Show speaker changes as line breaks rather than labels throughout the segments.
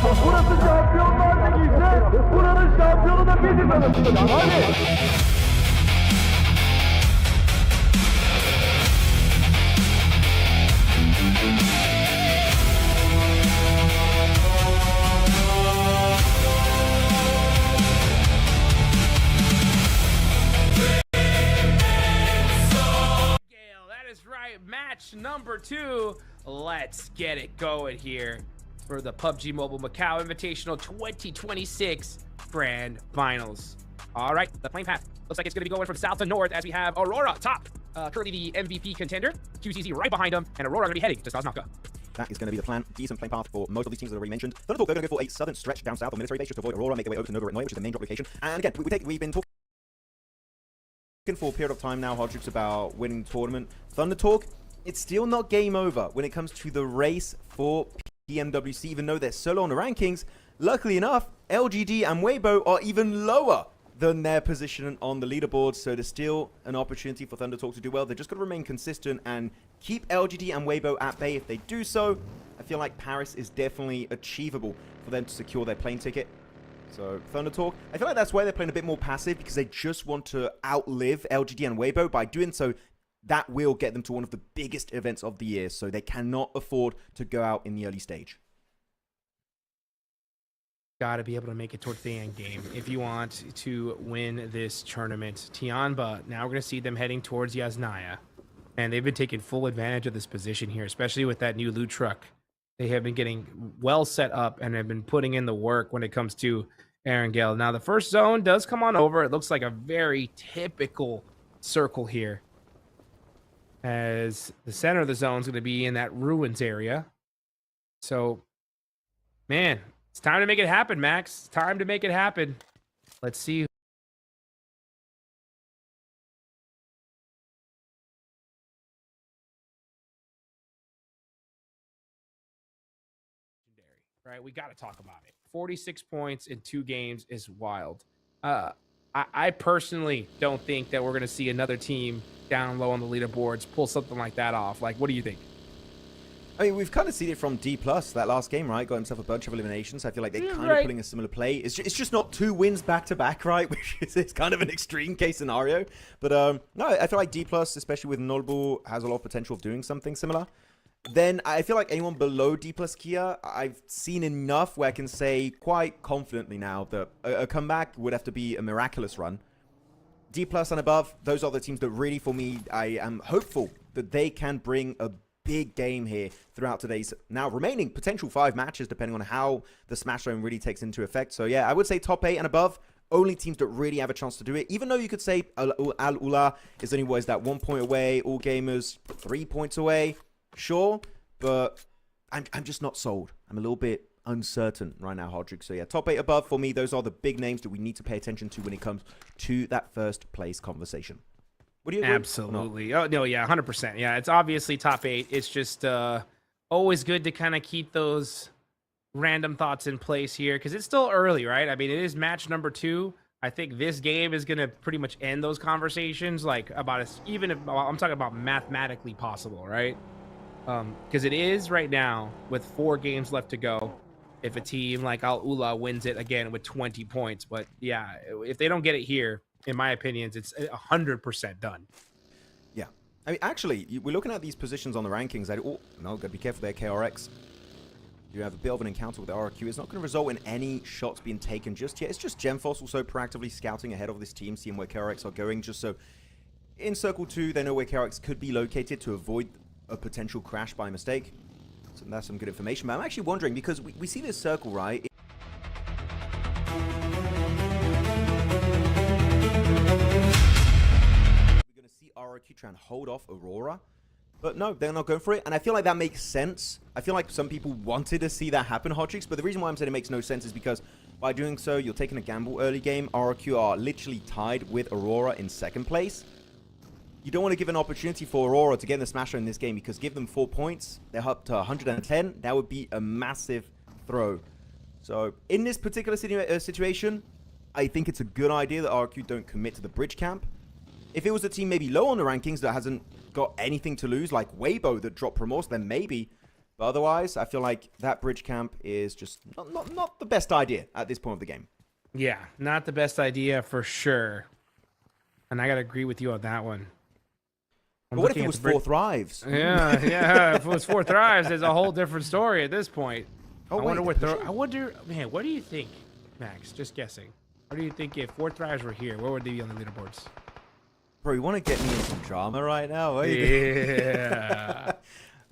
Burası Şampiyonlar Ligi ise buranın şampiyonu da biziz anasını. Hadi.
Match number 2. Let's get it going here for the PUBG Mobile Macau Invitational 2026 Grand Finals. All right, the playing path looks like it's going to be going from south to north as we have Aurora top, currently the MVP contender, QCZ right behind him, and Aurora going to be heading to Sosnavka.
That is going to be the plan. Decent playing path for most of these teams that I've already mentioned. Thundertalk, they're going to go for a southern stretch down south of military base just to avoid Aurora, make their way over to Nova Retnoy, which is the main drop location. And again, we've been talking for a period of time now, Hodrix, about winning the tournament. Thundertalk, it's still not game over when it comes to the race for PMWC, even though they're so low on the rankings. Luckily enough, LGD and Weibo are even lower than their position on the leaderboard, so there's still an opportunity for Thundertalk to do well. They're just got to remain consistent and keep LGD and Weibo at bay. If they do so, I feel like Paris is definitely achievable for them to secure their plane ticket. So, Thundertalk, I feel like that's why they're playing a bit more passive, because they just want to outlive LGD and Weibo. By doing so, that will get them to one of the biggest events of the year, so they cannot afford to go out in the early stage.
Got to be able to make it towards the end game if you want to win this tournament. Tianba, now we're going to see them heading towards Yasnaya, and they've been taking full advantage of this position here, especially with that new loot truck. They have been getting well set up and have been putting in the work when it comes to Erangel. Now, the first zone does come on over. It looks like a very typical circle here, as the center of the zone is going to be in that ruins area. So, man, it's time to make it happen, Max. It's time to make it happen. Let's see. Right, we got to talk about it. 46 points in 2 games is wild. I personally don't think that we're going to see another team down low on the leaderboards pull something like that off. Like, what do you think?
I mean, we've kind of seen it from D+, that last game, right? Got himself a bunch of eliminations. I feel like they're kind of putting a similar play. It's just not 2 wins back-to-back, right? Which is kind of an extreme case scenario. But no, I feel like D+, especially with Nolbu, has a lot of potential of doing something similar. Then I feel like anyone below D+ Kia, I've seen enough where I can say quite confidently now that a comeback would have to be a miraculous run. D+ and above, those are the teams that really, for me, I am hopeful that they can bring a big game here throughout today's now remaining potential 5 matches, depending on how the Smash Zone really takes into effect. So yeah, I would say top 8 and above, only teams that really have a chance to do it. Even though you could say Al-Ula is only, what is that, 1 point away, All Gamers 3 points away. Sure, but I'm just not sold. I'm a little bit uncertain right now, Hodrick. So yeah, top 8 above for me, those are the big names that we need to pay attention to when it comes to that first place conversation. What do you agree?
Absolutely. Oh, no, yeah, 100%. Yeah, it's obviously top 8. It's just always good to kind of keep those random thoughts in place here, because it's still early, right? I mean, it is match number 2. I think this game is going to pretty much end those conversations, like about us, even if I'm talking about mathematically possible, right? Because it is right now with 4 games left to go. If a team like Al-Ula wins it again with 20 points, but yeah, if they don't get it here, in my opinion, it's 100% done.
Yeah, I mean, actually, we're looking at these positions on the rankings. Oh, no, gotta be careful there, KRX. You have a bit of an encounter with the RQ. It's not going to result in any shots being taken just yet. It's just Gemforce also proactively scouting ahead of this team, seeing where KRX are going, just so in Circle 2, they know where KRX could be located to avoid a potential crash by mistake. So that's some good information. But I'm actually wondering, because we see this circle, right? We're going to see RRQ try and hold off Aurora. But no, they're not going for it. And I feel like that makes sense. I feel like some people wanted to see that happen, Hodrix. But the reason why I'm saying it makes no sense is because by doing so, you're taking a gamble early game. RRQ are literally tied with Aurora in 2nd place. You don't want to give an opportunity for Aurora to get in the Smasher in this game, because give them 4 points, they're up to 110. That would be a massive throw. So in this particular situation, I think it's a good idea that RQ don't commit to the bridge camp. If it was a team maybe low on the rankings that hasn't got anything to lose, like Weibo that dropped Promos, then maybe. But otherwise, I feel like that bridge camp is just not the best idea at this point of the game.
Yeah, not the best idea for sure. And I got to agree with you on that one.
But what if it was 4 Thrives?
Yeah, yeah. If it was 4 Thrives, it's a whole different story at this point.
Oh,
I wonder
wait,
man, what do you think, Max? Just guessing. What do you think if 4 Thrives were here? Where would they be on the leaderboards?
Bro, you want to get me in some drama right now? What are you doing?
Yeah.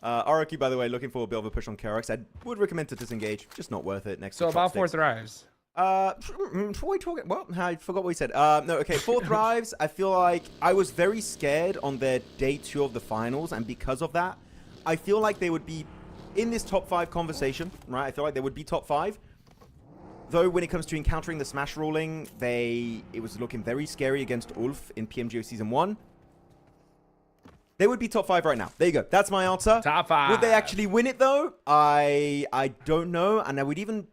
Araki, by the way, looking for a bit of a push on Kerox. I would recommend to disengage. Just not worth it. Next.
So
to
about 4
Chopsticks.
Thrives.
What are we talking? Well, I forgot what we said. No, okay. 4 Thrives. I feel like I was very scared on their day 2 of the finals, and because of that, I feel like they would be in this top 5 conversation, right? I feel like they would be top 5. Though when it comes to encountering the Smash ruling, it was looking very scary against Ulf in PMGO Season 1. They would be top 5 right now. There you go. That's my answer.
Top 5.
Would they actually win it, though? I don't know. And I would even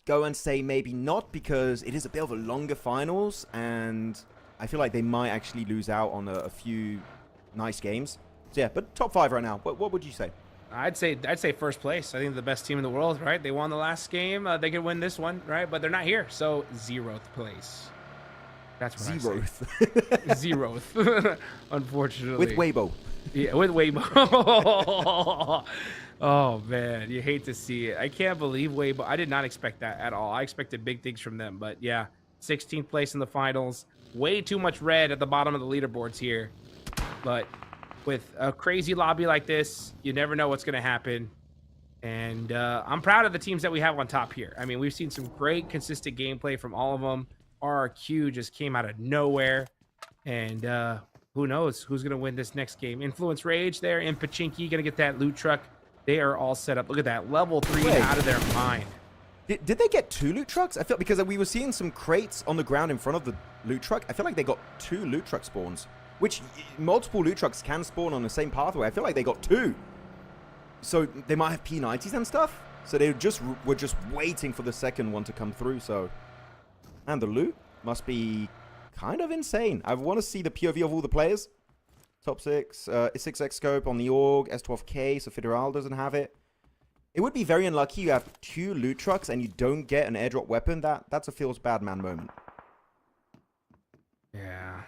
go and say maybe not, because it is a bit of a longer finals, and I feel like they might actually lose out on a few nice games. So yeah, but top 5 right now. What would you say?
I'd say first place. I think they're the best team in the world, right? They won the last game. They could win this one, right? But they're not here, so 0th place. That's what I say. 0th, unfortunately.
With Weibo.
Yeah, with Weibo. Oh man, you hate to see it. I can't believe Weibo. I did not expect that at all. I expected big things from them, but yeah, 16th place in the finals. Way too much red at the bottom of the leaderboards here, but with a crazy lobby like this, you never know what's going to happen. And I'm proud of the teams that we have on top here. I mean, we've seen some great, consistent gameplay from all of them. RRQ just came out of nowhere. And who knows who's going to win this next game. Influence Rage there in Pachinki, going to get that loot truck. They are all set up. Look at that. Level 3 out of their mind.
Did they get 2 loot trucks? I felt because we were seeing some crates on the ground in front of the loot truck. I feel like they got 2 loot truck spawns. Which multiple loot trucks can spawn on the same pathway. I feel like they got 2. So they might have P90s and stuff. So they were just waiting for the second one to come through. So, and the loot must be kind of insane. I want to see the POV of all the players. Top 6, 6x scope on the Org, S12K, so Federal doesn't have it. It would be very unlucky you have 2 loot trucks and you don't get an airdrop weapon. That's a feels bad man moment.
Yeah.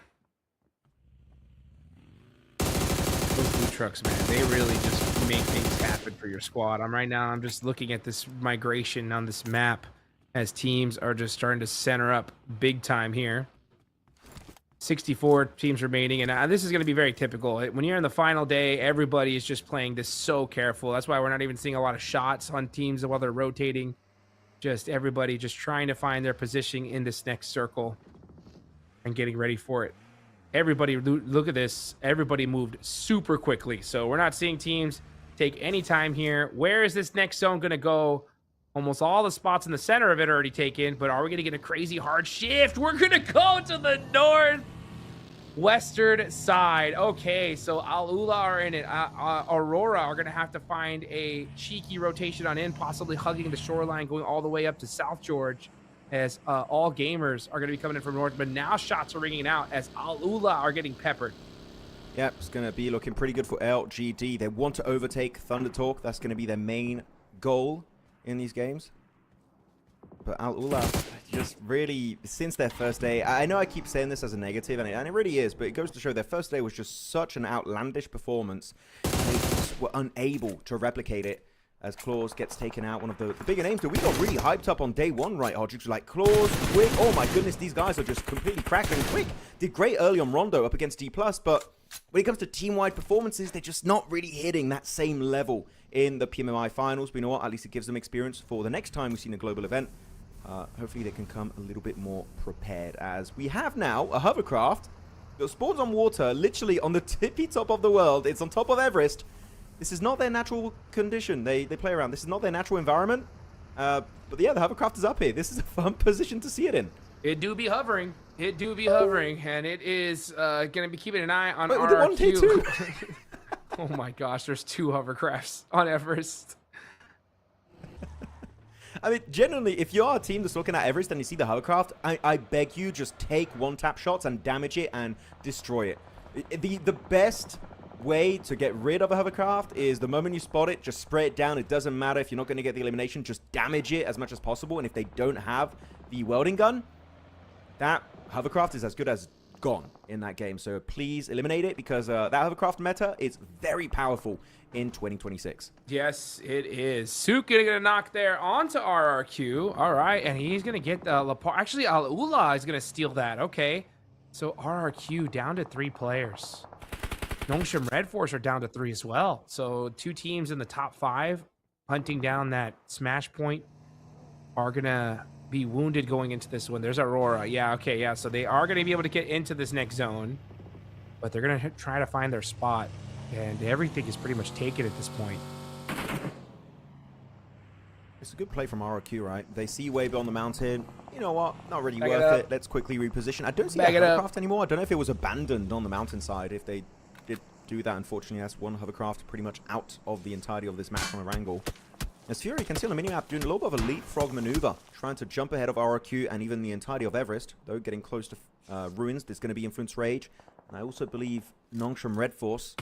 Those loot trucks, man, they really just make things happen for your squad. I'm just looking at this migration on this map as teams are just starting to center up big time here. 64 teams remaining, and this is going to be very typical. When you're in the final day, everybody is just playing this so careful. That's why we're not even seeing a lot of shots on teams while they're rotating. Just everybody just trying to find their positioning in this next circle and getting ready for it. Everybody, look at this. Everybody moved super quickly. So we're not seeing teams take any time here. Where is this next zone going to go? Almost all the spots in the center of it are already taken, but are we going to get a crazy hard shift? We're going to go to the northwestern side. Okay, so Al-Ula are in it. Aurora are going to have to find a cheeky rotation on in, possibly hugging the shoreline, going all the way up to South George, as all gamers are going to be coming in from north. But now shots are ringing out as Al-Ula are getting peppered.
Yep, it's going to be looking pretty good for LGD. They want to overtake Thunder Talk. That's going to be their main goal in these games. But Al-Ula just really, since their first day, I know I keep saying this as a negative, and it really is, but it goes to show their first day was just such an outlandish performance. They just were unable to replicate it as Claws gets taken out, one of the bigger names that we got really hyped up on day 1, right, Hodgix? Like, Claws, Quick, oh my goodness, these guys are just completely cracking. Quick did great early on Rondo up against D+, but when it comes to team-wide performances, they're just not really hitting that same level in the PMMI finals. But you know what? At least it gives them experience for the next time we've seen a global event. Hopefully they can come a little bit more prepared, as we have now a hovercraft that spawns on water, literally on the tippy top of the world. It's on top of Everest. This is not their natural condition. They play around. This is not their natural environment. But yeah, the hovercraft is up here. This is a fun position to see it in.
It do be hovering. It do be hovering, and it is going to be keeping an eye on
Wait,
RRQ. Oh my gosh, there's 2 hovercrafts on Everest.
I mean, generally, if you're a team that's looking at Everest and you see the hovercraft, I beg you, just take one-tap shots and damage it and destroy it. The best way to get rid of a hovercraft is the moment you spot it, just spray it down. It doesn't matter if you're not going to get the elimination, just damage it as much as possible. And if they don't have the welding gun, that hovercraft is as good as gone in that game. So please eliminate it, because that hovercraft meta is very powerful in 2026.
Yes, it is. Sook gonna get a knock there onto RRQ. All right, and he's gonna get Lapar. Actually, Al-Ula is gonna steal that. Okay, so RRQ down to 3 players. Nongshim Red Force are down to 3 as well. So 2 teams in the top 5 hunting down that smash point are gonna be wounded going into this one. There's Aurora. Yeah, okay, yeah. So they are gonna be able to get into this next zone, but they're gonna try to find their spot, and everything is pretty much taken at this point.
It's a good play from RRQ, right? They see way beyond the mountain. You know what? Not really worth it. Let's quickly reposition. I don't see that hovercraft anymore. I don't know if it was abandoned on the mountainside. If they did do that, unfortunately, that's one hovercraft pretty much out of the entirety of this map from a wrangle. As Fury can see on the minimap doing a little bit of a leapfrog maneuver, trying to jump ahead of RRQ and even the entirety of Everest, though getting close to Ruins. There's going to be Influence Rage. And I also believe Nongshim Red Force.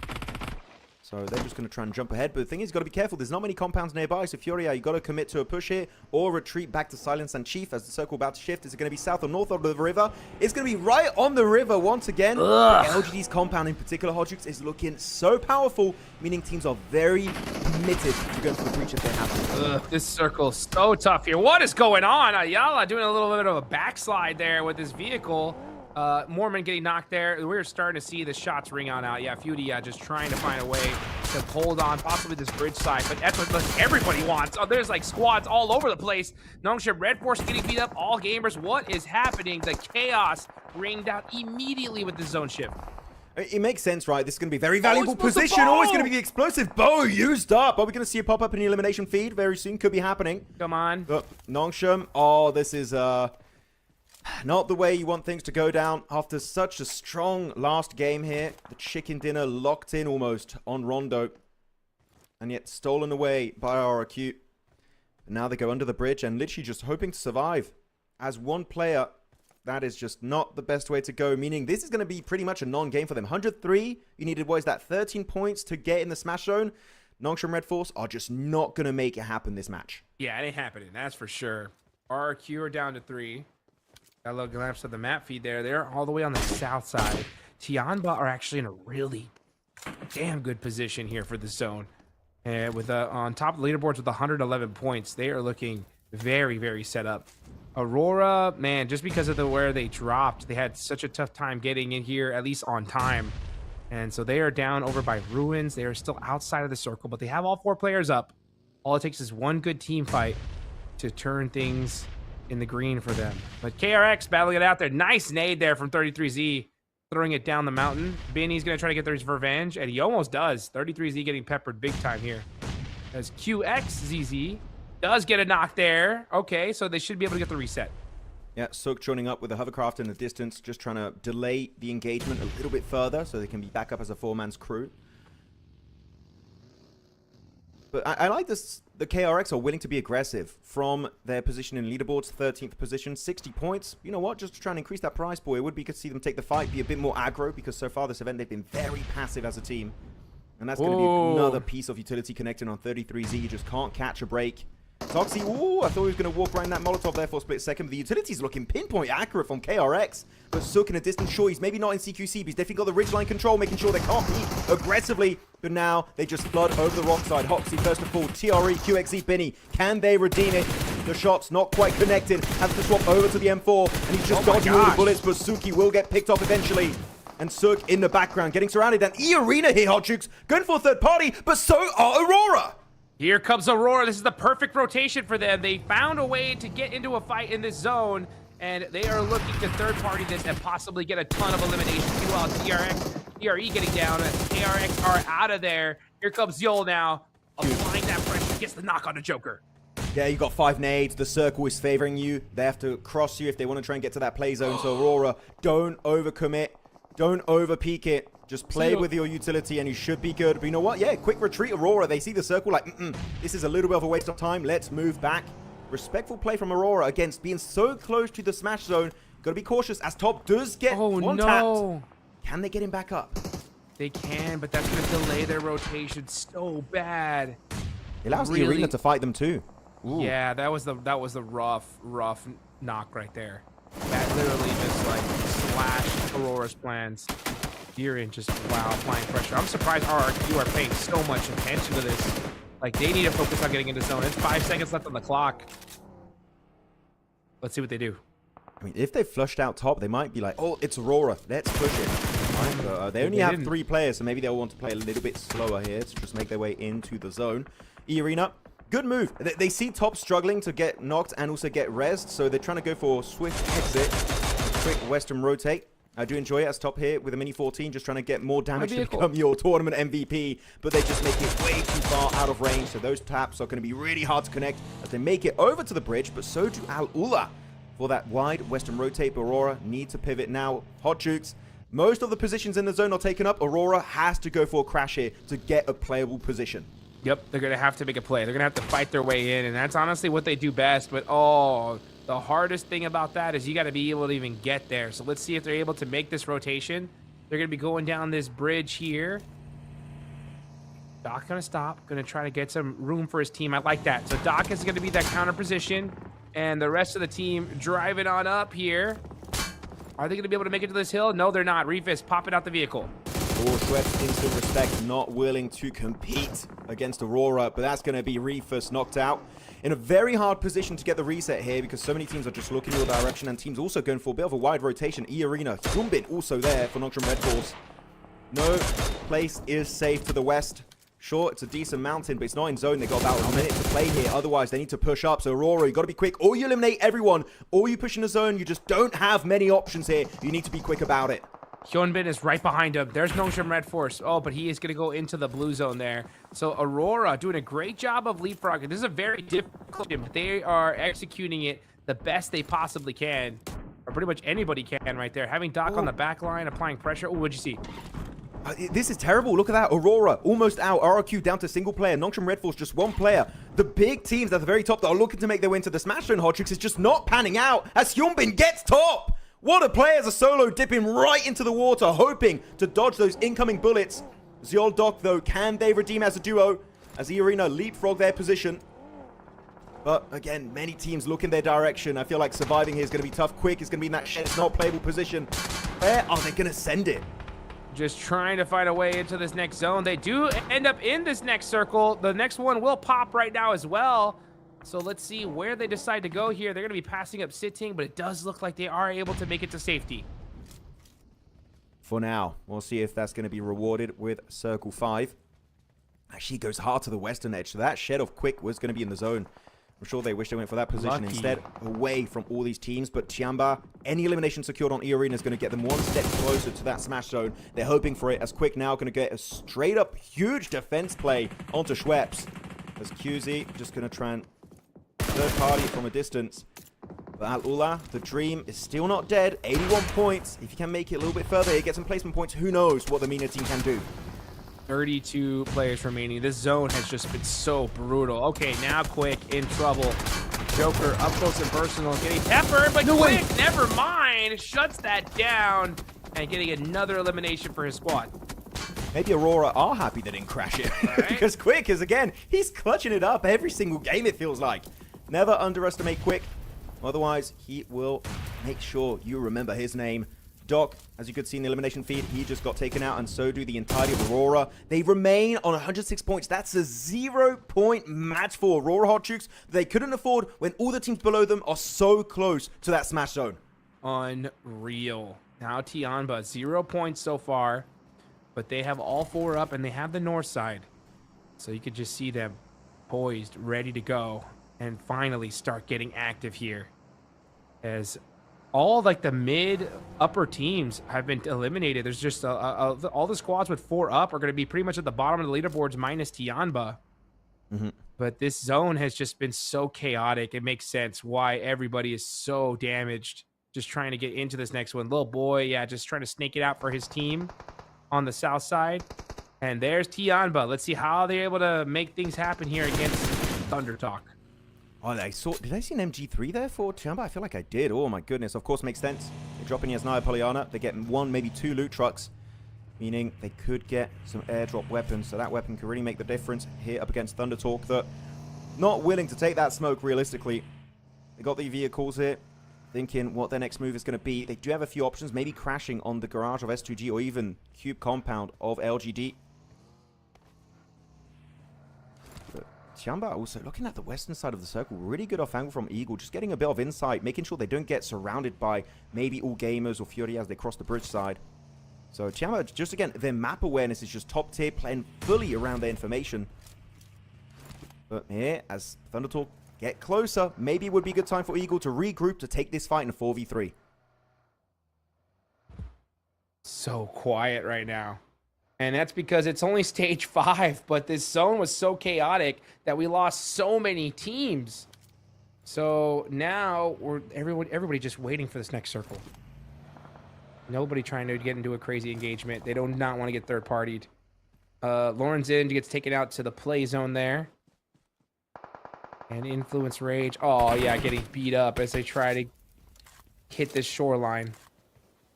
So they're just going to try and jump ahead. But the thing is, you've got to be careful. There's not many compounds nearby. So Furia, you've got to commit to a push here or retreat back to Silence and Chief as the circle about to shift. Is it going to be south or north of the river? It's going to be right on the river once again. LGD's compound in particular, Hodgix, is looking so powerful, meaning teams are very committed to going for the breach if they have to.
This circle's so tough here. What is going on? Ayala doing a little bit of a backslide there with his vehicle. Mormon getting knocked there. We're starting to see the shots ring out. Yeah, Fury just trying to find a way to hold on, possibly this bridge side, but that's what everybody wants. Oh, there's like squads all over the place. Nongshim Red Force getting beat up. All gamers, what is happening? The chaos ringed out immediately with the zone shift.
It makes sense, right? This is going to be a very valuable position. Always going to be the explosive bow used up. Are we going to see it pop up in the elimination feed very soon? Could be happening.
Come on.
Nongshim. Oh, this is not the way you want things to go down after such a strong last game here. The chicken dinner locked in almost on Rondo, and yet stolen away by RRQ. And now they go under the bridge and literally just hoping to survive. As one player, that is just not the best way to go, meaning this is going to be pretty much a non-game for them. 103, you needed, what is that, 13 points to get in the smash zone. Nongshim Red Force are just not going to make it happen this match.
Yeah, it ain't happening, that's for sure. RRQ are down to 3. Got a little glimpse of the map feed there. They're all the way on the south side. Tianba are actually in a really damn good position here for the zone. And with on top of the leaderboards with 111 points, they are looking very, very set up. Aurora, man, just because of where they dropped, they had such a tough time getting in here, at least on time. And so they are down over by Ruins. They are still outside of the circle, but they have all 4 players up. All it takes is one good team fight to turn things in the green for them. But KRX battling it out there. Nice nade there from 33Z, throwing it down the mountain. Benny's going to try to get his revenge, and he almost does. 33Z getting peppered big time here. As QXZZ does get a knock there. Okay, so they should be able to get the reset.
Yeah, Sook joining up with the hovercraft in the distance, just trying to delay the engagement a little bit further so they can be back up as a 4-man's crew. But I like this. The KRX are willing to be aggressive from their position in leaderboards, 13th position, 60 points. You know what? Just to try and increase that prize pool, it would be good to see them take the fight, be a bit more aggro, because so far this event they've been very passive as a team. And that's going to be another piece of utility connecting on 33Z. You just can't catch a break. Toxie, ooh, I thought he was going to walk right in that Molotov there for a split second. The utility's looking pinpoint accurate from KRX. But Sook in a distant, sure, he's maybe not in CQC, but he's definitely got the ridgeline control, making sure they can't peek aggressively. But now they just flood over the rock side. Hoxie first of all, TRE, QXZ, Benny. Can they redeem it? The shots not quite connected. Has to swap over to the M4, and he's just dodging all the bullets, but Suki will get picked off eventually. And Sook in the background, getting surrounded. And E-Arena here, Hodgix, going for a third party, but so are Aurora.
Here comes Aurora. This is the perfect rotation for them. They found a way to get into a fight in this zone, and they are looking to third-party this and possibly get a ton of eliminations. Meanwhile, TRE getting down. KRX are out of there. Here comes Yol now, applying that pressure, gets the knock on the Joker.
Yeah, you got 5 nades. The circle is favoring you. They have to cross you if they want to try and get to that play zone. So Aurora, don't overcommit. Don't over-peak it. Just play with your utility and you should be good. But you know what? Yeah, quick retreat, Aurora. They see the circle like, this is a little bit of a waste of time. Let's move back. Respectful play from Aurora against being so close to the smash zone. Got to be cautious as Top does get one tapped. Can they get him back up?
They can, but that's going to delay their rotation so bad.
It allows the
Really?
arena to fight them too. Ooh.
Yeah, that was the rough knock right there. That literally just like slashed Aurora's plans. Viren just applying pressure. I'm surprised RRQ are paying so much attention to this. Like they need to focus on getting into zone. It's 5 seconds left on the clock. Let's see what they do.
I mean, if they flushed out top, they might be like, oh, it's Aurora. Let's push it. Right, but, they only have 3 players, so maybe they'll want to play a little bit slower here to just make their way into the zone. E-Arena, good move. They see top struggling to get knocked and also get rezzed, so they're trying to go for swift exit. A quick Western rotate. I do enjoy it as top here with a Mini 14, just trying to get more damage to become your tournament MVP, but they just make it way too far out of range, so those taps are going to be really hard to connect as they make it over to the bridge, but so do Al-Ula. For that wide Western rotate, Aurora need to pivot now. Hot Jukes, most of the positions in the zone are taken up. Aurora has to go for a crash here to get a playable position.
Yep, they're going to have to make a play. They're going to have to fight their way in, and that's honestly what they do best, but oh, the hardest thing about that is you got to be able to even get there. So let's see if they're able to make this rotation. They're going to be going down this bridge here. Doc going to stop, going to try to get some room for his team. I like that. So Doc is going to be that counter position, and the rest of the team driving on up here. Are they going to be able to make it to this hill? No, they're not. Refist popping out the vehicle.
Oh, Schweppes, instant respect, not willing to compete against Aurora, but that's going to be Refus knocked out. In a very hard position to get the reset here because so many teams are just looking your direction and teams also going for a bit of a wide rotation. E-Arena, Hyunbin also there for Nocturne Red Force. No place is safe to the west. Sure, it's a decent mountain, but it's not in zone. They got about a minute to play here. Otherwise, they need to push up. So Aurora, you got to be quick, or you eliminate everyone, or you push in the zone. You just don't have many options here. You need to be quick about it.
Hyunbin is right behind him. There's Nongshim Red Force. Oh, but he is going to go into the blue zone there. So Aurora doing a great job of leapfrogging. This is a very difficult game, but they are executing it the best they possibly can. Or pretty much anybody can right there. Having Doc on the back line, applying pressure. Oh, what'd you see?
This is terrible. Look at that. Aurora almost out. RRQ down to single player. Nongshim Red Force just one player. The big teams at the very top that are looking to make their way into the Smash Zone, Hodrix, is just not panning out as Hyunbin gets top. What a play as a solo, dipping right into the water, hoping to dodge those incoming bullets. Zeol Doc, though, can they redeem as a duo as the Arena leapfrog their position? But again, many teams look in their direction. I feel like surviving here is going to be tough. Quick is going to be in that shed. It's not playable position. Where are they going to send it?
Just trying to find a way into this next zone. They do end up in this next circle. The next one will pop right now as well. So let's see where they decide to go here. They're going to be passing up sitting, but it does look like they are able to make it to safety.
For now, we'll see if that's going to be rewarded with Circle 5. Actually, goes hard to the western edge, so that shed of Quick was going to be in the zone. I'm sure they wish they went for that position instead, away from all these teams. But Tiamba, any elimination secured on E-Arena is going to get them one step closer to that Smash Zone. They're hoping for it, as Quick now going to get a straight-up huge defense play onto Schweppes. As QZ just going to try and third party from a distance. But Al-Ula, the dream is still not dead. 81 points. If you can make it a little bit further, get some placement points. Who knows what the MENA team can do.
32 players remaining. This zone has just been so brutal. Okay, now Quick in trouble. Joker up close and personal, getting peppered, but Quick, never mind, shuts that down and getting another elimination for his squad.
Maybe Aurora are happy they didn't crash it.
Right.
Because Quick is, again, he's clutching it up every single game, it feels like. Never underestimate Quick. Otherwise, he will make sure you remember his name. Doc, as you could see in the elimination feed, he just got taken out, and so do the entirety of Aurora. They remain on 106 points. That's a 0-point match for Aurora Hot Jukes. They couldn't afford when all the teams below them are so close to that Smash Zone.
Unreal. Now Tianba, 0 points so far, but they have all 4 up, and they have the north side. So you could just see them poised, ready to go, and finally start getting active here. As all like the mid upper teams have been eliminated. There's just all the squads with 4 up are going to be pretty much at the bottom of the leaderboards minus Tianba. But this zone has just been so chaotic. It makes sense why everybody is so damaged just trying to get into this next one. Little boy, yeah, just trying to snake it out for his team on the south side. And there's Tianba. Let's see how they're able to make things happen here against Thunder Talk.
Oh, did I see an MG3 there for Tiamba? I feel like I did. Oh my goodness. Of course, makes sense. They drop in Yasnaya Polyana. They get 1, maybe 2 loot trucks. meaning they could get some airdrop weapons. So that weapon could really make the difference here up against Thunder Talk. That not willing to take that smoke realistically. They got the vehicles here, thinking what their next move is going to be. They do have a few options, maybe crashing on the garage of S2G or even cube compound of LGD. But Tiamba also looking at the western side of the circle, really good off angle from Eagle, just getting a bit of insight, making sure they don't get surrounded by maybe all gamers or Fury as they cross the bridge side. So Tiamba, just again, their map awareness is just top tier, playing fully around their information. But here, as Thunder Talk get closer, maybe it would be a good time for Eagle to regroup to take this fight in a 4v3.
So quiet right now. And that's because it's only stage 5, but this zone was so chaotic that we lost so many teams. So now everybody just waiting for this next circle. Nobody trying to get into a crazy engagement. They do not want to get third-partied. Lauren's in, gets taken out to the play zone there. And Influence Rage. Oh, yeah, getting beat up as they try to hit this shoreline.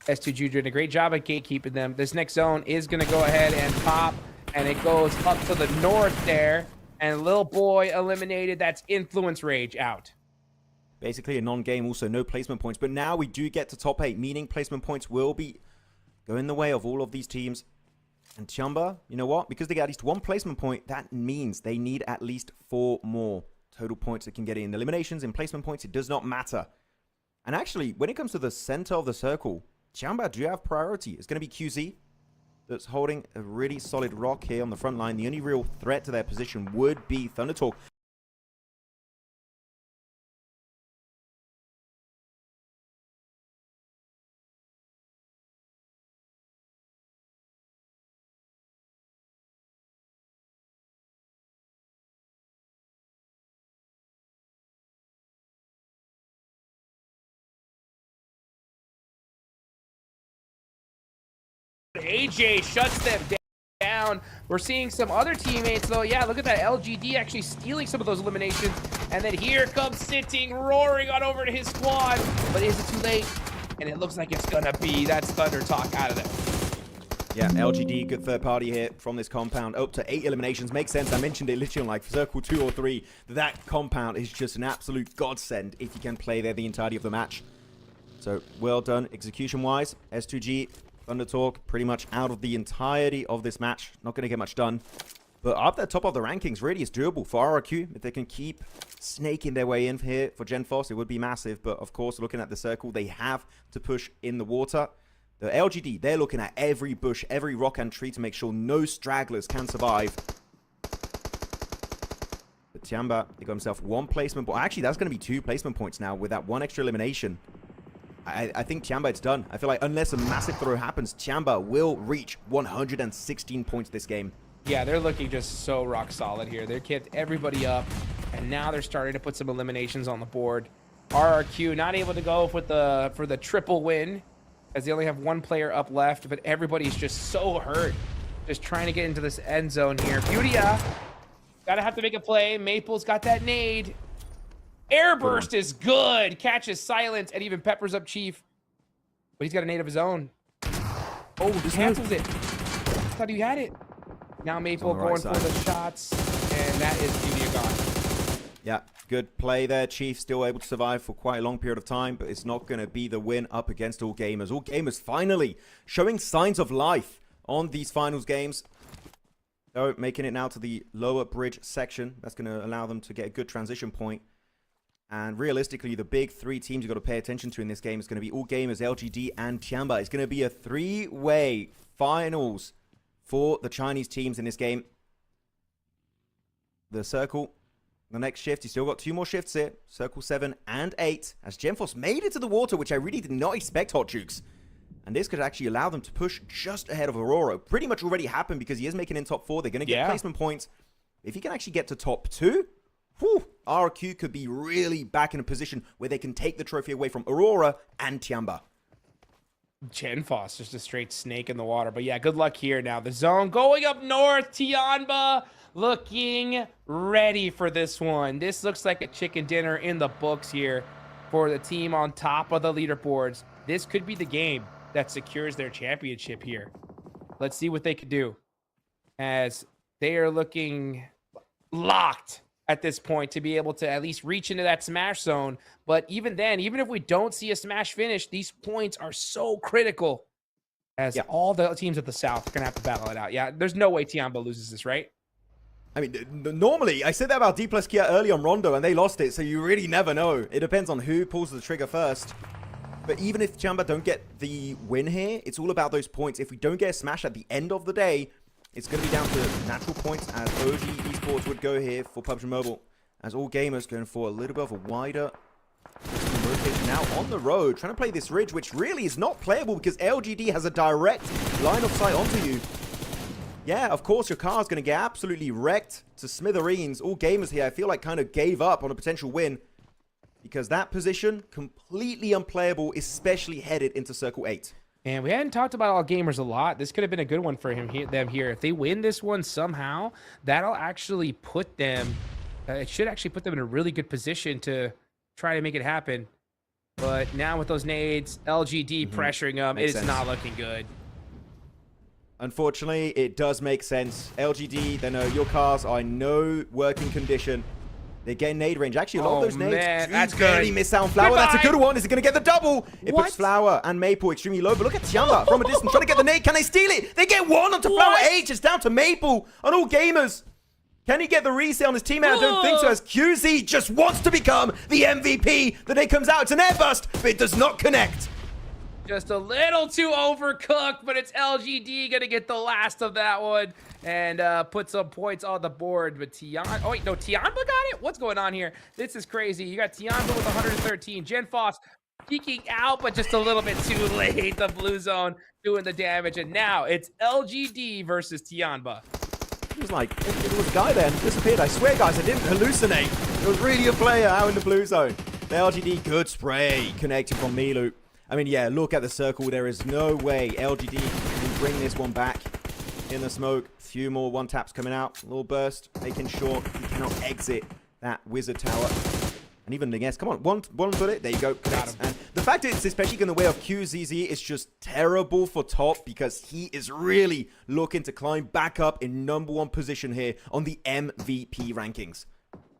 S2G doing a great job at gatekeeping them. This next zone is going to go ahead and pop, and it goes up to the north there. And little boy eliminated. That's Influence Rage out.
Basically a non-game, also no placement points. But now we do get to top 8, meaning placement points will be going the way of all of these teams. And Tiamba, you know what? Because they get at least 1 placement point, that means they need at least 4 more total points that can get in eliminations. In placement points, it does not matter. And actually, when it comes to the center of the circle, Tiamba do have priority. It's going to be QZ that's holding a really solid rock here on the front line. The only real threat to their position would be Thunder Talk.
AJ shuts them down. We're seeing some other teammates, though. Yeah, look at that. LGD actually stealing some of those eliminations. And then here comes Sitting, roaring on over to his squad. But is it too late? And it looks like it's going to be. That's Thunder Talk out of there.
Yeah, LGD, good third party here from this compound. Up to 8 eliminations. Makes sense. I mentioned it literally on like circle 2 or 3. That compound is just an absolute godsend if you can play there the entirety of the match. So, well done execution-wise. S2G, Thunder Talk, pretty much out of the entirety of this match. Not going to get much done. But up the top of the rankings really is doable for RRQ. If they can keep snaking their way in here for GenForce, it would be massive. But of course, looking at the circle, they have to push in the water. The LGD, they're looking at every bush, every rock and tree to make sure no stragglers can survive. But Tiamba, he got himself 1 placement. But actually, that's going to be 2 placement points now with that 1 extra elimination. I think Tiamba, it's done. I feel like unless a massive throw happens, Tiamba will reach 116 points this game.
Yeah, they're looking just so rock solid here. They've kept everybody up, and now they're starting to put some eliminations on the board. RRQ not able to go for the triple win, as they only have 1 player up left, but everybody's just so hurt. Just trying to get into this end zone here. Beautia, gotta have to make a play. Maple's got that nade. Airburst is good. Catches Silence and even peppers up Chief. But he's got a nade of his own. Oh, just cancels it. Thought he had it. Now Maple going for the shots. And that is Beauty gone.
Yeah, good play there. Chief still able to survive for quite a long period of time, but it's not going to be the win up against All Gamers. All Gamers finally showing signs of life on these finals games. So making it now to the lower bridge section. That's going to allow them to get a good transition point. And realistically, the big 3 teams you've got to pay attention to in this game is going to be All Gamers, LGD, and Tiamba. It's going to be a 3-way finals for the Chinese teams in this game. The circle, the next shift, you still got 2 more shifts here. Circle 7 and 8. As GenForce made it to the water, which I really did not expect, Hot Jukes. And this could actually allow them to push just ahead of Aurora. Pretty much already happened because he is making in top 4. They're going to get placement points. If he can actually get to top 2... whew, RQ could be really back in a position where they can take the trophy away from Aurora and Tiamba.
GenForce, just a straight snake in the water. But yeah, good luck here now. The zone going up north. Tiamba looking ready for this one. This looks like a chicken dinner in the books here for the team on top of the leaderboards. This could be the game that secures their championship here. Let's see what they could do, as they are looking locked at this point to be able to at least reach into that smash zone. But even then, even if we don't see a smash finish, these points are so critical, as all the teams at the South are going to have to battle it out. Yeah, there's no way Tiamba loses this, right?
I mean, normally, I said that about D plus Kia early on Rondo, and they lost it, so you really never know. It depends on who pulls the trigger first. But even if Tiamba don't get the win here, it's all about those points. If we don't get a smash at the end of the day, it's going to be down to natural points, as OG Esports would go here for PUBG Mobile, as all gamers going for a little bit of a wider location now on the road, trying to play this ridge, which really is not playable because LGD has a direct line of sight onto you. Yeah, of course, your car is going to get absolutely wrecked to smithereens. All gamers here, I feel like, kind of gave up on a potential win, because that position, completely unplayable, especially headed into Circle 8.
And we hadn't talked about all gamers a lot. This could have been a good one for them here. If they win this one somehow, that'll actually put them, it should actually put them in a really good position to try to make it happen. But now with those nades, LGD pressuring them, it is not looking good.
Unfortunately, it does make sense. LGD, they know your cars are in no working condition. They get nade range. Actually, a lot of those nades
that's
barely
good.
miss out on Flower. That's a good one. Is it going to get the double? It puts Flower and Maple extremely low. But look at Tiamba from a distance trying to get the nade. Can they steal it? They get one onto Flower H. It's down to Maple on all gamers. Can he get the reset on his teammate? I don't think so, as QZ just wants to become the MVP. The nade comes out. It's an air burst, but it does not connect.
Just a little too overcooked, but it's LGD going to get the last of that one and put some points on the board. But Tiamba, oh wait, no, Tiamba got it? What's going on here? This is crazy. You got Tiamba with 113. Gen Foss peeking out, but just a little bit too late. The blue zone doing the damage. And now it's LGD versus Tiamba.
It was like, it was a guy there and disappeared. I swear, guys, I didn't hallucinate. It was really a player out in the blue zone. The LGD, good spray, connected from Milu. I mean, yeah, look at the circle. There is no way LGD can bring this one back in the smoke. Few more one taps coming out. A little burst, making sure he cannot exit that wizard tower. And even the guess, come on, one bullet. There you go. Connects. And the fact it's especially in the way of QZZ is just terrible for top, because he is really looking to climb back up in #1 position here on the MVP rankings.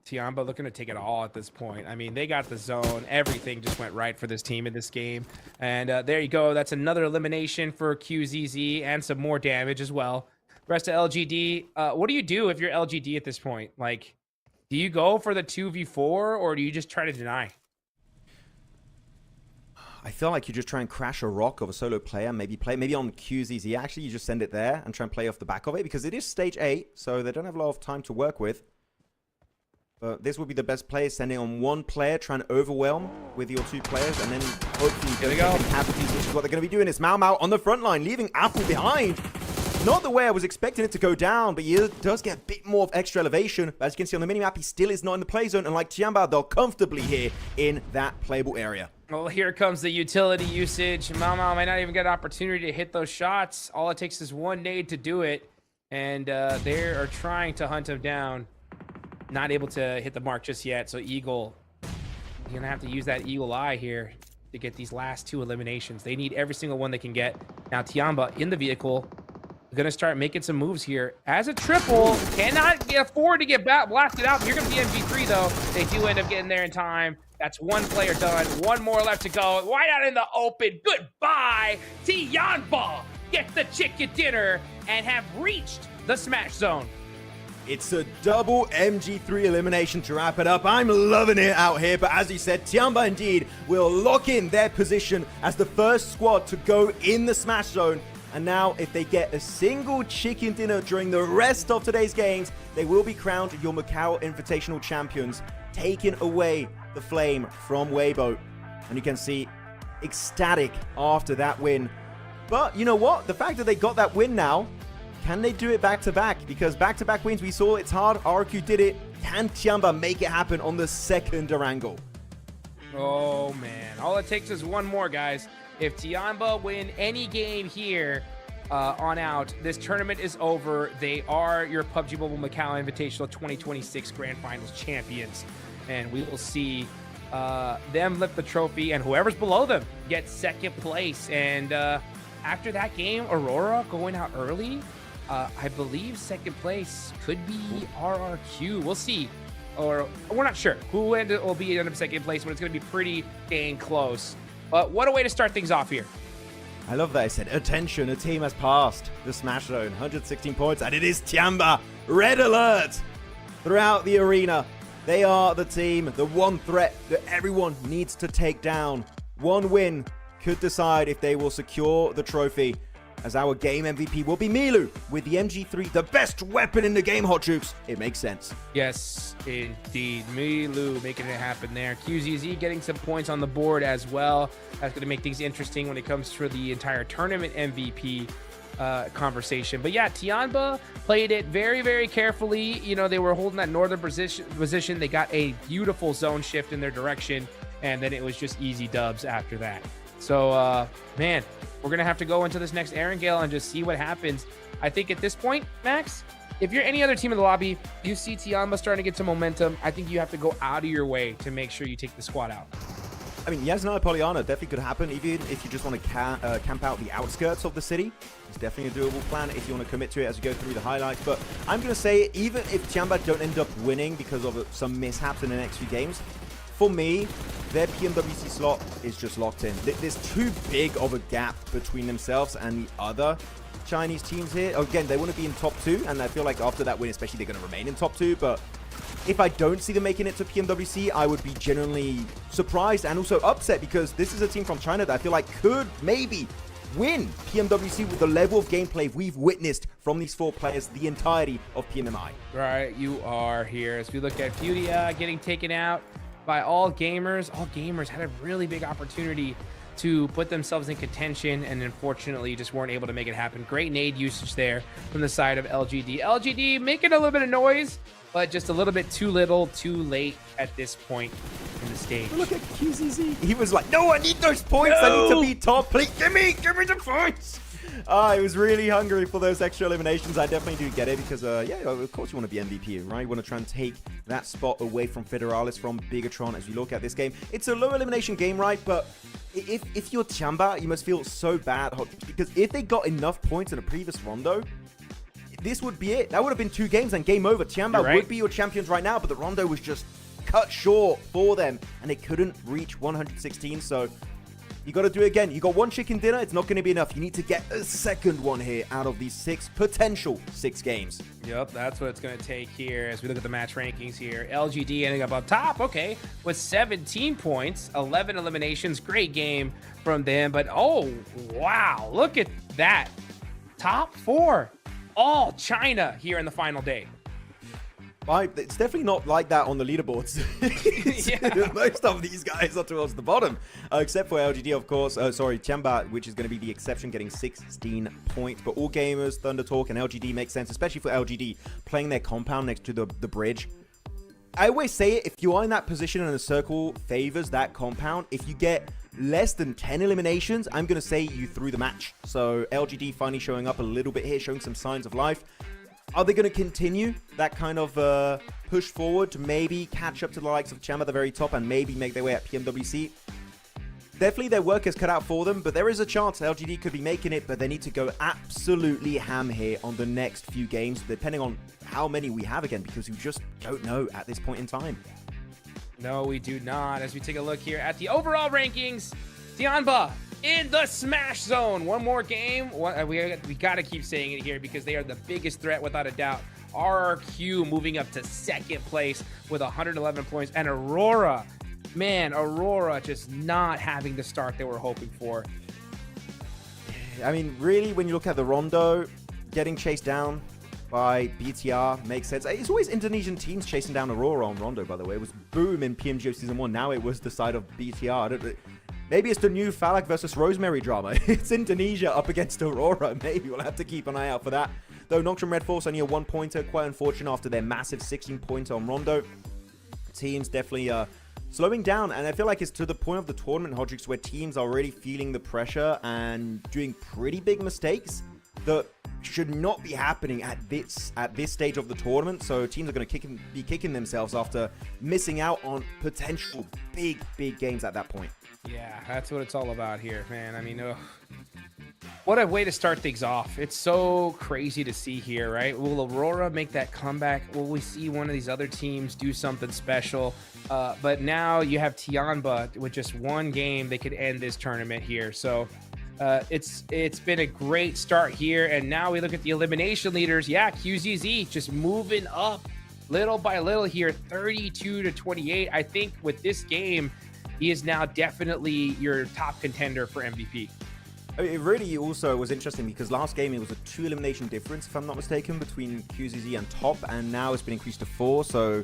Tiamba looking to take it all at this point. I mean, they got the zone. Everything just went right for this team in this game. And there you go. That's another elimination for QZZ and some more damage as well. Rest of LGD, what do you do if you're LGD at this point? Like, do you go for the 2v4 or do you just try to deny?
I feel like you just try and crash a rock of a solo player, maybe on QZZ. Actually, you just send it there and try and play off the back of it, because it is stage 8, so they don't have a lot of time to work with. But this would be the best play, sending on one player, trying to overwhelm with your 2 players, and then hopefully go casualties, which is what they're going to be doing. It's Mau Mau on the front line, leaving Apple behind. Not the way I was expecting it to go down, but he does get a bit more of extra elevation. But as you can see on the minimap, he still is not in the play zone, and like Tiamba, they're comfortably here in that playable area.
Well, here comes the utility usage. Mau Mau might not even get an opportunity to hit those shots. All it takes is one nade to do it, and they are trying to hunt him down. Not able to hit the mark just yet, so Eagle, you're gonna have to use that Eagle Eye here to get these last 2 eliminations. They need every single one they can get. Now Tiamba in the vehicle, gonna start making some moves here. As a triple, cannot afford to get blasted out. Here comes the MG3 though. They do end up getting there in time. That's one player done. One more left to go. Right out in the open. Goodbye, Tiamba. Get the chicken dinner and have reached the smash zone.
It's a double MG3 elimination to wrap it up. I'm loving it out here, but as you said, Tiamba indeed will lock in their position as the first squad to go in the smash zone. And now, if they get a single chicken dinner during the rest of today's games, they will be crowned your Macau Invitational champions, taking away the flame from Weibo. And you can see, ecstatic after that win. But you know what? The fact that they got that win now, can they do it back-to-back? Because back-to-back wins, we saw it's hard. RQ did it. Can Tiamba make it happen on the second Durango?
Oh, man. All it takes is one more, guys. If Tiamba win any game here on out, this tournament is over. They are your PUBG Mobile Macau Invitational 2026 Grand Finals champions. And we will see them lift the trophy, and whoever's below them gets second place. And after that game, Aurora going out early, I believe second place could be RRQ. We'll see. Or we're not sure who will be in second place, but it's going to be pretty dang close. But what a way to start things off here.
I love that I said, attention, a team has passed the Smash Zone, 116 points, and it is Tiamba. Red alert throughout the arena. They are the team, the one threat that everyone needs to take down. One win could decide if they will secure the trophy, as our game MVP will be Milu with the MG3, the best weapon in the game, Hot Jukes. It makes sense.
Yes, indeed. Milu making it happen there. QZZ getting some points on the board as well. That's going to make things interesting when it comes to the entire tournament MVP conversation. But yeah, Tiamba played it very, very carefully. You know, they were holding that northern position. They got a beautiful zone shift in their direction, and then it was just easy dubs after that. So, man, we're going to have to go into this next Erangel and just see what happens. I think at this point, Max, if you're any other team in the lobby, you see Tiamba starting to get some momentum, I think you have to go out of your way to make sure you take the squad out.
I mean, Yasna Poliana definitely could happen, even if you just want to camp out the outskirts of the city. It's definitely a doable plan if you want to commit to it as you go through the highlights. But I'm going to say, even if Tiamba don't end up winning because of some mishaps in the next few games, for me, their PMWC slot is just locked in. There's too big of a gap between themselves and the other Chinese teams here. Again, they want to be in top 2, and I feel like after that win, especially, they're going to remain in top 2. But if I don't see them making it to PMWC, I would be genuinely surprised and also upset, because this is a team from China that I feel like could maybe win PMWC with the level of gameplay we've witnessed from these 4 players the entirety of PMMI.
Right, you are here. As we look at Fudia getting taken out by All Gamers. All Gamers had a really big opportunity to put themselves in contention, and unfortunately just weren't able to make it happen. Great nade usage there from the side of LGD. LGD making a little bit of noise, but just a little bit too little, too late at this point in the stage.
Look at QZZ. He was like, no, I need those points. No! I need to be top. Please, give me the points. I was really hungry for those extra eliminations. I definitely do get it because, yeah, of course you want to be MVP, right? You want to try and take that spot away from Federalis, from Bigatron as we look at this game. It's a low elimination game, right? But if you're Tiamba, you must feel so bad because if they got enough points in a previous rondo, this would be it. That would have been 2 games and game over. Tiamba would be your champions right now, but the rondo was just cut short for them and they couldn't reach 116. So you got to do it again. You got 1 chicken dinner. It's not going to be enough. You need to get a second one here out of these potential 6 games.
Yep, that's what it's going to take here as we look at the match rankings here. LGD ending up on top, okay, with 17 points, 11 eliminations. Great game from them. But, oh, wow, look at that. Top 4, all China here in the final day.
It's definitely not like that on the leaderboards.
Yeah.
Most of these guys are towards the bottom, except for LGD, of course. Tiamba, which is going to be the exception, getting 16 points. But All Gamers, Thunder Talk, and LGD make sense, especially for LGD playing their compound next to the bridge. I always say it, if you are in that position and the circle favors that compound, if you get less than 10 eliminations, I'm going to say you threw the match. So LGD finally showing up a little bit here, showing some signs of life. Are they going to continue that kind of push forward to maybe catch up to the likes of Cham at the very top and maybe make their way at PMWC? Definitely their work is cut out for them, but there is a chance LGD could be making it, but they need to go absolutely ham here on the next few games, depending on how many we have again, because we just don't know at this point in time.
No, we do not. As we take a look here at the overall rankings, Tiamba in the Smash Zone. One more game. We got to keep saying it here because they are the biggest threat without a doubt. RRQ moving up to second place with 111 points. And Aurora, man, Aurora just not having the start they were hoping for.
I mean, really, when you look at the Rondo, getting chased down by BTR makes sense. It's always Indonesian teams chasing down Aurora on Rondo, by the way. It was boom in PMGO Season 1. Now it was the side of BTR. Maybe it's the new Falak versus Rosemary drama. It's Indonesia up against Aurora. Maybe we'll have to keep an eye out for that. Though Nocturne Red Force only a 1-pointer. Quite unfortunate after their massive 16-pointer on Rondo. Teams definitely slowing down. And I feel like it's to the point of the tournament, Hodrix, where teams are already feeling the pressure and doing pretty big mistakes that should not be happening at this stage of the tournament. So teams are going to be kicking themselves after missing out on potential big games at that point.
Yeah, that's what it's all about here, man. I mean, What a way to start things off. It's so crazy to see here, right? Will Aurora make that comeback? Will we see one of these other teams do something special? But now you have Tianba with just one game. They could end this tournament here. So it's been a great start here. And now we look at the elimination leaders. Yeah, QZZ just moving up little by little here, 32-28. I think with this game, he is now definitely your top contender for MVP.
I mean, it really also was interesting because last game it was a 2 elimination difference, if I'm not mistaken, between QZZ and Top, and now it's been increased to 4. So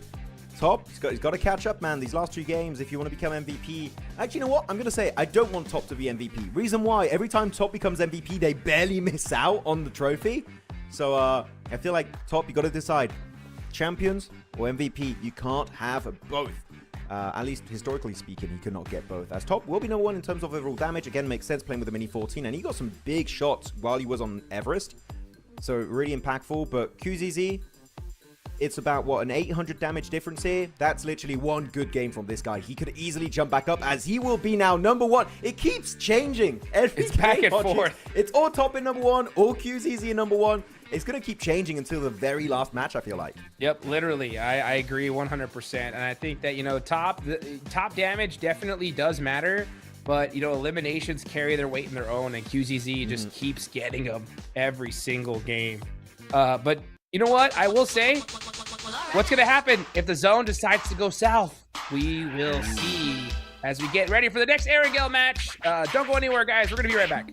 Top, he's got to catch up, man. These last 2 games, if you want to become MVP. Actually, you know what? I'm going to say I don't want Top to be MVP. Reason why, every time Top becomes MVP, they barely miss out on the trophy. So I feel like Top, you got to decide. Champions or MVP, you can't have both. At least historically speaking, he could not get both. As Top will be number 1 in terms of overall damage. Again, makes sense playing with the Mini 14, and he got some big shots while he was on Everest. So really impactful. But QZZ, it's about, what, an 800 damage difference here? That's literally one good game from this guy. He could easily jump back up, as he will be now number 1. It keeps changing.
It's back and forth.
It's all Top in number 1, all QZZ in number 1. It's going to keep changing until the very last match, I feel like.
Yep, literally. I agree 100%. And I think that, top damage definitely does matter. But, eliminations carry their weight in their own. And QZZ just keeps getting them every single game. But you know what? I will say, what's going to happen if the zone decides to go south? We will see as we get ready for the next Erangel match. Don't go anywhere, guys. We're going to be right back.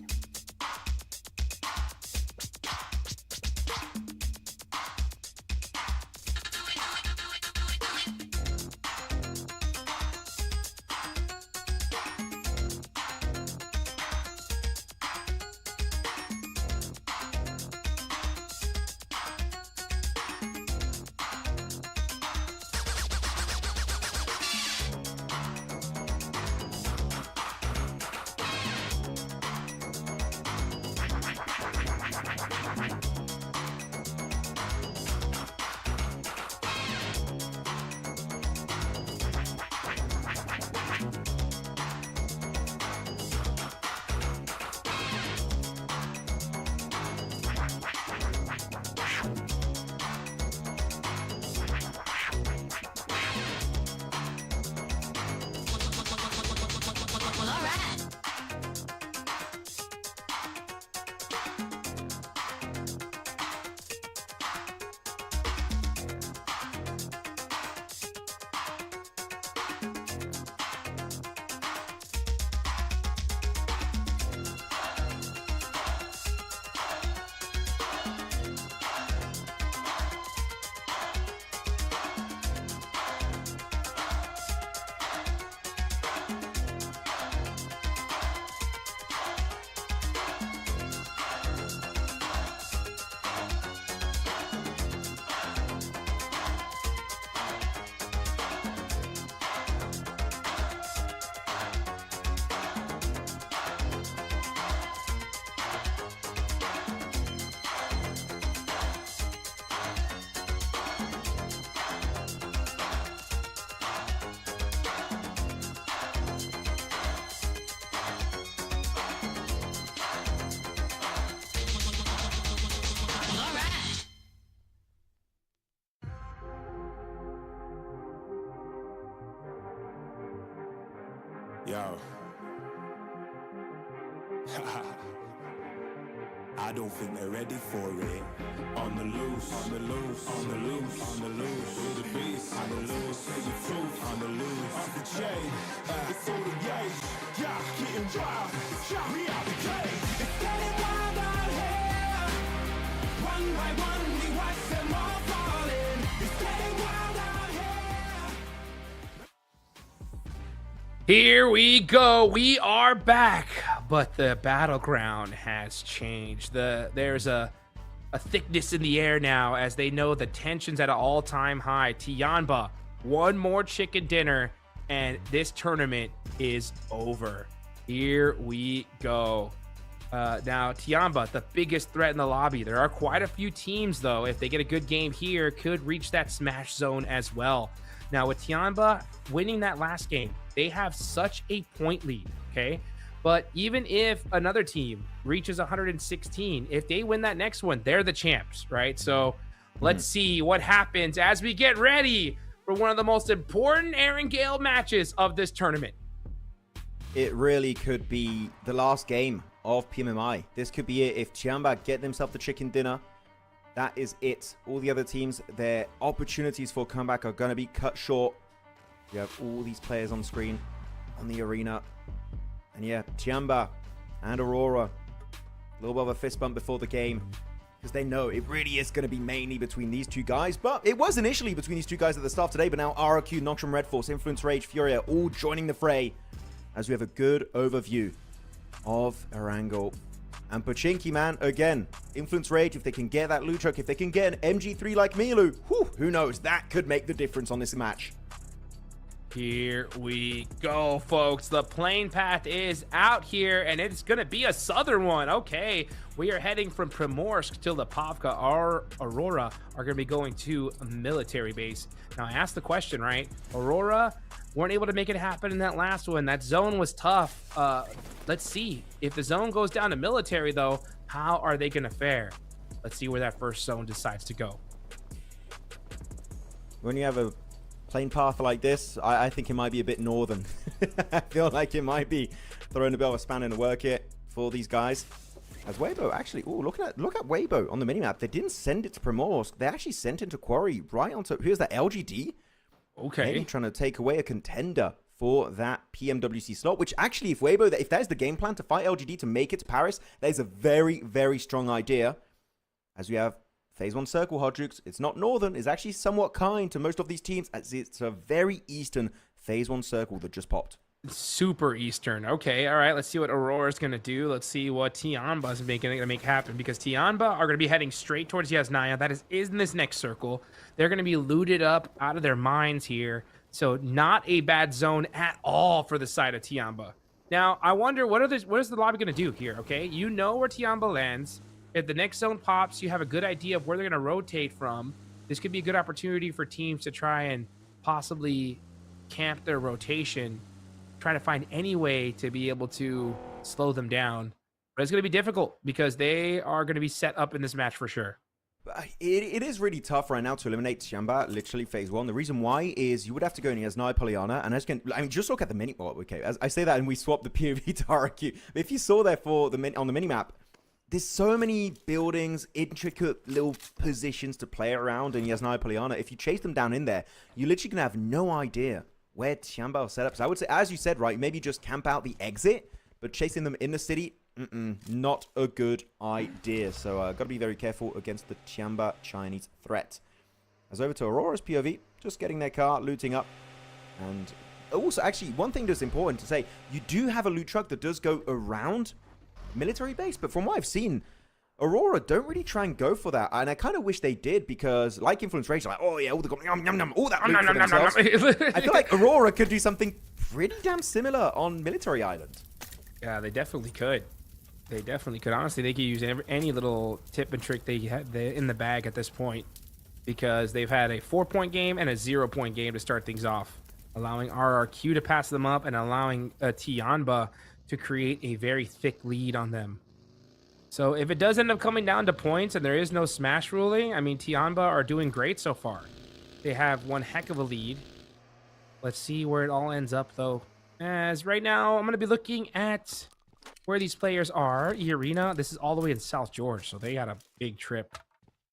Yo. I don't think they're ready for it. On the loose, on the loose, on the loose, on the loose. With the beast, on the loose, say the truth, on the loose. Off the chain, it's all the gauge. Yeah, getting wild, yeah, we out the cage. It's getting wild out here. One by one, we watch them all falling. It's getting wild out here.
Here we go. We are back, but the battleground has changed. There's a thickness in the air now as they know the tension's at an all-time high. Tianba, one more chicken dinner, and this tournament is over. Here we go. Now, Tianba, the biggest threat in the lobby. There are quite a few teams, though, if they get a good game here, could reach that smash zone as well. Now, with Tianba winning that last game, they have such a point lead, okay? But even if another team reaches 116, if they win that next one, they're the champs, right? So let's see what happens as we get ready for one of the most important Aaron Gale matches of this tournament.
It really could be the last game of PMMI. This could be it. If Tiamba get themselves the chicken dinner, that is it. All the other teams, their opportunities for comeback are going to be cut short. You have all these players on screen, on the arena. And yeah, Tiamba and Aurora, a little bit of a fist bump before the game, because they know it really is going to be mainly between these two guys. But it was initially between these two guys at the start today, but now RRQ, Nocturne Red Force, Influence Rage, Furia all joining the fray, as we have a good overview of Erangel and Pachinki, man. Again, Influence Rage, if they can get that loot truck, if they can get an MG3 like Milu, who knows, that could make the difference on this match.
Here we go, folks. The plane path is out here, and it's going to be a southern one. Okay, we are heading from Primorsk to Lipovka. Our Aurora are going to be going to a military base. Now, I asked the question, right? Aurora weren't able to make it happen in that last one. That zone was tough. Let's see. If the zone goes down to military, though, how are they going to fare? Let's see where that first zone decides to go.
When you have a plane path like this, I think it might be a bit northern. I feel like it might be throwing a bit of a spanner in the work here for these guys. As Weibo actually, look at Weibo on the minimap. They didn't send it to Primorsk. They actually sent it to Quarry right onto, here's that LGD.
Okay.
Maybe trying to take away a contender for that PMWC slot, which actually, if Weibo, if that is the game plan to fight LGD to make it to Paris, that is a very, very strong idea. As we have Phase 1 Circle, Hodjux, it's not northern, it's actually somewhat kind to most of these teams, as it's a very eastern Phase 1 Circle that just popped.
Super eastern. Okay, all right, let's see what Aurora's going to do. Let's see what Tianba's going to make happen, because Tianba are going to be heading straight towards Yasnaya. That is in this next circle. They're going to be looted up out of their minds here, so not a bad zone at all for the side of Tianba. Now, I wonder, what is the lobby going to do here, okay? You know where Tianba lands. If the next zone pops, you have a good idea of where they're going to rotate from. This could be a good opportunity for teams to try and possibly camp their rotation, try to find any way to be able to slow them down. But it's going to be difficult because they are going to be set up in this match for sure.
It is really tough right now to eliminate Tiamba, literally Phase 1. The reason why is you would have to go in Yasnaya Polyana, and just look at the mini. Oh, okay, as I say that, and we swap the POV to RQ. But if you saw there on the minimap, there's so many buildings, intricate little positions to play around in Yasnaya Polyana. If you chase them down in there, you're literally going to have no idea where Tiamba will set up. So I would say, as you said, right, maybe just camp out the exit, but chasing them in the city, not a good idea. So got to be very careful against the Tiamba Chinese threat. As over to Aurora's POV, just getting their car, looting up. And also, actually, one thing that's important to say, you do have a loot truck that does go around military base, but from what I've seen, Aurora don't really try and go for that, and I kind of wish they did, because like Influence Rage, like, oh yeah, all the all that loot for themselves. I feel like Aurora could do something pretty damn similar on Military Island.
Yeah, they definitely could. They definitely could. Honestly, they could use any little tip and trick they had in the bag at this point, because they've had a 4-point game and a 0-point game to start things off, allowing RRQ to pass them up and allowing Tianba to create a very thick lead on them. So if it does end up coming down to points and there is no smash ruling, I mean, Tianba are doing great so far. They have one heck of a lead. Let's see where it all ends up, though. As right now, I'm going to be looking at where these players are. Arena, this is all the way in South George, so they had a big trip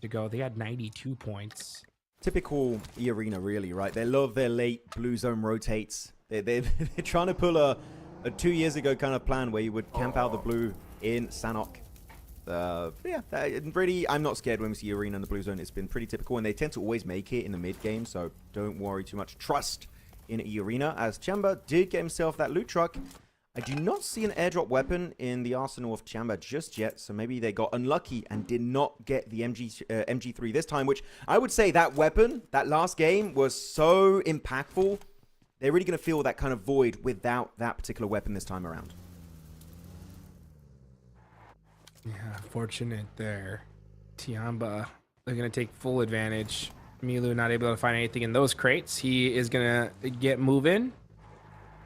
to go. They had 92 points.
Typical Arena, really, right? They love their late blue zone rotates. They're trying to pull a 2 years ago kind of plan where you would camp out the blue in Sanok. Yeah, really, I'm not scared when we see Arena in the blue zone. It's been pretty typical, and they tend to always make it in the mid game, so don't worry too much. Trust in Arena, as Chamba did get himself that loot truck. I do not see an airdrop weapon in the arsenal of Chamba just yet, so maybe they got unlucky and did not get the MG3 this time, which I would say that weapon, that last game, was so impactful. They're really going to feel that kind of void without that particular weapon this time around.
Yeah, fortunate there. Tianba, they're going to take full advantage. Milu not able to find anything in those crates. He is going to get moving.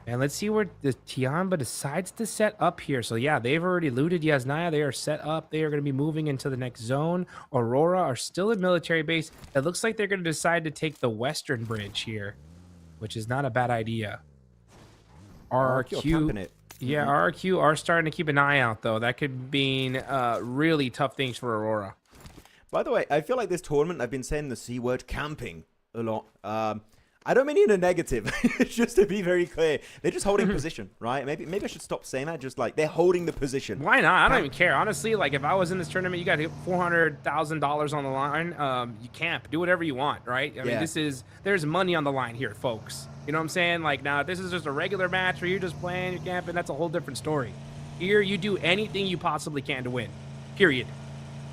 And let's see where the Tiamba decides to set up here. So yeah, they've already looted Yasnaya. They are set up. They are going to be moving into the next zone. Aurora are still in military base. It looks like they're going to decide to take the western bridge here, which is not a bad idea. RRQ, yeah, RRQ are starting to keep an eye out though. That could mean really tough things for Aurora.
By the way, I feel like this tournament, I've been saying the C word, camping, a lot. I don't mean in a negative, just to be very clear. They're just holding position, right? Maybe I should stop saying that. Just like they're holding the position.
Why not? I don't even care. Honestly, like if I was in this tournament, you got $400,000 on the line. You camp, do whatever you want, right? I mean, there's money on the line here, folks. You know what I'm saying? Like now, if this is just a regular match where you're just playing, you're camping, that's a whole different story. Here, you do anything you possibly can to win. Period.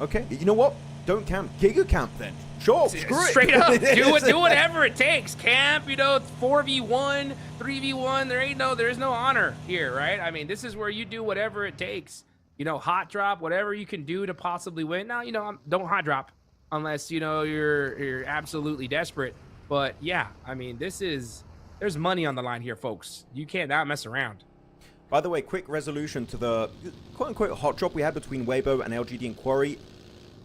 Okay. You know what? Don't camp. Giga camp then. Sure, screw it.
Straight up, do whatever it takes. Camp, 4v1, 3v1. There is no honor here, right? I mean, this is where you do whatever it takes. Hot drop, whatever you can do to possibly win. Now, don't hot drop unless you're absolutely desperate. But yeah, I mean, there's money on the line here, folks. You can't not mess around.
By the way, quick resolution to the quote-unquote hot drop we had between Weibo and LGD and Quarry.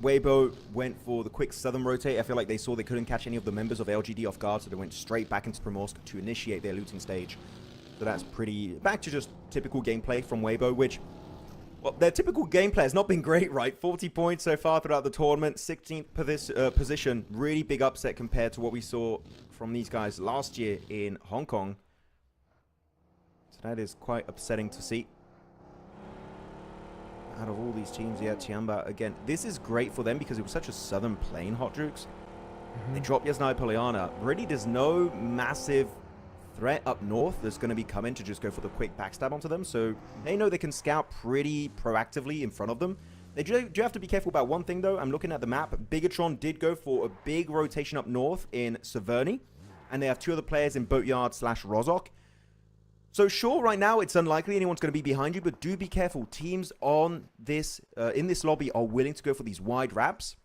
Weibo went for the quick southern rotate. I feel like they saw they couldn't catch any of the members of LGD off guard, so they went straight back into Primorsk to initiate their looting stage. So that's back to just typical gameplay from Weibo, which, well, their typical gameplay has not been great, right? 40 points so far throughout the tournament, 16th position. Really big upset compared to what we saw from these guys last year in Hong Kong. So that is quite upsetting to see. Out of all these teams, yeah, Tiamba, again, this is great for them because it was such a southern plane, Hot Jukes. They dropped Yasnaya Poliana. Really, there's no massive threat up north that's going to be coming to just go for the quick backstab onto them. So they know they can scout pretty proactively in front of them. They do have to be careful about one thing, though. I'm looking at the map. Bigatron did go for a big rotation up north in Severny. And they have two other players in Boatyard / Rozok. So sure, right now it's unlikely anyone's going to be behind you, but do be careful. Teams on this in this lobby are willing to go for these wide wraps.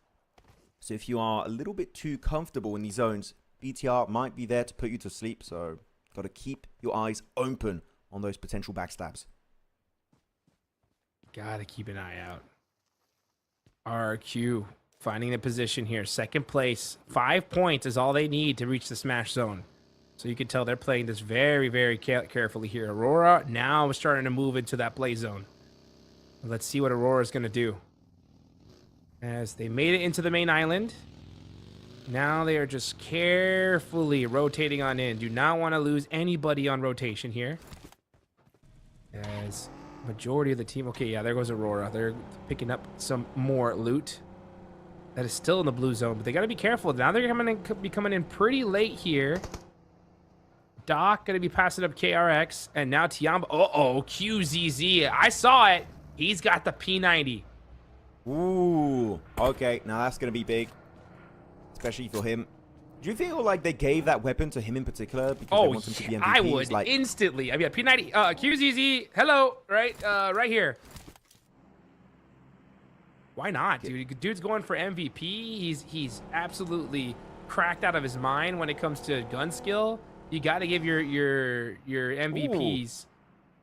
So if you are a little bit too comfortable in these zones, BTR might be there to put you to sleep. So got to keep your eyes open on those potential backstabs.
Gotta keep an eye out. RQ finding the position here, second place. 5 points is all they need to reach the smash zone. So you can tell they're playing this very, very carefully here. Aurora now is starting to move into that play zone. Let's see what Aurora is going to do. As they made it into the main island. Now they are just carefully rotating on in. Do not want to lose anybody on rotation here. As majority of the team... Okay, yeah, there goes Aurora. They're picking up some more loot. That is still in the blue zone, but they got to be careful. Now they're coming in pretty late here. Doc going to be passing up KRX, and now Tiamba. Uh-oh, QZZ. I saw it. He's got the P90.
Ooh, okay. Now that's going to be big, especially for him. Do you feel like they gave that weapon to him in particular because they want him to be MVP?
I would instantly. I mean, P90, QZZ, hello, right here. Why not, dude? Dude's going for MVP. He's absolutely cracked out of his mind when it comes to gun skill. You got to give your MVPs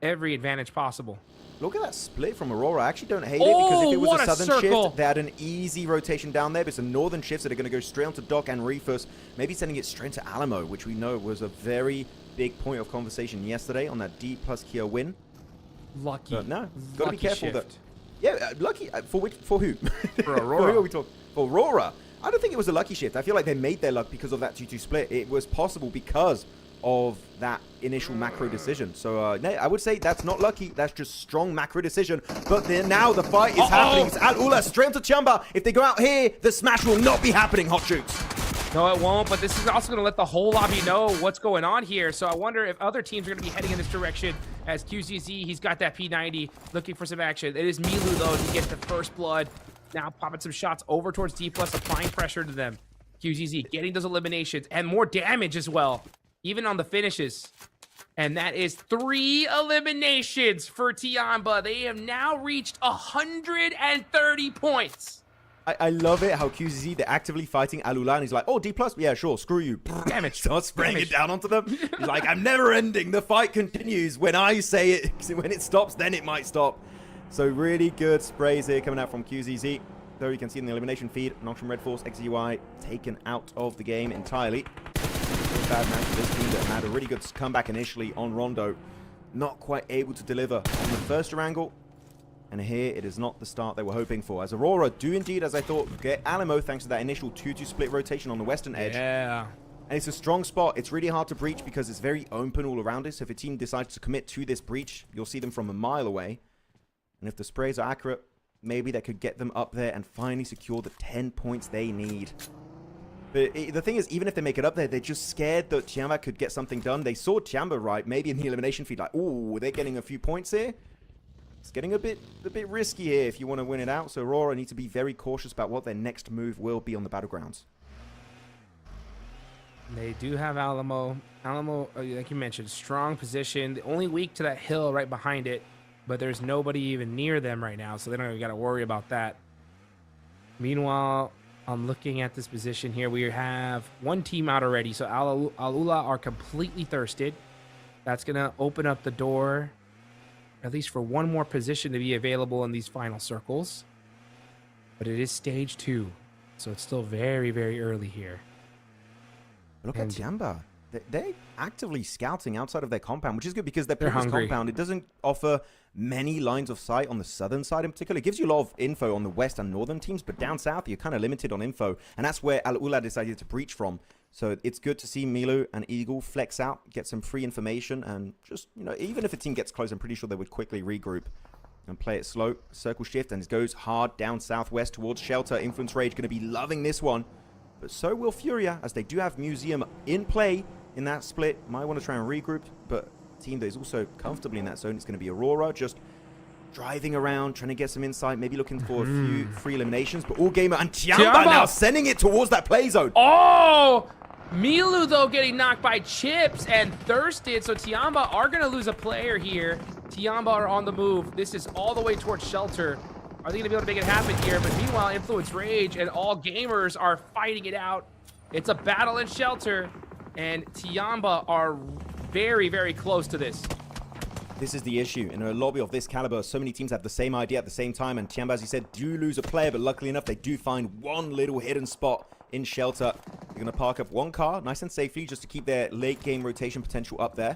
every advantage possible.
Look at that split from Aurora. I actually don't hate it because if it was a southern shift, they had an easy rotation down there. But it's a northern shift that are going to go straight onto Doc and Reefus, maybe sending it straight to Alamo, which we know was a very big point of conversation yesterday on that D plus Kia win.
Lucky.
But no, got to be careful.
Shift.
Yeah, lucky. For who?
For Aurora.
For who are we talking? For Aurora. I don't think it was a lucky shift. I feel like they made their luck because of that 2-2 split. It was possible because of that initial macro decision. So I would say that's not lucky. That's just strong macro decision. But then now the fight is happening. It's Al Ula straight onto Chamba. If they go out here, the smash will not be happening, Hot Jukes.
No, it won't. But this is also going to let the whole lobby know what's going on here. So I wonder if other teams are going to be heading in this direction. As QZZ, he's got that P90 looking for some action. It is Milu, though, to get the first blood. Now popping some shots over towards D+, applying pressure to them. QZZ getting those eliminations and more damage as well, even on the finishes. And that is 3 eliminations for Tiamba. They have now reached 130 points.
I love it how QZZ, they're actively fighting Alula, and he's like, oh, D+, yeah, sure, screw you.
Damage.
Starts spraying it down onto them. He's like, I'm never ending. The fight continues. When I say it, when it stops, then it might stop. So really good sprays here coming out from QZZ. Though you can see in the elimination feed, Nongshim Red Force, XUI taken out of the game entirely. Bad match for this team that had a really good comeback initially on Rondo. Not quite able to deliver on the first angle. And here, it is not the start they were hoping for. As Aurora do indeed, as I thought, get Alamo thanks to that initial 2-2 split rotation on the western edge.
Yeah.
And it's a strong spot. It's really hard to breach because it's very open all around it. So if a team decides to commit to this breach, you'll see them from a mile away. And if the sprays are accurate, maybe that could get them up there and finally secure the 10 points they need. But the thing is, even if they make it up there, they're just scared that Tiamba could get something done. They saw Tiamba, right, maybe in the elimination feed, like, ooh, they're getting a few points here. It's getting a bit risky here if you want to win it out. So Aurora need to be very cautious about what their next move will be on the battlegrounds.
They do have Alamo. Alamo, like you mentioned, strong position. The only weak to that hill right behind it, but there's nobody even near them right now, so they don't even got to worry about that. Meanwhile, I'm looking at this position here. We have one team out already, so Alula are completely thirsted. That's going to open up the door, at least for one more position to be available in these final circles. But it is stage 2, so it's still very, very early here.
Look at Tiamba. They're actively scouting outside of their compound, which is good because their previous
hungry.
compound, it doesn't offer many lines of sight on the southern side in particular. It gives you a lot of info on the west and northern teams, but down south, you're kind of limited on info. And that's where Alula decided to breach from. So it's good to see Milu and Eagle flex out, get some free information, and just, you know, even if a team gets close, I'm pretty sure they would quickly regroup and play it slow. Circle shift, and it goes hard down southwest towards Shelter. Influence Rage going to be loving this one. But so will Furia, as they do have Museum in play in that split. Might want to try and regroup, but a team that is also comfortably in that zone is going to be Aurora, just driving around, trying to get some insight, maybe looking for a few free eliminations. But All Gamer and Tiamba now sending it towards that play zone.
Oh! Milu, though, getting knocked by Chips and Thirsted, so Tiamba are going to lose a player here. Tiamba are on the move. This is all the way towards Shelter. Are they going to be able to make it happen here? But meanwhile, Influence Rage and All Gamers are fighting it out. It's a battle in Shelter, and Tiamba are very, very close to this.
This is the issue. In a lobby of this caliber, so many teams have the same idea at the same time, and Tiamba, as you said, do lose a player, but luckily enough, they do find one little hidden spot in Shelter. They're going to park up one car, nice and safely, just to keep their late game rotation potential up there.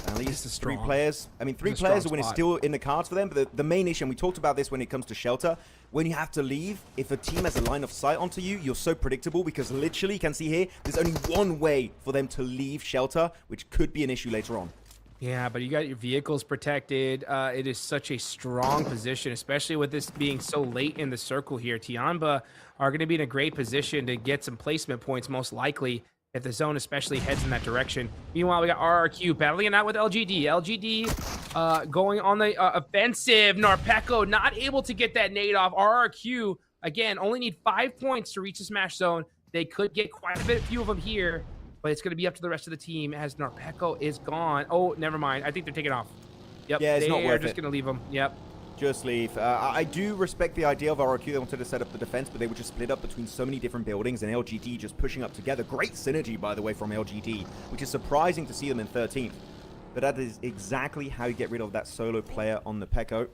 At least 3 players. I mean, 3 players when it's still in the cards for them. But the main issue, and we talked about this when it comes to Shelter, when you have to leave, if a team has a line of sight onto you, you're so predictable because literally, you can see here, there's only one way for them to leave Shelter, which could be an issue later on.
Yeah, but you got your vehicles protected. It is such a strong position, especially with this being so late in the circle here. Tiamba are going to be in a great position to get some placement points, most likely, if the zone especially heads in that direction. Meanwhile, we got RRQ battling it out with LGD. LGD going on the offensive. Norpeco not able to get that nade off. RRQ, again, only need 5 points to reach the smash zone. They could get quite a few of them here, but it's going to be up to the rest of the team as Norpeco is gone. Oh, never mind. I think they're taking off. Yep,
yeah, it's not worth it.
They're just going to leave them. Yep.
Just leave. I do respect the idea of RRQ. They wanted to set up the defense, but they were just split up between so many different buildings, and LGD just pushing up together. Great synergy, by the way, from LGD, which is surprising to see them in 13th. But that is exactly how you get rid of that solo player on the Pecco.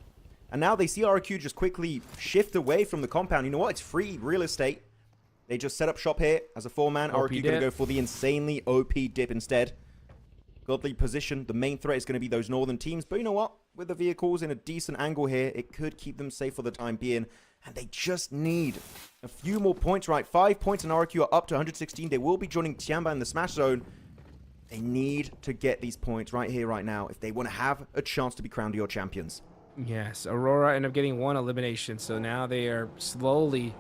And now they see RRQ just quickly shift away from the compound. You know what? It's free real estate. They just set up shop here as a 4-man. RRQ going to go for the insanely OP dip instead. Godly position. The main threat is going to be those northern teams. But you know what? With the vehicles in a decent angle here, it could keep them safe for the time being. And they just need a few more points, right? 5 points and RRQ are up to 116. They will be joining Tiamba in the smash zone. They need to get these points right here, right now, if they want to have a chance to be crowned your champions.
Yes, Aurora end up getting 1 elimination. So now they are slowly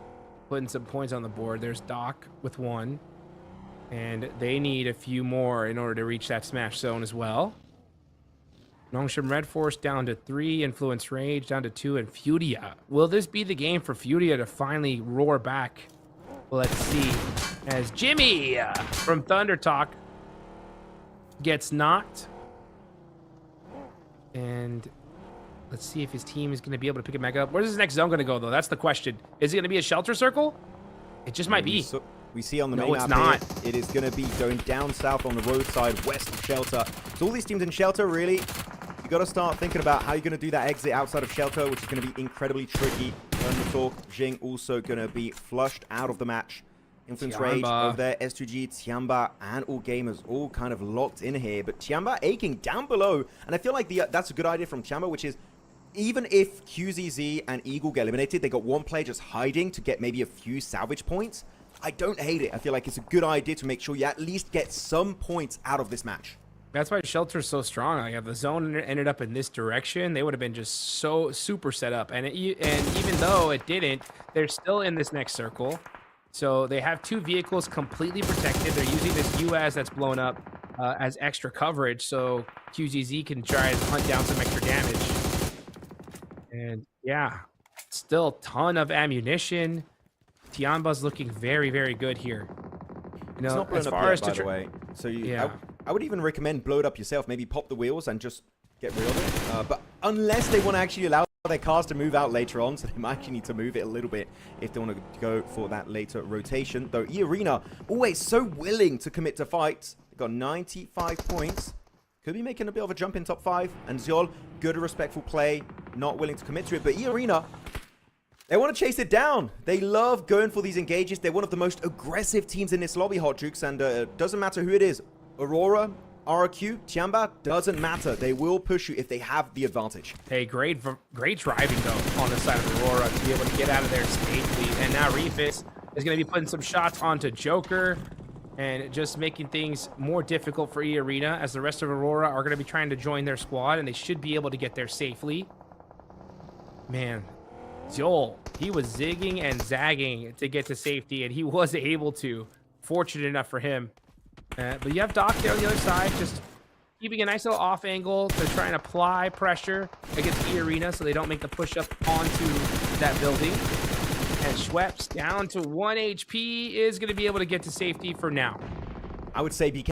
putting some points on the board. There's Doc with 1. And they need a few more in order to reach that smash zone as well. Nongshim Red Force down to 3, Influence Rage down to 2, and Furia. Will this be the game for Furia to finally roar back? Let's see. As Jimmy from Thunder Talk gets knocked. And Let's see if his team is going to be able to pick it back up. Where's his next zone going to go, though? That's the question. Is it going to be a shelter circle? It just might be.
We see on the
No,
main
it's
map
not.
here, it is going to be going down south on the roadside, west of shelter. So all these teams in shelter, really, you got to start thinking about how you're going to do that exit outside of shelter, which is going to be incredibly tricky. Learn the talk. Jing also going to be flushed out of the match. Influence Rage over there, S2G, Tiamba, and All Gamers all kind of locked in here. But Tiamba aching down below, and I feel like that's a good idea from Tiamba, which is even if QZZ and Eagle get eliminated, they got one player just hiding to get maybe a few salvage points. I don't hate it. I feel like it's a good idea to make sure you at least get some points out of this match.
That's why Shelter's so strong. Like, if the zone ended up in this direction, they would have been just so super set up. And even though it didn't, they're still in this next circle. So they have 2 vehicles completely protected. They're using this UAS that's blown up as extra coverage, so QZZ can try and hunt down some extra damage. And yeah, still a ton of ammunition. Tiamba's looking very, very good here. You know,
It's not blown
as
up
far
yet,
as
by the way. So I would even recommend blow it up yourself. Maybe pop the wheels and just get rid of it. But unless they want to actually allow their cars to move out later on, so they might actually need to move it a little bit if they want to go for that later rotation. Though E-Arena, always so willing to commit to fights. They've got 95 points. Could be making a bit of a jump in top 5. And Zyol, good respectful play, not willing to commit to it. But E-Arena, they want to chase it down. They love going for these engages. They're one of the most aggressive teams in this lobby, Hot Jukes. And doesn't matter who it is. Aurora, RQ, Tiamba, doesn't matter. They will push you if they have the advantage.
Hey, great driving, though, on the side of Aurora to be able to get out of there safely. And now Refis is going to be putting some shots onto Joker and just making things more difficult for E-Arena, as the rest of Aurora are going to be trying to join their squad, and they should be able to get there safely. Man, Joel, he was zigging and zagging to get to safety, and he was able to. Fortunate enough for him. But you have Doc there on the other side, just keeping a nice little off angle to try and apply pressure against E-Arena so they don't make the push up onto that building. And Schweppes down to 1 HP is going to be able to get to safety for now.
I would say be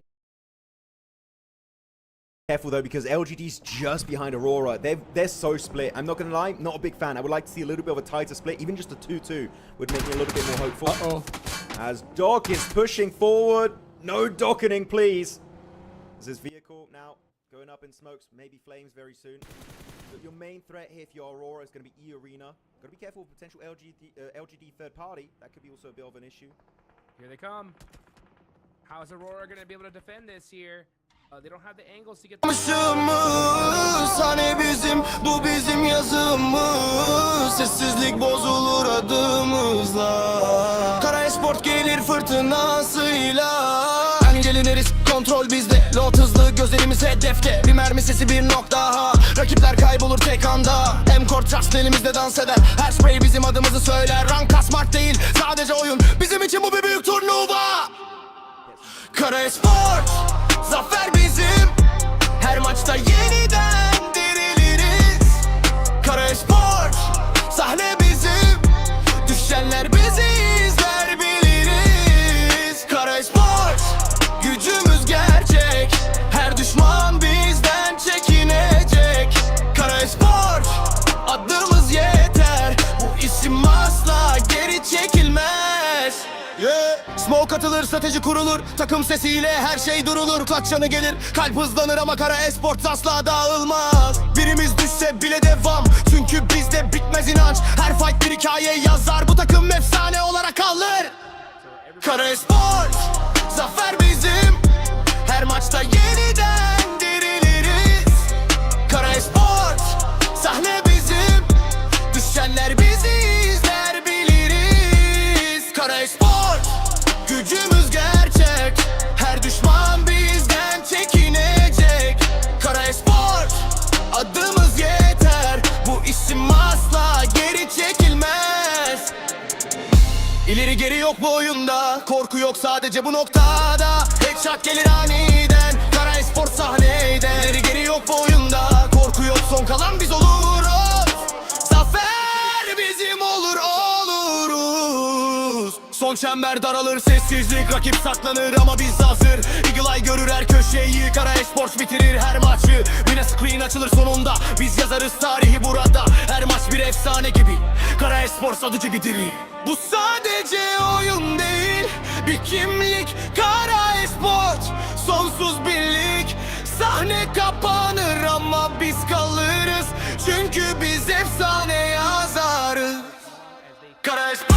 careful though, because LGD's just behind Aurora. They're so split. I'm not going to lie, not a big fan. I would like to see a little bit of a tighter split. Even just a 2-2 would make me a little bit more hopeful.
Uh-oh.
As Doc is pushing forward. No docketing, please. Is this vehicle now going up in smokes? Maybe flames very soon. But your main threat here, if you're Aurora, is going to be E-Arena. Got to be careful with potential LGD third party. That could be also a bit of an issue.
Here they come. How is Aurora going to be able to defend this here? They don't have the angles to get
Hani bizim, bu bizim yazımız. Sessizlik bozulur adımızla. Kara esport gelir fırtınasıyla. En geliniriz, kontrol bizde. Lot hızlı, gözlerimiz hedefte. Bir mermi sesi, bir nok daha. Rakipler kaybolur tek anda. M-Core Trust elimizde dans eder. Her spray bizim adımızı söyler. Rank kasmak değil, sadece oyun. Bizim için bu bir büyük turnuva. Kara esport, zafer bizim. Her maçta yeniden diriliriz. Kara esport, sahne bizim. Düşenler bizi izler biliriz. Kara esport, gücümüz gerçek. Her düşman bizden çekinecek. Kara esport, adımız yeter. Bu isim asla geri çekilmez. Smoke atılır, strateji kurulur. Takım sesiyle her şey durulur. Clutch canı gelir, kalp hızlanır ama Kara Esports asla dağılmaz. Birimiz düşse bile devam, çünkü bizde bitmez inanç. Her fight bir hikaye yazar, bu takım efsane olarak kalır. Kara Esports, zafer bizim. Her maçta yeniden diriliriz. Kara Esports, sahne bizim. Düşenler bizi izler biliriz. Kara Esports, gücümüz gerçek. Her düşman bizden çekinecek. Kara Esport, adımız yeter. Bu isim asla geri çekilmez. İleri geri yok bu oyunda. Korku yok sadece bu noktada. Headshot gelir aniden. Kara Esport sahneyde. İleri geri yok bu oyunda. Korku yok, son kalan biz oluruz. Zafer bizim olur, oluruz. Son çember daralır, sessizlik, rakip saklanır ama biz hazır. Eagle Eye görür her köşeyi. Kara Esports bitirir her maçı. Yine Queen açılır sonunda. Biz yazarız tarihi burada. Her maç bir efsane gibi. Kara Espor sadıcı bir diri. Bu sadece oyun değil, bir kimlik. Kara Espor sonsuz birlik. Sahne kapanır ama biz kalırız. Çünkü biz efsane yazarız. Kara Espor.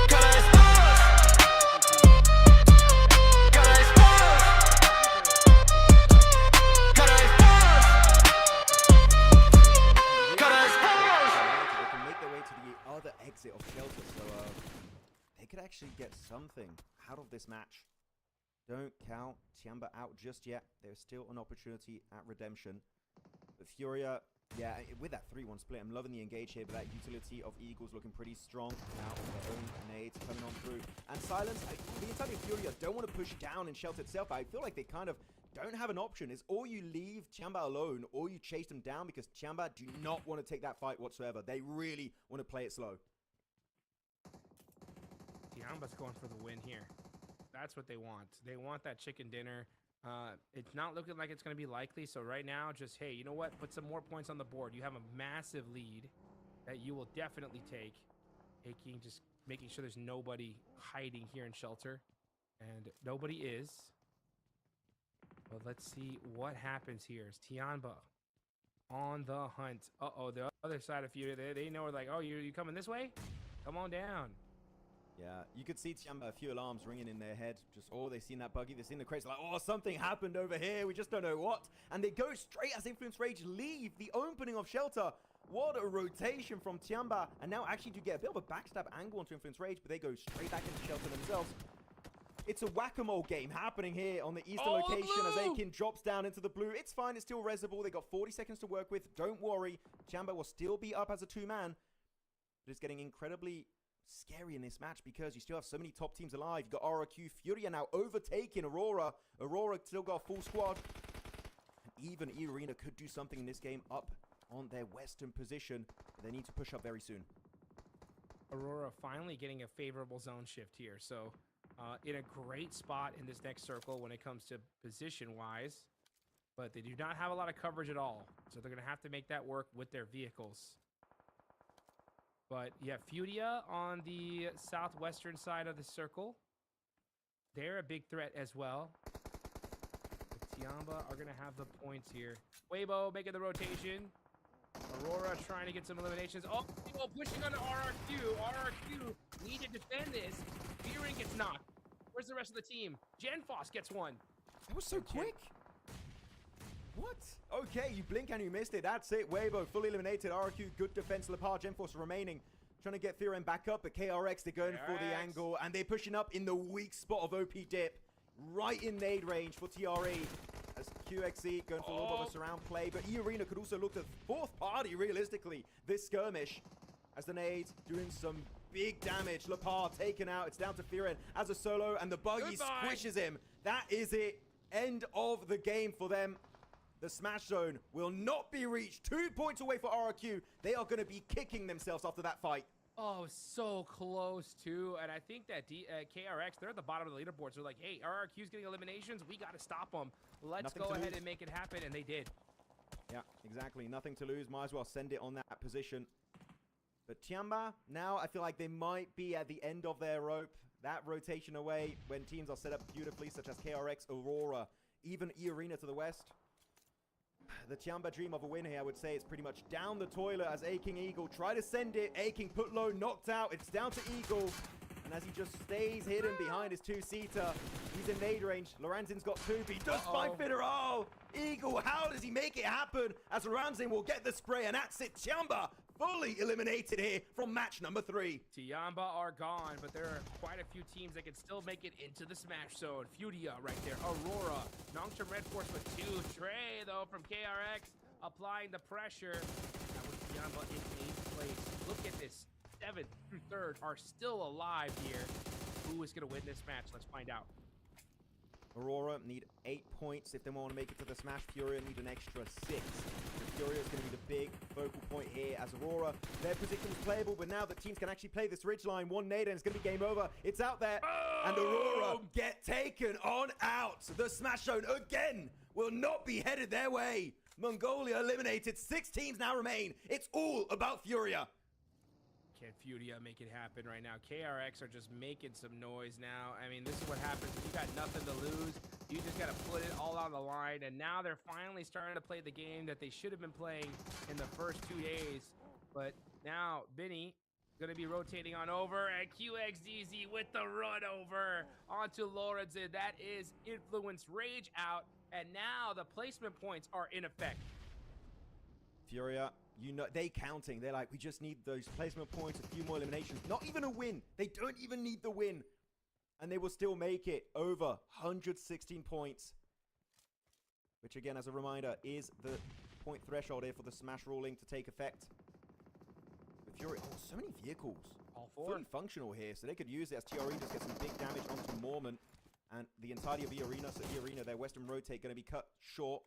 Kara Espor. Kara Espor. Kara Espor. Kara Espor.
They can make their way to the other exit of Shelter, so they could actually get something out of this match. Don't count Tiamba out just yet. There's still an opportunity at redemption. But Furia, yeah, with that 3-1 split, I'm loving the engage here, but that utility of Eagles looking pretty strong now. Their own nades coming on through. And Silence, the entire Furia don't want to push down in Shelter itself, but I feel like they kind of don't have an option. It's or you leave Tiamba alone, or you chase them down, because Tiamba do not want to take that fight whatsoever. They really want to play it slow.
Tiamba's going for the win here. That's what they want. They want that chicken dinner. It's not looking like it's going to be likely. So right now, just, hey, you know what? Put some more points on the board. You have a massive lead that you will definitely take. Just making sure there's nobody hiding here in Shelter. And nobody is. But let's see what happens here. Is Tiamba on the hunt? Uh-oh, the other side of you, they know, like, oh, you coming this way? Come on down.
Yeah, you could see Tiamba, a few alarms ringing in their head. Just, oh, they've seen that buggy, they've seen the crates, like, oh, something happened over here, we just don't know what. And they go straight as Influence Rage leave the opening of Shelter. What a rotation from Tiamba. And now actually do get a bit of a backstab angle onto Influence Rage, but they go straight back into Shelter themselves. It's a whack-a-mole game happening here on the eastern location as Aiken drops down into the blue. It's fine, it's still resable. They got 40 seconds to work with. Don't worry, Tiamba will still be up as a 2-man. But it's getting incredibly scary in this match because you still have so many top teams alive. You got RRQ, Furia now overtaking Aurora. Aurora still got a full squad. And even E-Arena could do something in this game up on their western position. But they need to push up very soon.
Aurora finally getting a favorable zone shift here. So in a great spot in this next circle when it comes to position-wise. But they do not have a lot of coverage at all. So they're going to have to make that work with their vehicles. But yeah, Furia on the southwestern side of the circle. They're a big threat as well. But Tiamba are going to have the points here. Weibo making the rotation. Aurora trying to get some eliminations. Oh, Weibo pushing on RRQ. RRQ need to defend this. Fearing gets knocked. Where's the rest of the team? Genfoss gets one.
That was so quick. What? Okay, you blink and you missed it. That's it. Weibo fully eliminated. RRQ, good defense. Lepar, Genforce remaining. Trying to get Theorem back up, but KRX, they're going for the angle. And they're pushing up in the weak spot of OP Dip. Right in nade range for TRE. As QXE going for a little bit of a surround play. But E-Arena could also look at fourth party, realistically. This skirmish. As the nades doing some big damage. Lepar taken out. It's down to Theorem as a solo. And the buggy squishes him. That is it. End of the game for them. The smash zone will not be reached. 2 points away for RRQ. They are going to be kicking themselves after that fight.
Oh, so close, too. And I think that KRX, they're at the bottom of the leaderboard. So, like, hey, RRQ's getting eliminations. We got to stop them. Let's go ahead and make it happen. And they did.
Yeah, exactly. Nothing to lose. Might as well send it on that position. But Tiamba, now I feel like they might be at the end of their rope. That rotation away when teams are set up beautifully, such as KRX, Aurora, even E-Arena to the west. The Tiamba dream of a win here, I would say, it's pretty much down the toilet as Aking Eagle try to send it. Aking put low, knocked out. It's down to Eagle. And as he just stays hidden behind his two-seater, he's in nade range. Lorenzin's got two, but he does find Fitter. Oh, Eagle, how does he make it happen? As Lorenzen will get the spray, and that's it. Tiamba fully eliminated here from match number 3.
Tiamba are gone, but there are quite a few teams that can still make it into the smash zone. Furia right there, Aurora, Nongshim Red Force with 2. Trey, though, from KRX, applying the pressure. That was Tiamba in 8th place. Look at this. 7th through 3rd are still alive here. Who is going to win this match? Let's find out.
Aurora need 8 points if they want to make it to the smash. Furia need an extra 6. Furia is going to be the big focal point here as Aurora. Their position is playable, but now that teams can actually play this ridge line, one nade and it's going to be game over. It's out there, and Aurora get taken on out. The smash zone again will not be headed their way. Mongolia eliminated. 6 teams now remain. It's all about Furia.
Can Furia make it happen right now? KRX are just making some noise now. I mean, this is what happens when you got nothing to lose. You just got to put it all on the line. And now they're finally starting to play the game that they should have been playing in the first 2 days. But now, Benny going to be rotating on over. And QXDZ with the run over onto Lorenzen. That is Influence Rage out. And now the placement points are in effect.
Furia, you know, they counting. They're like, we just need those placement points, a few more eliminations. Not even a win. They don't even need the win. And they will still make it over 116 points. Which again, as a reminder, is the point threshold here for the smash ruling to take effect. With Furia, oh, so many vehicles.
All 4.
Fully functional here, so they could use it as TRE just get some big damage onto Mormon. And the entirety of E-Arena, so E-Arena, their Western rotate going to be cut short.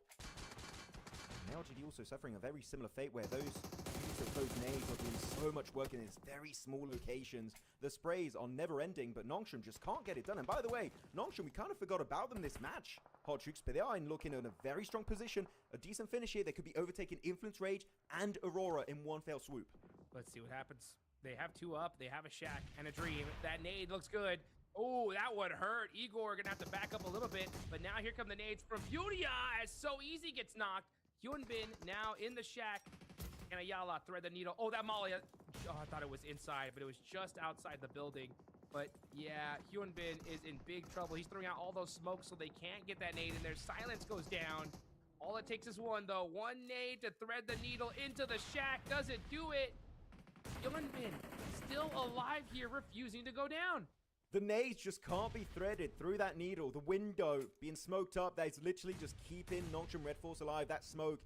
And LGD also suffering a very similar fate where those use of those nades are doing so much work in these very small locations. The sprays are never ending, but Nongshim just can't get it done. And by the way, Nongshim, we kind of forgot about them this match, Hot Troops, but they are looking in a very strong position. A decent finish here. They could be overtaking Influence Rage and Aurora in one fell swoop.
Let's see what happens. They have 2 up. They have a Shack and a Dream. That nade looks good. Oh, that one hurt. Igor gonna have to back up a little bit, but now here come the nades from Furia as So Easy gets knocked. Hyunbin now in the Shack. And Ayala thread the needle. Oh, that Molly. Oh, I thought it was inside, but it was just outside the building. But yeah, Hyunbin is in big trouble. He's throwing out all those smokes so they can't get that nade in there. Silence goes down. All it takes is one, though. One nade to thread the needle into the Shack. Doesn't do it. Hyunbin still alive here, refusing to go down.
The nades just can't be threaded through that needle. The window being smoked up, that is literally just keeping Nongshim Red Force alive. That smoke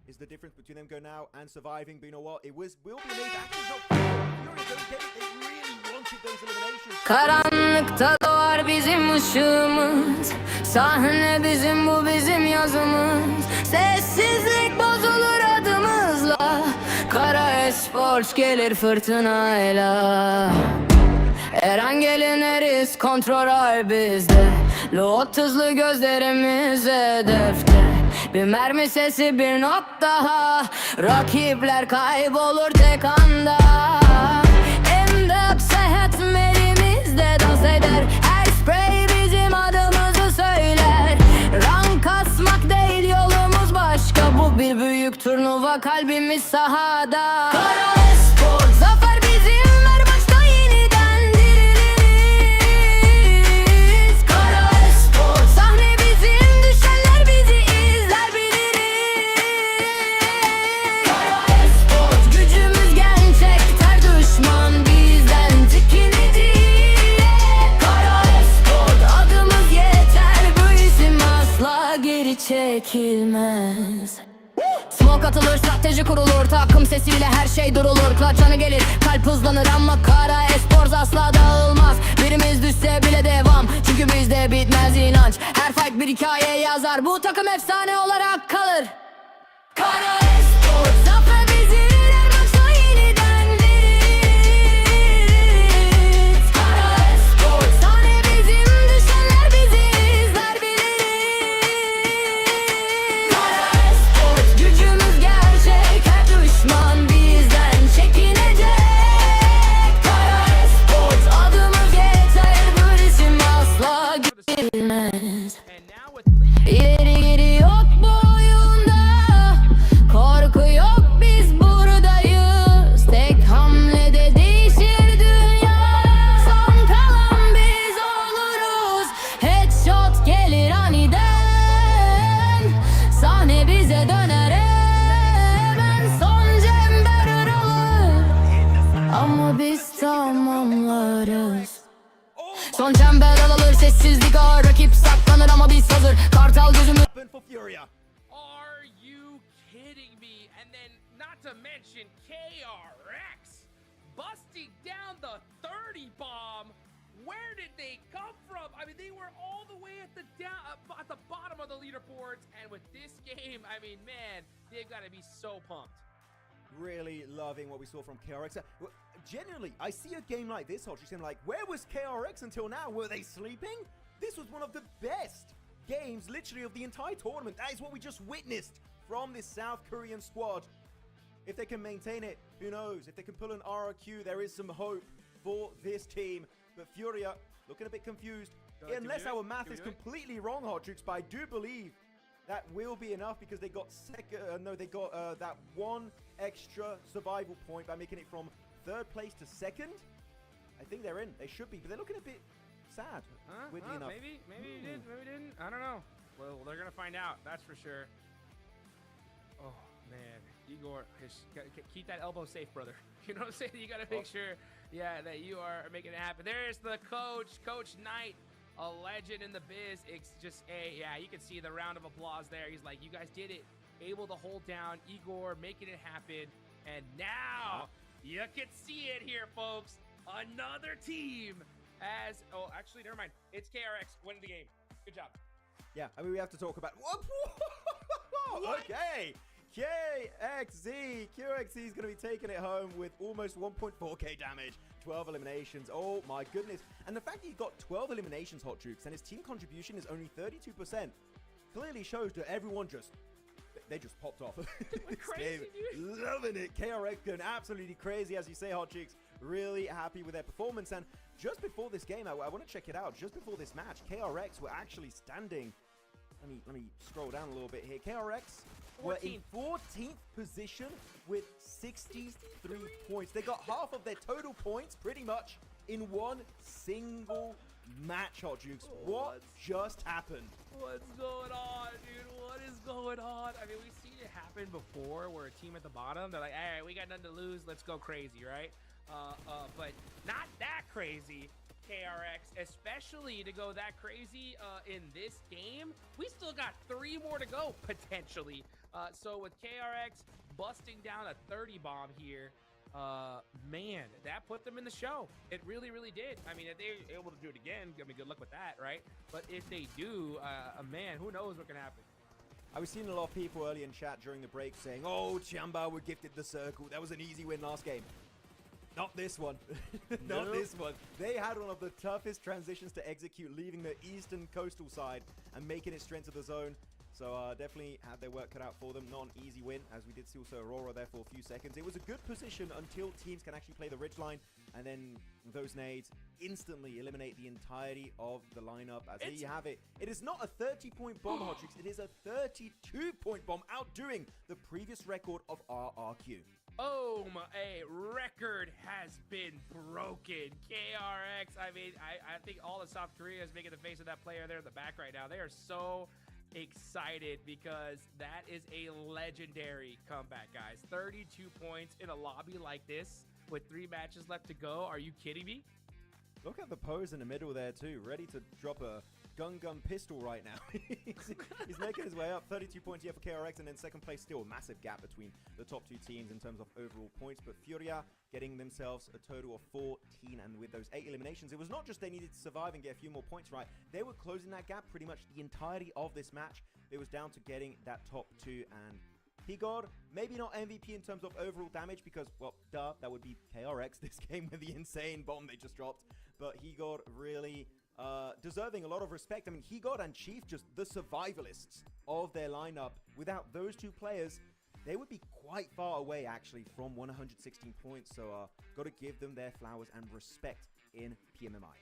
is the difference between them going out and surviving. But you know what? It will be a nade. Actually, not Fury don't get it. They really wanted those eliminations.
Karanlıkta doğar bizim ışığımız. Sahne bizim, bu bizim yazımız. Sessizlik bozulur adımızla. Kara esports gelir fırtınayla. Her an geliniriz, kontrol bizde. Lot hızlı gözlerimiz hedefte. Bir mermi sesi, bir not daha. Rakipler kaybolur tek anda. Emrak seyahat elimizde dans eder. Her sprey bizim adımızı söyler. Rank kasmak değil yolumuz başka. Bu bir büyük turnuva, kalbimiz sahada. Kara espor, zafer bizim, ver başta yeniden diriliriz. Kara espor, sahne bizim, düşenler bizi izler biliriz. Kara espor, gücümüz gerçek, ter düşman bizden tikinecek. Kara espor, adımız yeter, bu isim asla geri çekilmez. Smoke atılır, strateji kurulur. Takım sesiyle her şey durulur. Klaçanı gelir, kalp hızlanır ama Kara Esports asla dağılmaz. Birimiz düşse bile devam, çünkü bizde bitmez inanç. Her fight bir hikaye yazar, bu takım efsane olarak kalır. Kara Esports, zafer bizim, her maçta yeniden veririz. Kara Esports, sahne bizim, düşenler bizi izler biliriz. Kara Esports, gücümüz gerçek, her düşman bizden çekinecek. Kara Esports, adımız yeter, bu isim asla gülmez.
And now with Lee.
İleri geri yok bu oyunda. Korku yok, biz buradayız. Tek hamlede değişir dünya. Son kalan biz oluruz. Headshot gelir aniden. Sahne bize döner hemen. Son cember olur. Ama biz tamamlarız. Son çember alır, sessizlik ağır. Rakip saklanır ama biz hazır. Kartal gözümü
For Furia.
Are you kidding me? And then, not to mention KRX busting down the 30 bomb. Where did they come from? I mean, they were all the way at the at the bottom of the leaderboards, and with this game, I mean, man, they've got to be so pumped.
Really loving what we saw from KRX. Genuinely, I see a game like this, Hot Troops, and like, where was KRX until now? Were they sleeping? This was one of the best games, literally, of the entire tournament. That is what we just witnessed from this South Korean squad. If they can maintain it, who knows? If they can pull an RRQ, there is some hope for this team. But Furia looking a bit confused. Unless our math is completely wrong, Hot Jukes, but I do believe that will be enough because they got that one extra survival point by making it from 3rd place to 2nd. I think they're in. They should be, but they're looking a bit sad. Weirdly enough.
Maybe you did, maybe you didn't. I don't know. Well, they're gonna find out. That's for sure. Oh man, Igor, keep that elbow safe, brother. You know what I'm saying? You gotta make sure, that you are making it happen. There's the coach, Coach Knight, a legend in the biz. It's just you can see the round of applause there. He's like, you guys did it, able to hold down Igor, making it happen, and now you can see it here, folks. Another team actually, never mind. It's KRX winning the game. Good job.
Yeah, I mean, we have to talk about... Okay. QXZ is going to be taking it home with almost 1.4k damage, 12 eliminations. Oh my goodness. And the fact that he got 12 eliminations, Hot Jukes, and his team contribution is only 32%, clearly shows that everyone they just popped off.
Crazy, dude.
Loving it. KRX going absolutely crazy, as you say, Hot Jukes. Really happy with their performance. And just before this game, I want to check it out. Just before this match, KRX were actually standing... Let me scroll down a little bit here. KRX were in 14th position with 63 points. They got half of their total points pretty much in one single match, Hot Jukes. What just happened?
What's going on, dude? What is going on? I mean, we've seen it happen before where a team at the bottom, they're like, all right, we got nothing to lose. Let's go crazy, right? But not that crazy. KRX, especially to go that crazy in this game. We still got 3 more to go, potentially. So with KRX busting down a 30 bomb here, man, that put them in the show. It really, really did. I mean, if they're able to do it again, I mean, good luck with that, right? But if they do, man, who knows what can happen.
I was seeing a lot of people early in chat during the break saying, oh, Tiamba were gifted the circle. That was an easy win last game. Not this one. Not this one. They had one of the toughest transitions to execute, leaving the eastern coastal side and making it straight into the zone. So definitely had their work cut out for them. Not an easy win, as we did see also Aurora there for a few seconds. It was a good position until teams can actually play the ridge line, and then those nades instantly eliminate the entirety of the lineup. As there you have it. It is not a 30-point bomb, Hot Jukes. It is a 32-point bomb, outdoing the previous record of RRQ.
Boom! A record has been broken. KRX, I mean, I think all of South Korea is making the face of that player there in the back right now. They are so excited because that is a legendary comeback, guys. 32 points in a lobby like this with 3 matches left to go. Are you kidding me?
Look at the pose in the middle there, too. Ready to drop a gun pistol right now. He's making his way up. 32 points here for KRX, and then second place, still a massive gap between the top 2 teams in terms of overall points. But Furia getting themselves a total of 14, and with those 8 eliminations, it was not just they needed to survive and get a few more points right. They were closing that gap pretty much the entirety of this match. It was down to getting that top 2, and Higor, maybe not MVP in terms of overall damage because, well, duh, that would be KRX this game with the insane bomb they just dropped. But Higor really deserving a lot of respect. I mean, Higor and Chief, just the survivalists of their lineup. Without those 2 players, they would be quite far away, actually, from 116 points. So, got to give them their flowers and respect in PMMI.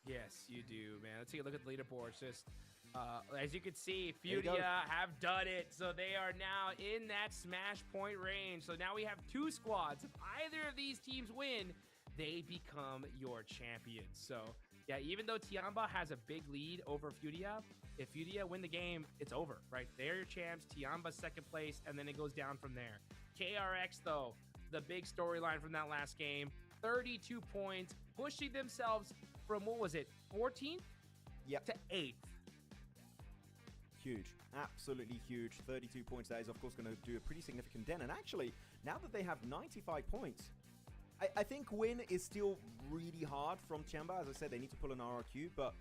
Yes, you do, man. Let's take a look at the leaderboards. Just as you can see, Furia have done it. So they are now in that smash point range. So now we have 2 squads. If either of these teams win, they become your champions. So yeah, even though Tiamba has a big lead over Furia, if Furia win the game, it's over, right? They're your champs. Tiamba second place, and then it goes down from there. KRX, though, the big storyline from that last game, 32 points, pushing themselves from, what was it, 14th to 8th.
Huge, absolutely huge. 32 points. That is, of course, going to do a pretty significant dent. And actually, now that they have 95 points, I think win is still really hard from Tiamba. As I said, they need to pull an RRQ, but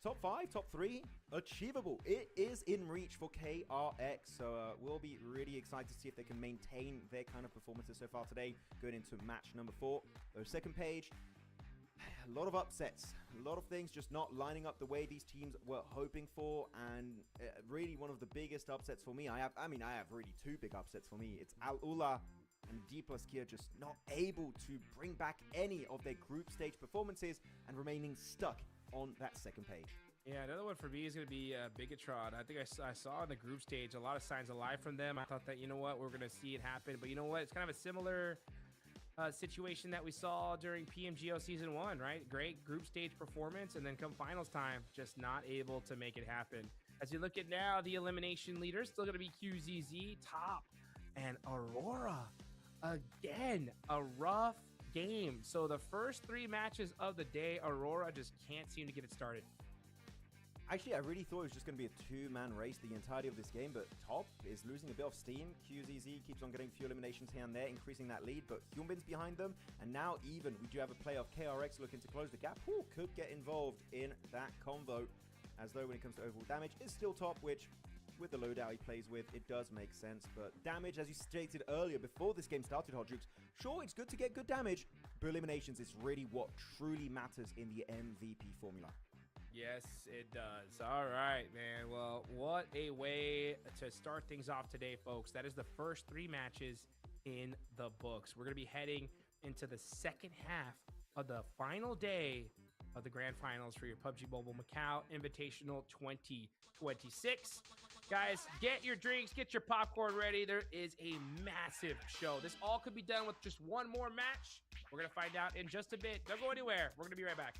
top 5, top 3, achievable. It is in reach for KRX, so we'll be really excited to see if they can maintain their kind of performances so far today, going into match number 4. The second page, A lot of upsets, a lot of things just not lining up the way these teams were hoping for, and really one of the biggest upsets for me. I have really two big upsets for me. It's Al Ula and D+ Kia just not able to bring back any of their group stage performances and remaining stuck on that second page.
Yeah, another one for me is going to be Bigatron. I think I saw in the group stage a lot of signs of life from them. I thought that, you know what, we're going to see it happen. But you know what? It's kind of a similar situation that we saw during PMGO Season 1, right? Great group stage performance, and then come finals time, just not able to make it happen. As you look at now, the elimination leader is still going to be QZZ, Top, and Aurora. Again, a rough game. So the first 3 matches of the day, Aurora just can't seem to get it started.
Actually, I really thought it was just going to be a two-man race the entirety of this game, but Top is losing a bit of steam. QZZ keeps on getting a few eliminations here and there, increasing that lead, but Hyunbin's behind them, and now even we do have a play of KRX looking to close the gap. Who could get involved in that convo, as though when it comes to overall damage, it's still Top, which, with the loadout he plays with, it does make sense. But damage, as you stated earlier, before this game started, Hot Jukes, sure, it's good to get good damage, but eliminations is really what truly matters in the MVP formula.
Yes, it does. All right, man. Well, what a way to start things off today, folks. That is the first 3 matches in the books. We're going to be heading into the second half of the final day of the grand finals for your PUBG Mobile Macau Invitational 2026. Guys, get your drinks, get your popcorn ready. There is a massive show. This all could be done with just one more match. We're going to find out in just a bit. Don't go anywhere. We're going to be right back.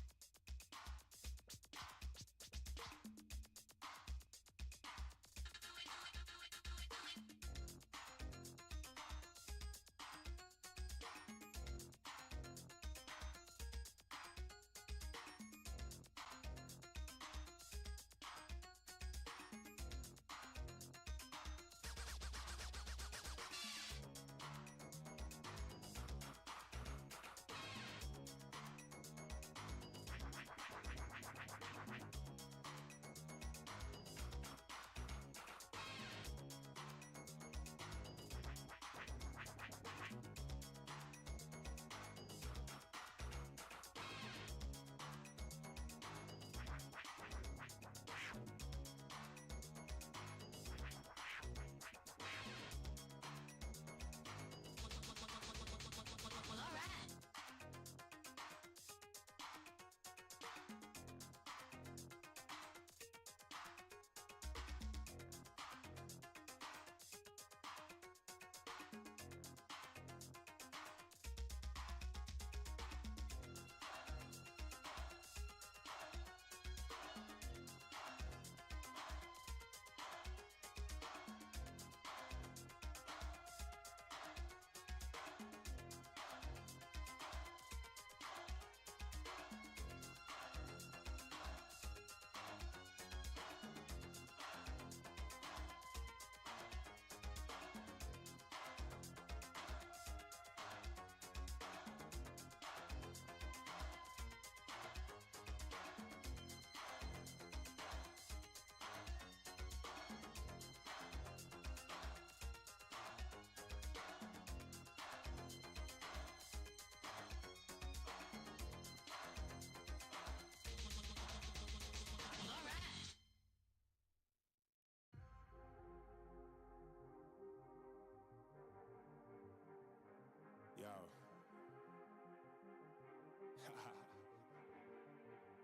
Yo.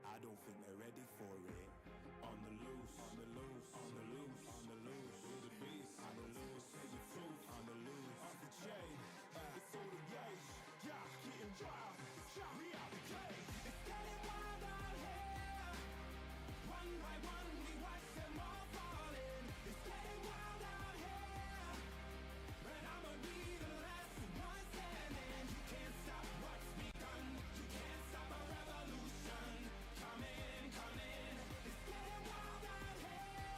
I don't think they're ready for it. On the loose, on the loose, on the loose, on the loose. With the beast, on the loose, say the truth, on the loose. Off the chain, it's all the gauge. Yeah, getting wild, shot me out the cage. It's getting wild out here. One by one, we watch them all falling. It's getting wild out here. But I'ma be the last one standing. You can't stop what's begun. You can't stop a revolution. Come in, come in. It's getting wild out here.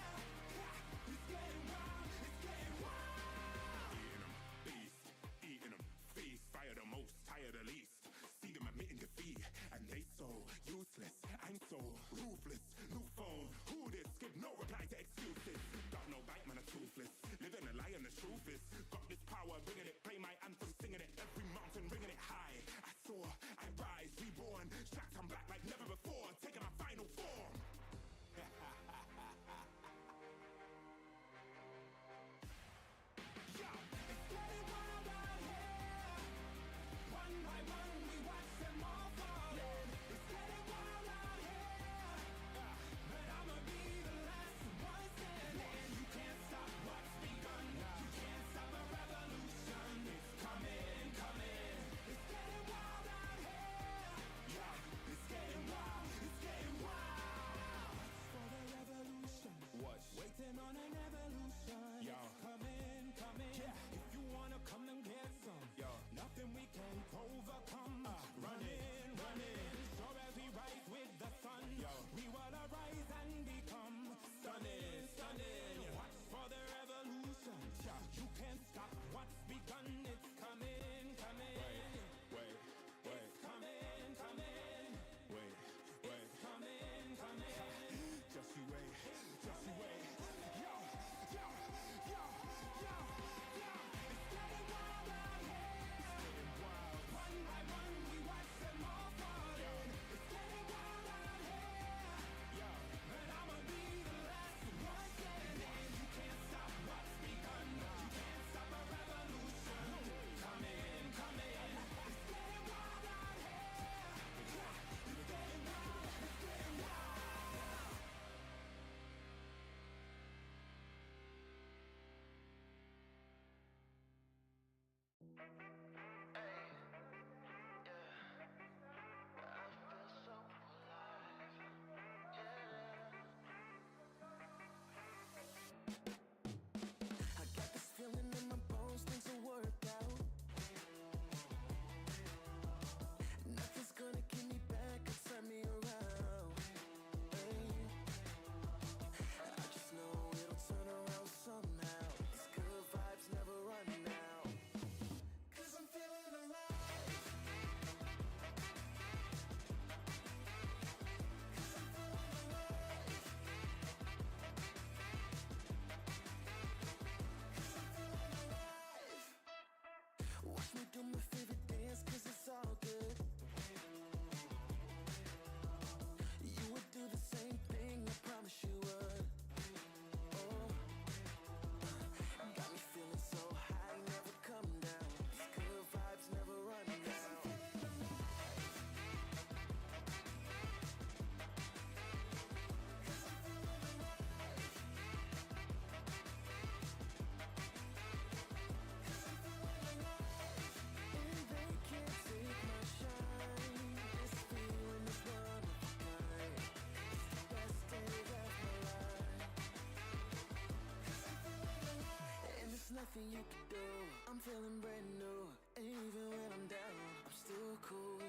anything you could do. I'm feeling brand new, and even when I'm down, I'm still cool.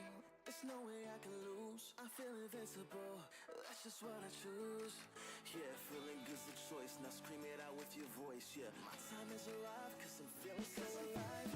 There's no way I can lose. I feel invincible, that's just what I choose. Yeah, feeling good's the choice. Now scream it out with your voice. Yeah, my time is arrived, cause I'm feeling so alive.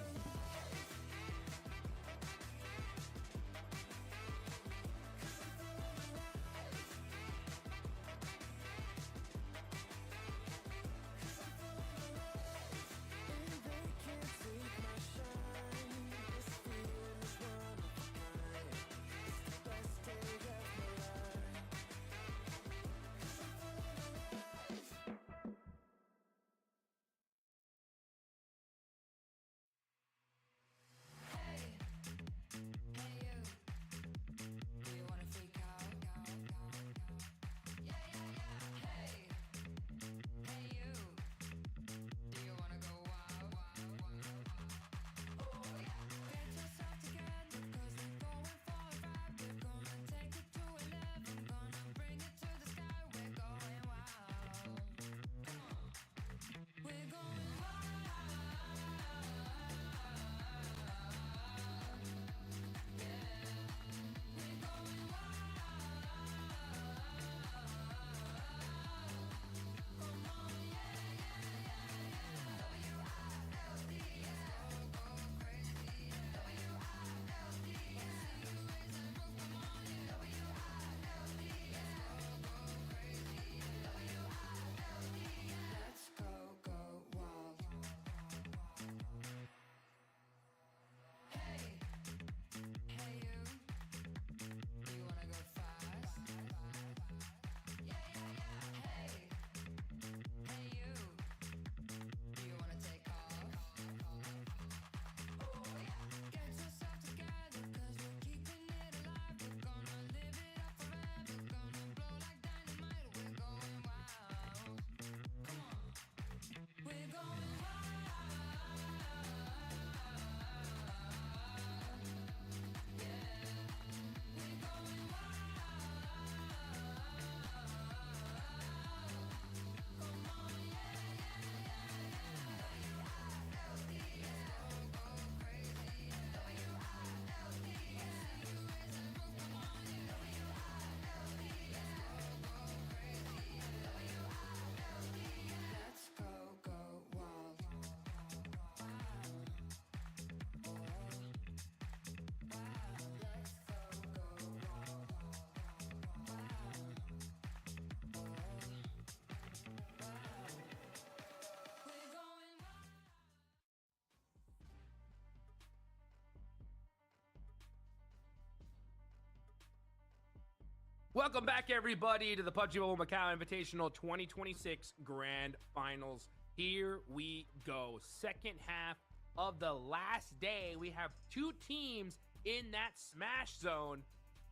Welcome back, everybody, to the PUBG Mobile Macau Invitational 2026 Grand Finals. Here we go. Second half of the last day. We have two teams in that smash zone.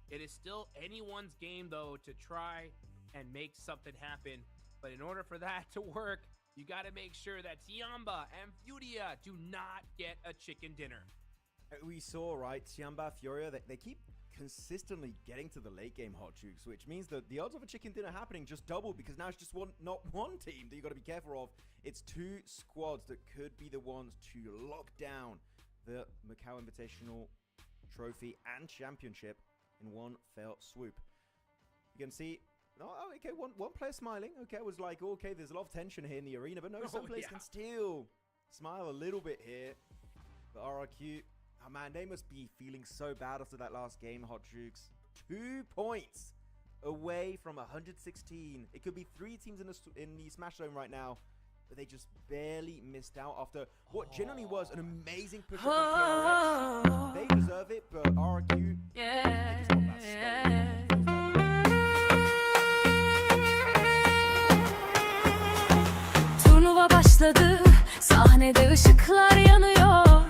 It is still anyone's game, though, to try and make something happen. But in order for that to work, you got to make sure that Tiamba and Furia do not get a chicken dinner.
We saw, right, Tiamba, Furia, they keep consistently getting to the late game, Hot Jukes, which means that the odds of a chicken dinner happening just doubled, because now it's just not one team that you got to be careful of. It's two squads that could be the ones to lock down the Macau Invitational Trophy and Championship in one fell swoop. You can see, oh, okay, one player smiling. Okay, it was like, okay, there's a lot of tension here in the arena, but no, some players can still smile a little bit here. But RRQ, oh man, they must be feeling so bad after that last game, Hot Jukes. 2 points away from 116. It could be 3 teams in the Smash Zone right now, but they just barely missed out after what generally was an amazing push up from PMMI. They deserve it, but RRQ, they just got that stun.
Turnuva başladı, sahnede ışıklar yanıyor.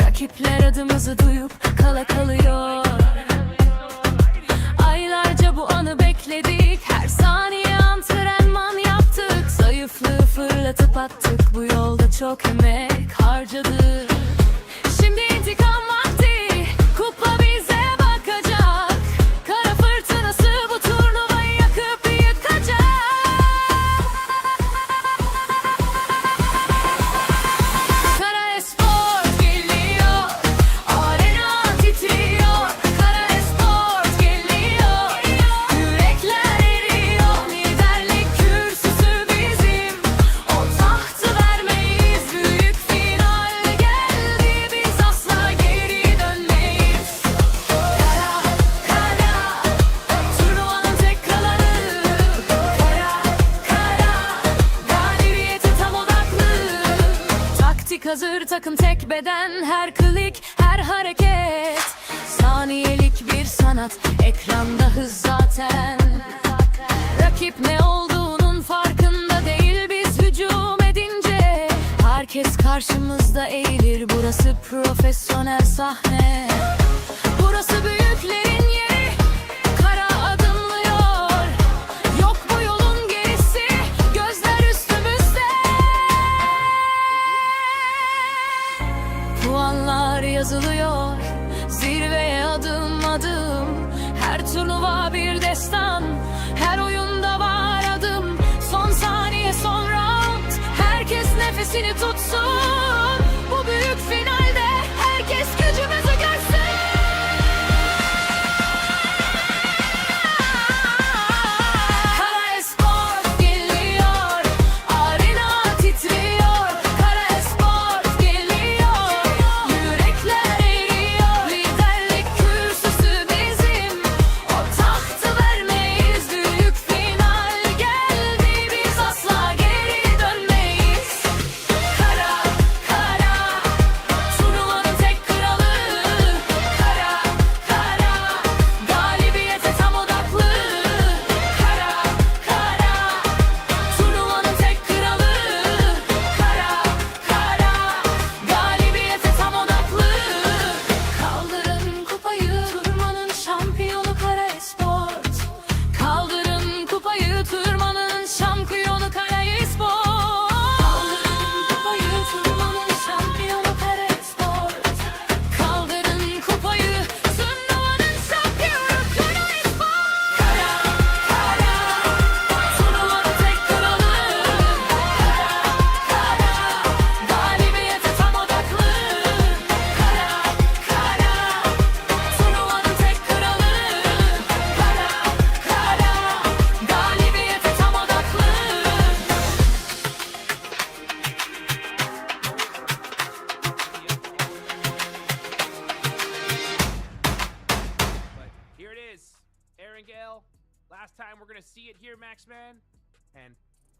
Rakipler adımızı duyup kala kalıyor. Aylarca bu anı bekledik, her saniye antrenman yaptık. Zayıflığı fırlatıp attık, bu yolda çok emek harcadık. Şimdi intikam vakti, kupla bize bakacak. Kara fırtınası bu turnuvayı yakıp yıkacak. hazır takım tek beden. Her klik her hareket saniyelik bir sanat. Ekranda hız zaten. Rakip ne olduğunun farkında değil biz hücum edince. Herkes karşımızda eğilir, burası profesyonel sahne. Burası büyüklerin yeri, kara adımlıyor. Yok bu yolun gerisi, gözler üstümüzde. Puanlar yazılıyor, zirveye adım adım. Her turnuva bir destan, her oyunda var adım. Son saniye son round, herkes nefesini tutsun. Bu büyük finalde herkes gücümüzü görsün. Kara Esport geliyor, arena titriyor. Kara Esport geliyor, yürekler eriyor. Liderlik kürsüsü bizim, o tahtı vermeyiz. Büyük final geldi, biz asla geri dönmeyiz. Kara, kara, turnuvanın tek kralı. Kara, kara, galibiyete tam odaklı. Kara, kara, turnuvanın tek kralı. Kara, kara, galibiyete tam odaklı. Kaldırın kupayı, turnuvanın şampiyonu Kara Esport. Kaldırın kupayı, turnuvanın şampiyonu Kara Esport. Kaldırın kupayı, turnuvanın şampiyonu Kara Esport. Kaldırın kupayı, turnuvanın şampiyonu Kara Esport. Kara, kara, turnuvanın tek kralı. Kara, kara, galibiyete tam odaklı. Kara, kara, turnuvanın tek kralı. Kara, kara, galibiyete tam odaklı.
But here it is, Aaron Gale. Last time we're gonna see it here, Maxman. And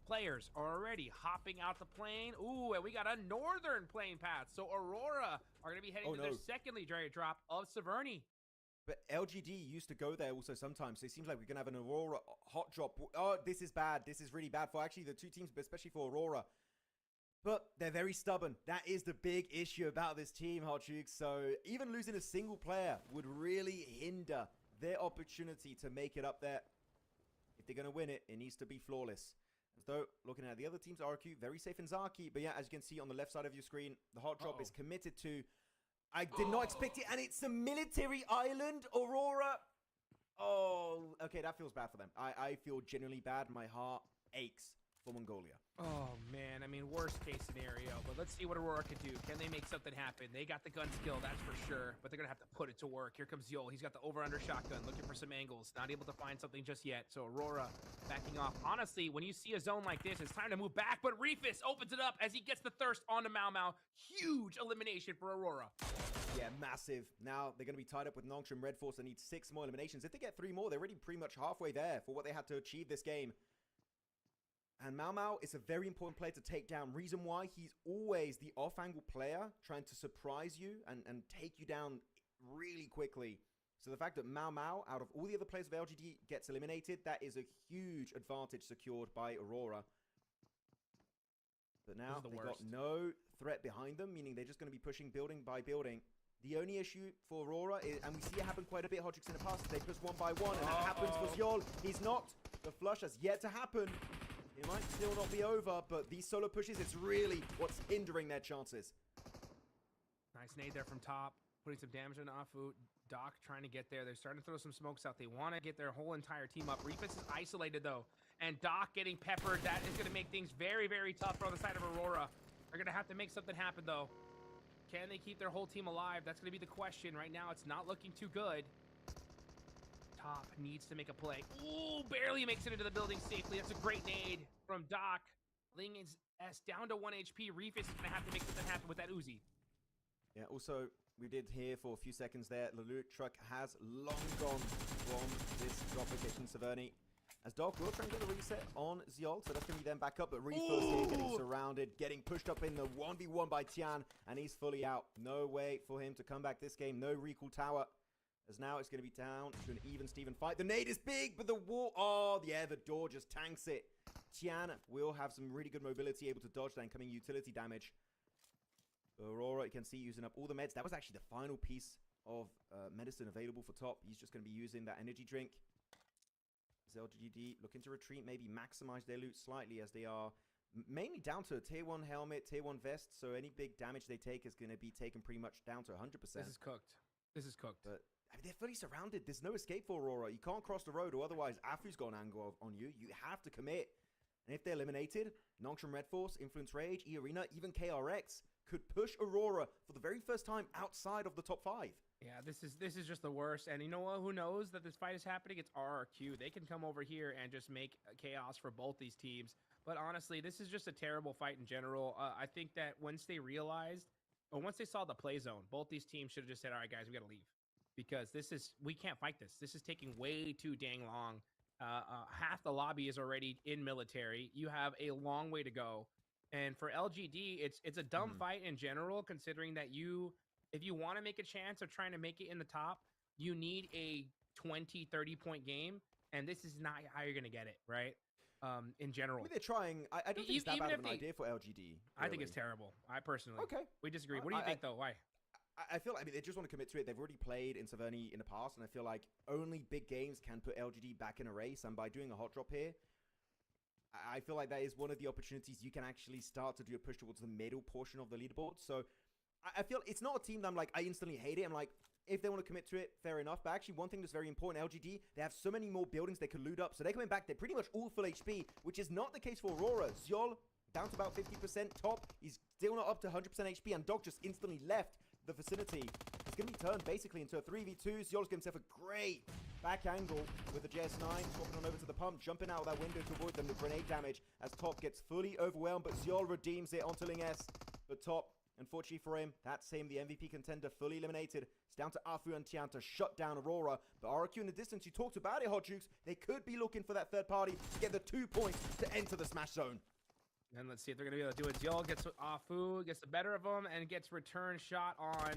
players are already hopping out the plane. Ooh, and we got a northern plane path. So Aurora are gonna be heading
Oh,
to their
no.
second legendary drop of Severny.
But LGD used to go there also sometimes, so it seems like we're going to have an Aurora hot drop. Oh, this is bad. This is really bad for actually the two teams, but especially for Aurora. But they're very stubborn. That is the big issue about this team, Hot Chooks. So even losing a single player would really hinder their opportunity to make it up there. If they're going to win it, it needs to be flawless. So looking at the other teams, RQ, very safe in Zaki. But yeah, as you can see on the left side of your screen, the hot drop is committed to... I did not expect it, and it's a military island, Aurora. Oh, okay, that feels bad for them. I feel genuinely bad. My heart aches for Mongolia.
Oh man, I mean, worst case scenario, but let's see what Aurora could do. Can they make something happen? They got the gun skill, that's for sure, but they're gonna have to put it to work. Here comes Yol. He's got the over-under shotgun, looking for some angles. Not able to find something just yet, so Aurora backing off. Honestly, when you see a zone like this, it's time to move back, but Reefus opens it up as he gets the thirst onto Mau Mau. Huge elimination for Aurora.
Yeah, massive. Now they're going to be tied up with Nongtrim Red Force. They need 6 more eliminations. If they get 3 more, they're already pretty much halfway there for what they had to achieve this game. And Mau Mau is a very important player to take down. Reason why, he's always the off-angle player trying to surprise you and take you down really quickly. So the fact that Mau Mau, out of all the other players of LGD, gets eliminated, that is a huge advantage secured by Aurora. But now they've got no threat behind them, meaning they're just going to be pushing building by building. The only issue for Aurora is, and we see it happen quite a bit, Hodgix, in the past, they push one by one, and that happens for Zyol. He's knocked. The flush has yet to happen. It might still not be over, but these solo pushes, it's really what's hindering their chances.
Nice nade there from top, putting some damage on Afu. Doc trying to get there. They're starting to throw some smokes out. They want to get their whole entire team up. Reefus is isolated, though. And Doc getting peppered. That is going to make things very, very tough on the side of Aurora. They're going to have to make something happen, though. Can they keep their whole team alive? That's going to be the question. Right now, it's not looking too good. Top needs to make a play. Ooh, barely makes it into the building safely. That's a great nade from Doc. Ling is down to 1 HP. Reefus is going to have to make something happen with that Uzi.
Yeah, also, we did hear for a few seconds there, Lelouch Truck has long gone from this drop location, Severny. As Doc will try and get the reset on Xiol, so that's going to be then back up, but Reef first here, getting surrounded, getting pushed up in the 1v1 by Tian, and he's fully out. No way for him to come back this game. No recall tower, as now it's going to be down to an even Steven fight. The nade is big, but the wall, the door just tanks it. Tian will have some really good mobility, able to dodge that incoming utility damage. Aurora, you can see, using up all the meds. That was actually the final piece of medicine available for top. He's just going to be using that energy drink. As LGD looking to retreat, maybe maximize their loot slightly, as they are mainly down to a tier 1 helmet, tier 1 vest, so any big damage they take is going to be taken pretty much down to 100%.
This is cooked. This is cooked.
But I mean, they're fully surrounded. There's no escape for Aurora. You can't cross the road, or otherwise Afu's got an angle on you. You have to commit. And if they're eliminated, Nongshim Red Force, Influence Rage, E-Arena, even KRX could push Aurora for the very first time outside of the top 5.
Yeah, this is just the worst. And you know what? Who knows that this fight is happening? It's RRQ. They can come over here and just make chaos for both these teams. But honestly, this is just a terrible fight in general. I think that once they realized, or once they saw the play zone, both these teams should have just said, all right, guys, we got to leave. Because we can't fight this. This is taking way too dang long. Half the lobby is already in military. You have a long way to go. And for LGD, it's a dumb fight in general, considering that if you want to make a chance of trying to make it in the top, you need a 20, 30-point game. And this is not how you're going to get it, right? In general.
I mean, they're trying. I don't think it's that bad of an idea for LGD. Really.
I think it's terrible. I personally.
Okay.
We disagree. What do you think, though? Why?
I feel like, I mean, they just want to commit to it. They've already played in Severny in the past, and I feel like only big games can put LGD back in a race. And by doing a hot drop here, I feel like that is one of the opportunities you can actually start to do a push towards the middle portion of the leaderboard. So I feel it's not a team that I'm like, I instantly hate it. I'm like, if they want to commit to it, fair enough. But actually, one thing that's very important, LGD, they have so many more buildings they can loot up. So they're coming back. They're pretty much all full HP, which is not the case for Aurora. Xiol down to about 50% top. He's still not up to 100% HP, and Doc just instantly left the vicinity. It's going to be turned basically into a 3v2. Xiol's got himself a great back angle with the JS9, swapping on over to the pump, jumping out of that window to avoid them the grenade damage as Top gets fully overwhelmed, but Xiol redeems it onto Ling S. But Top, unfortunately for him, that's him, the MVP contender, fully eliminated. It's down to Afu and Tian to shut down Aurora. But RRQ in the distance, you talked about it, Hot Jukes. They could be looking for that third party to get the 2 points to enter the smash zone.
And let's see if they're going to be able to do it. Xiol gets Afu, gets the better of him, and gets return shot on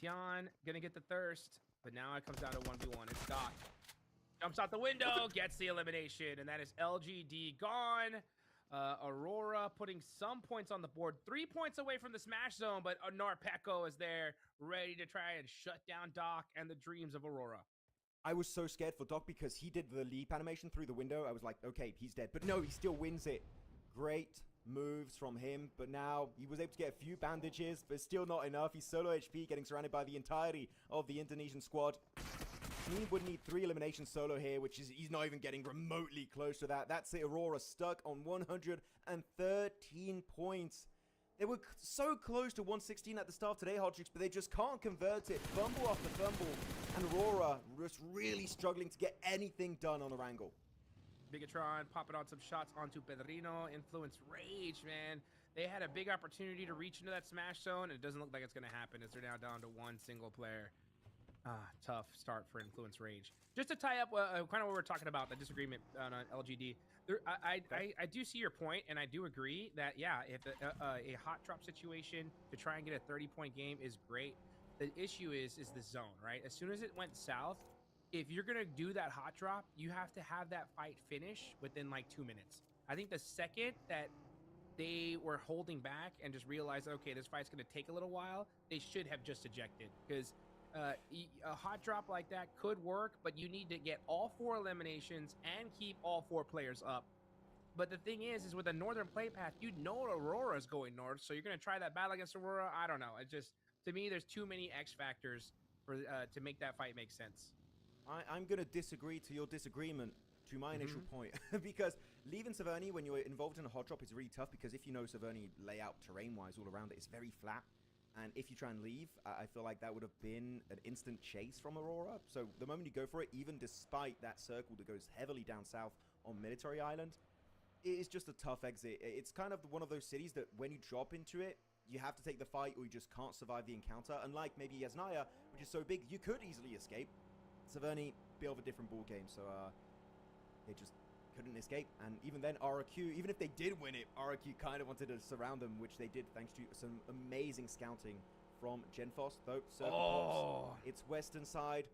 Tian. Going to get the thirst, but now it comes down to 1v1. It's Doc. Jumps out the window, gets the elimination, and that is LGD gone. Aurora putting some points on the board. 3 points away from the smash zone, but Narpeko is there, ready to try and shut down Doc and the dreams of Aurora.
I was so scared for Doc because he did the leap animation through the window. I was like, okay, he's dead. But no, he still wins it. Great moves from him, but now he was able to get a few bandages, but still not enough. He's solo HP, getting surrounded by the entirety of the Indonesian squad. He would need 3 eliminations solo here, which is he's not even getting remotely close to that. That's it. Aurora stuck on 113 points. They were so close to 116 at the start of today, Hodgix, but they just can't convert it. Fumble after fumble, and Aurora just really struggling to get anything done on Erangel.
Bigatron popping on some shots onto Pedrino. Influence Rage, man. They had a big opportunity to reach into that smash zone, and it doesn't look like it's going to happen as they're now down to 1 single player. Tough start for Influence Rage. Just to tie up kind of what we're talking about, the disagreement on LGD, I do see your point, and I do agree that, yeah, if a hot drop situation to try and get a 30-point game is great, the issue is the zone, right? As soon as it went south, if you're going to do that hot drop, you have to have that fight finish within like 2 minutes. I think the second that they were holding back and just realized, okay, this fight's going to take a little while, they should have just ejected, because a hot drop like that could work, but you need to get all 4 eliminations and keep all 4 players up. But the thing is with a northern play path, you know Aurora's going north, so you're going to try that battle against Aurora. I don't know. It just, to me, there's too many X factors for to make that fight make sense.
I'm going to disagree to your disagreement to my initial point, because leaving Severny when you're involved in a hot drop is really tough, because if you know Severny layout terrain-wise all around it, it's very flat. And if you try and leave, I feel like that would have been an instant chase from Aurora. So the moment you go for it, even despite that circle that goes heavily down south on Military Island, it is just a tough exit. It's kind of one of those cities that when you drop into it, you have to take the fight or you just can't survive the encounter. Unlike maybe Yasnaya, which is so big, you could easily escape. Severny, bit of a different ball game. So they just couldn't escape. And even then, RRQ, even if they did win it, RRQ kind of wanted to surround them, which they did thanks to some amazing scouting from Genfos, though. Pops, it's western side.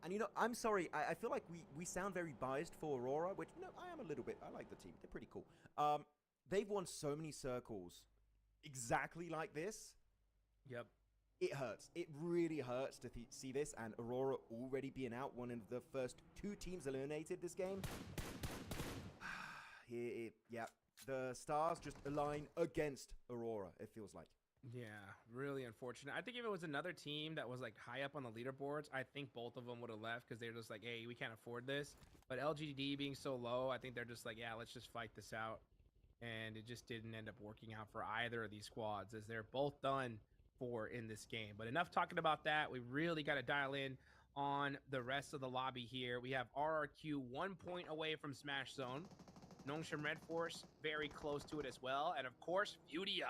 And, you know, I'm sorry, I feel like we sound very biased for Aurora, which, no, I am a little bit. I like the team. They're pretty cool. They've won so many circles exactly like this.
Yep.
It hurts. It really hurts to see this, and Aurora already being out, one of the first 2 teams eliminated this game. Yeah, the stars just align against Aurora, it feels like.
Yeah, really unfortunate. I think if it was another team that was like high up on the leaderboards, I think both of them would have left because they're just like, hey, we can't afford this. But LGD being so low, I think they're just like, yeah, let's just fight this out. And it just didn't end up working out for either of these squads as they're both done for in this game. But enough talking about that. We really got to dial in on the rest of the lobby here. We have RRQ 1 point away from Smash Zone. Nongshim Red Force very close to it as well. And of course, Furia,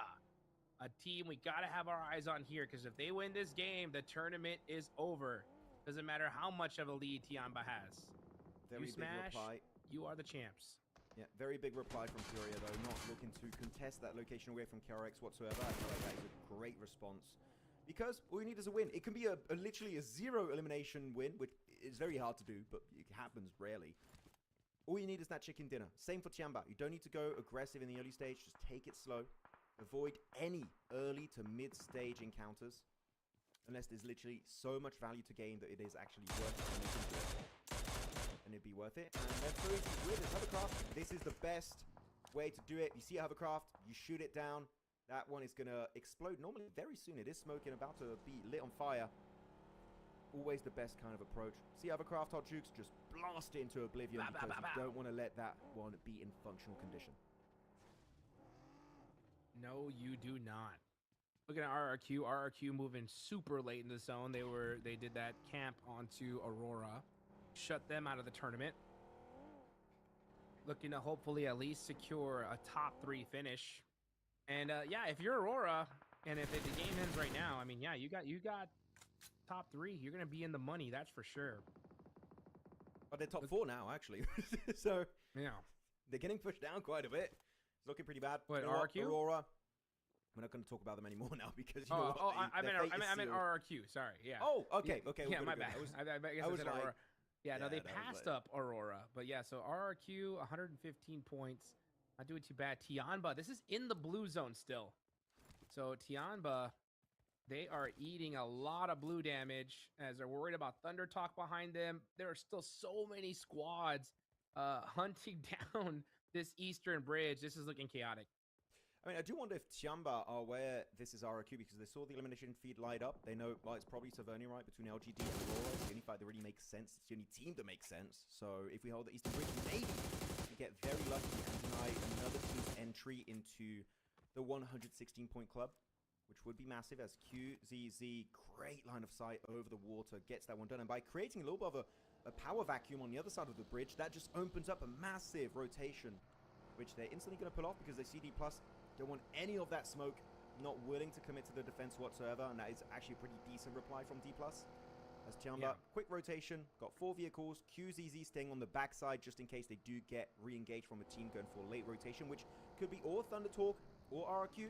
a team we got to have our eyes on here because if they win this game, the tournament is over. Doesn't matter how much of a lead Tianba has.
Very
you smash,
big reply.
you are the champs.
Yeah, very big reply from Furia, though, not looking to contest that location away from KRX whatsoever. I feel like that is a great response. Because all you need is a win. It can be literally a 0 elimination win, which is very hard to do, but it happens rarely. All you need is that chicken dinner. Same for Tianba. You don't need to go aggressive in the early stage. Just take it slow. Avoid any early to mid-stage encounters. Unless there's literally so much value to gain that it is actually worth it. And it'd be worth it. And then with this hovercraft, this is the best way to do it. You see a hovercraft, you shoot it down. That one is going to explode normally very soon. It is smoking, about to be lit on fire. Always the best kind of approach. See hovercraft, Hot Jukes, just blast it into oblivion because you don't want to let that one be in functional condition.
No, you do not. Looking at RRQ, RRQ moving super late in the zone. They did that camp onto Aurora. Shut them out of the tournament. Looking to hopefully at least secure a top 3 finish. And yeah, if you're Aurora, and if the game ends right now, I mean, yeah, you got top 3. You're gonna be in the money, that's for sure.
But they're top 4 now, actually. So
Yeah.
they're getting pushed down quite a bit. It's looking pretty bad.
What,
You know
RRQ?
Aurora. We're not going to talk about them anymore now because you know what?
I meant
sealed.
RRQ. Sorry, yeah.
Oh, okay, okay.
Yeah,
we're
my
good.
bad. I guess I said
like,
Aurora. Yeah, no,
yeah,
they
that was
passed
like-
up Aurora. But yeah, so RRQ, 115 points. Not doing too bad. Tianba, this is in the blue zone still. So Tianba, they are eating a lot of blue damage as they're worried about Thunder Talk behind them. There are still so many squads hunting down this eastern bridge. This is looking chaotic.
I mean, I do wonder if Tianba are aware this is RRQ because they saw the elimination feed light up. They know, well, it's probably Tavernier, right, between LGD and Aurora. It's the only fight that really makes sense. It's the only team that makes sense. So if we hold the Eastern Bridge, maybe we get very lucky and deny another team's entry into the 116-point club, which would be massive as QZZ, great line of sight over the water, gets that one done. And by creating a little bit of a power vacuum on the other side of the bridge, that just opens up a massive rotation, which they're instantly going to pull off because they see D+. Don't want any of that smoke, not willing to commit to the defense whatsoever, and that is actually a pretty decent reply from D+. As Tianba, quick rotation, got 4 vehicles, QZZ staying on the backside just in case they do get re-engaged from a team going for late rotation, which could be or Thunder Talk or RRQ.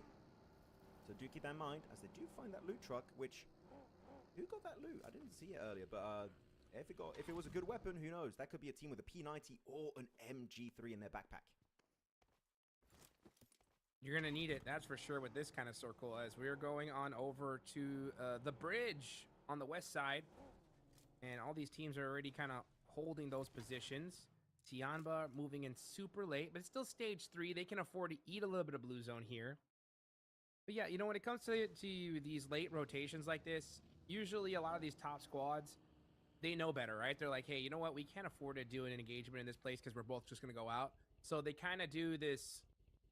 So do keep that in mind, as they do find that loot truck, which... Who got that loot? I didn't see it earlier, but if it was a good weapon, who knows? That could be a team with a P90 or an MG3 in their backpack.
You're going to need it, that's for sure, with this kind of circle, as we're going on over to the bridge on the west side. And all these teams are already kind of holding those positions. Tianba moving in super late, but it's still stage 3. They can afford to eat a little bit of blue zone here. But yeah, you know, when it comes to these late rotations like this, usually a lot of these top squads, they know better, right? They're like, hey, you know what? We can't afford to do an engagement in this place because we're both just going to go out. So they kind of do this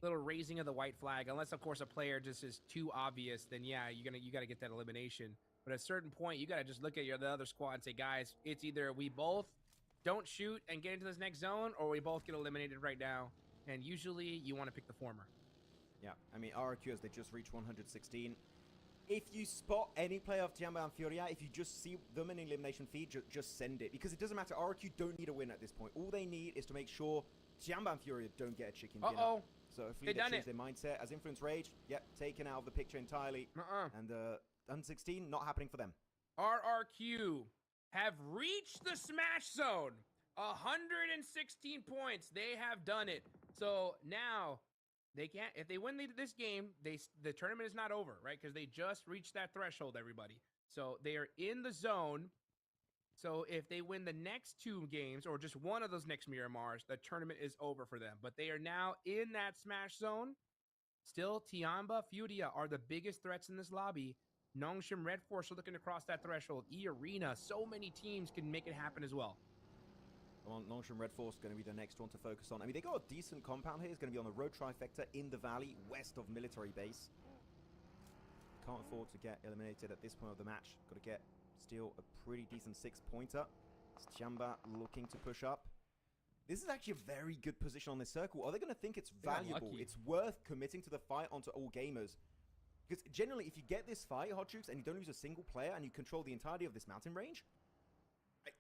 little raising of the white flag, unless of course a player just is too obvious, then yeah, you got to get that elimination. But at a certain point, you got to just look at the other squad and say, guys, it's either we both don't shoot and get into this next zone, or we both get eliminated right now. And usually you want to pick the former.
Yeah, I mean, RRQ, as they just reached 116, If you spot any player of Tiamba and Furia, if you just see them in elimination feed, just send it. Because it doesn't matter. RQ don't need a win at this point. All they need is to make sure Tiamba and Furia don't get a chicken dinner.
Uh-oh.
So hopefully they change their mindset. As Influence Rage, yep, taken out of the picture entirely. And Un16, not happening for them.
RRQ have reached the Smash Zone. 116 points. They have done it. So now they can't. If they win this game, the tournament is not over, right? Because they just reached that threshold, everybody. So they are in the zone. So if they win the next 2 games or just one of those next Miramars, the tournament is over for them. But they are now in that Smash Zone. Still, Tiamba, Furia are the biggest threats in this lobby. Nongshim, Red Force are looking to cross that threshold. E-Arena, so many teams can make it happen as well.
Well, Nongshim Red Force going to be the next one to focus on. I mean, they got a decent compound here. It's going to be on the road trifecta in the valley, west of military base. Can't afford to get eliminated at this point of the match. Got to get still a pretty decent 6-pointer. It's Tiamba looking to push up. This is actually a very good position on this circle. Are they going to think it's valuable? It's worth committing to the fight onto all gamers. Because generally, if you get this fight, Hot Jukes, and you don't lose a single player, and you control the entirety of this mountain range,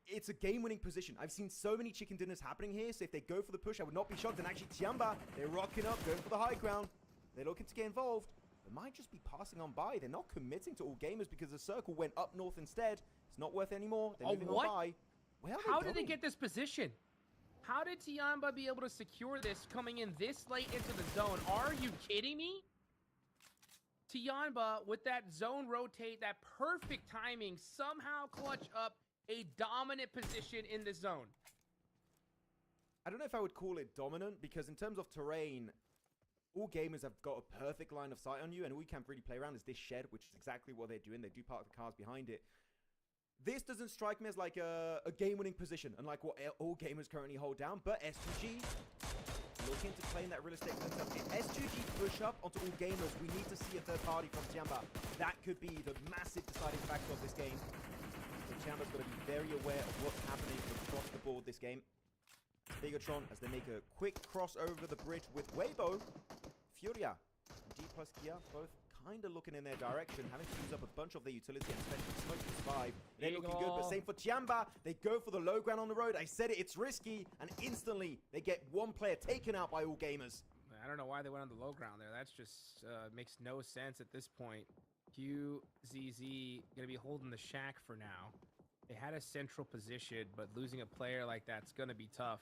it's a game-winning position. I've seen so many chicken dinners happening here, so if they go for the push, I would not be shocked. And actually, Tiamba, they're rocking up, going for the high ground. They're looking to get involved. They might just be passing on by. They're not committing to all gamers because the circle went up north instead. It's not worth any more. They're moving on by.
How did they get this position? How did Tiamba be able to secure this coming in this late into the zone? Are you kidding me? Tiamba, with that zone rotate, that perfect timing, somehow clutch up a dominant position in the zone.
I don't know if I would call it dominant, because in terms of terrain, all gamers have got a perfect line of sight on you, and all you can really play around is this shed, which is exactly what they're doing. They do park the cars behind it. This doesn't strike me as like a game-winning position, unlike what all gamers currently hold down, but S2G looking to claim that real estate for themselves. If S2G push up onto all gamers, we need to see a third party from Tiamba. That could be the massive deciding factor of this game. So Tiamba's got to be very aware of what's happening across the board this game. Bigatron, as they make a quick cross over the bridge with Weibo, Furia and D plus Kia both kind of looking in their direction, having to use up a bunch of their utility and especially smoke to survive. They're looking good, but same for Tiamba. They go for the low ground on the road. I said it, it's risky, and instantly they get one player taken out by all gamers.
I don't know why they went on the low ground there. That's just makes no sense at this point. QZZ gonna be holding the shack for now. They had a central position, but losing a player like that's gonna be tough.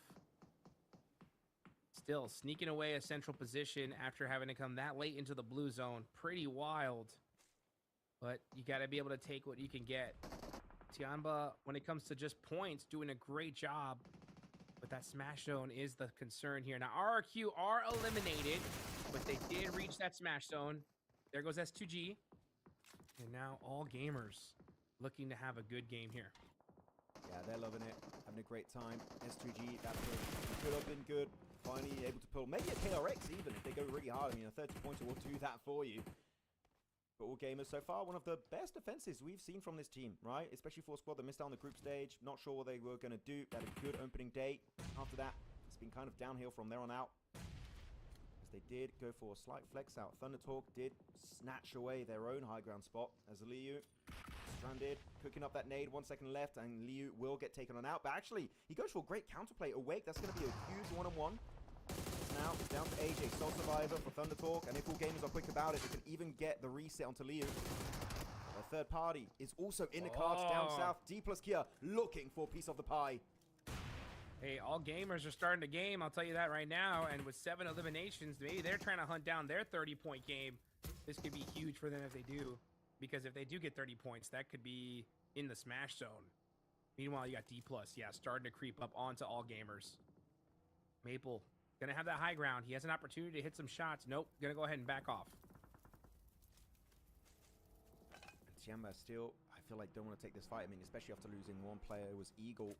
Still, sneaking away a central position after having to come that late into the blue zone. Pretty wild. But you got to be able to take what you can get. Tiamba, when it comes to just points, doing a great job. But that smash zone is the concern here. Now, RRQ are eliminated, but they did reach that smash zone. There goes S2G. And now all gamers looking to have a good game here.
Yeah, they're loving it. Having a great time. S2G, that could have been good. Finally able to pull maybe a KRX even if they go really hard. I mean, a 30-pointer will do that for you. But all gamers so far, one of the best defenses we've seen from this team, right? Especially for a squad that missed out on the group stage. Not sure what they were going to do. They had a good opening day. After that, it's been kind of downhill from there on out. As they did go for a slight flex out. Thunder Talk did snatch away their own high ground spot as Liu stranded, cooking up that nade, 1 second left, and Liu will get taken on out. But actually, he goes for a great counterplay. Awake, that's going to be a huge one-on-one. Now it's down to AJ, sole survivor for Thunder Talk, and if all gamers are quick about it, they can even get the reset onto Liu. The third party is also in the cards down south. D plus Kia looking for a piece of the pie.
Hey, all gamers are starting to game, I'll tell you that right now. And with 7 eliminations, maybe they're trying to hunt down their 30-point game. This could be huge for them if they do. Because if they do get 30 points, that could be in the smash zone. Meanwhile, you got D+, yeah, starting to creep up onto all gamers. Maple, gonna have that high ground. He has an opportunity to hit some shots. Nope, gonna go ahead and back off.
Tiamba still, I feel like, don't want to take this fight. I mean, especially after losing one player who was Eagle.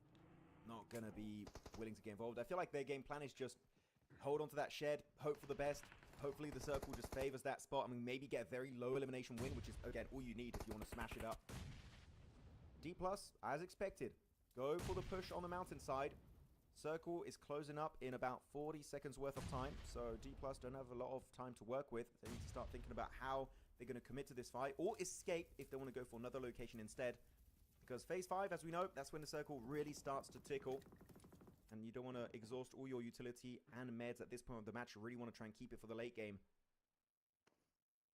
Not gonna be willing to get involved. I feel like their game plan is just hold on to that shed, hope for the best. Hopefully the circle just favors that spot. I mean, maybe get a very low elimination win, which is, again, all you need if you want to smash it up. D+, as expected, go for the push on the mountainside. Circle is closing up in about 40 seconds worth of time, so D+ don't have a lot of time to work with. They need to start thinking about how they're going to commit to this fight or escape if they want to go for another location instead. Because phase 5, as we know, that's when the circle really starts to tickle. And you don't want to exhaust all your utility and meds at this point of the match. You really want to try and keep it for the late game.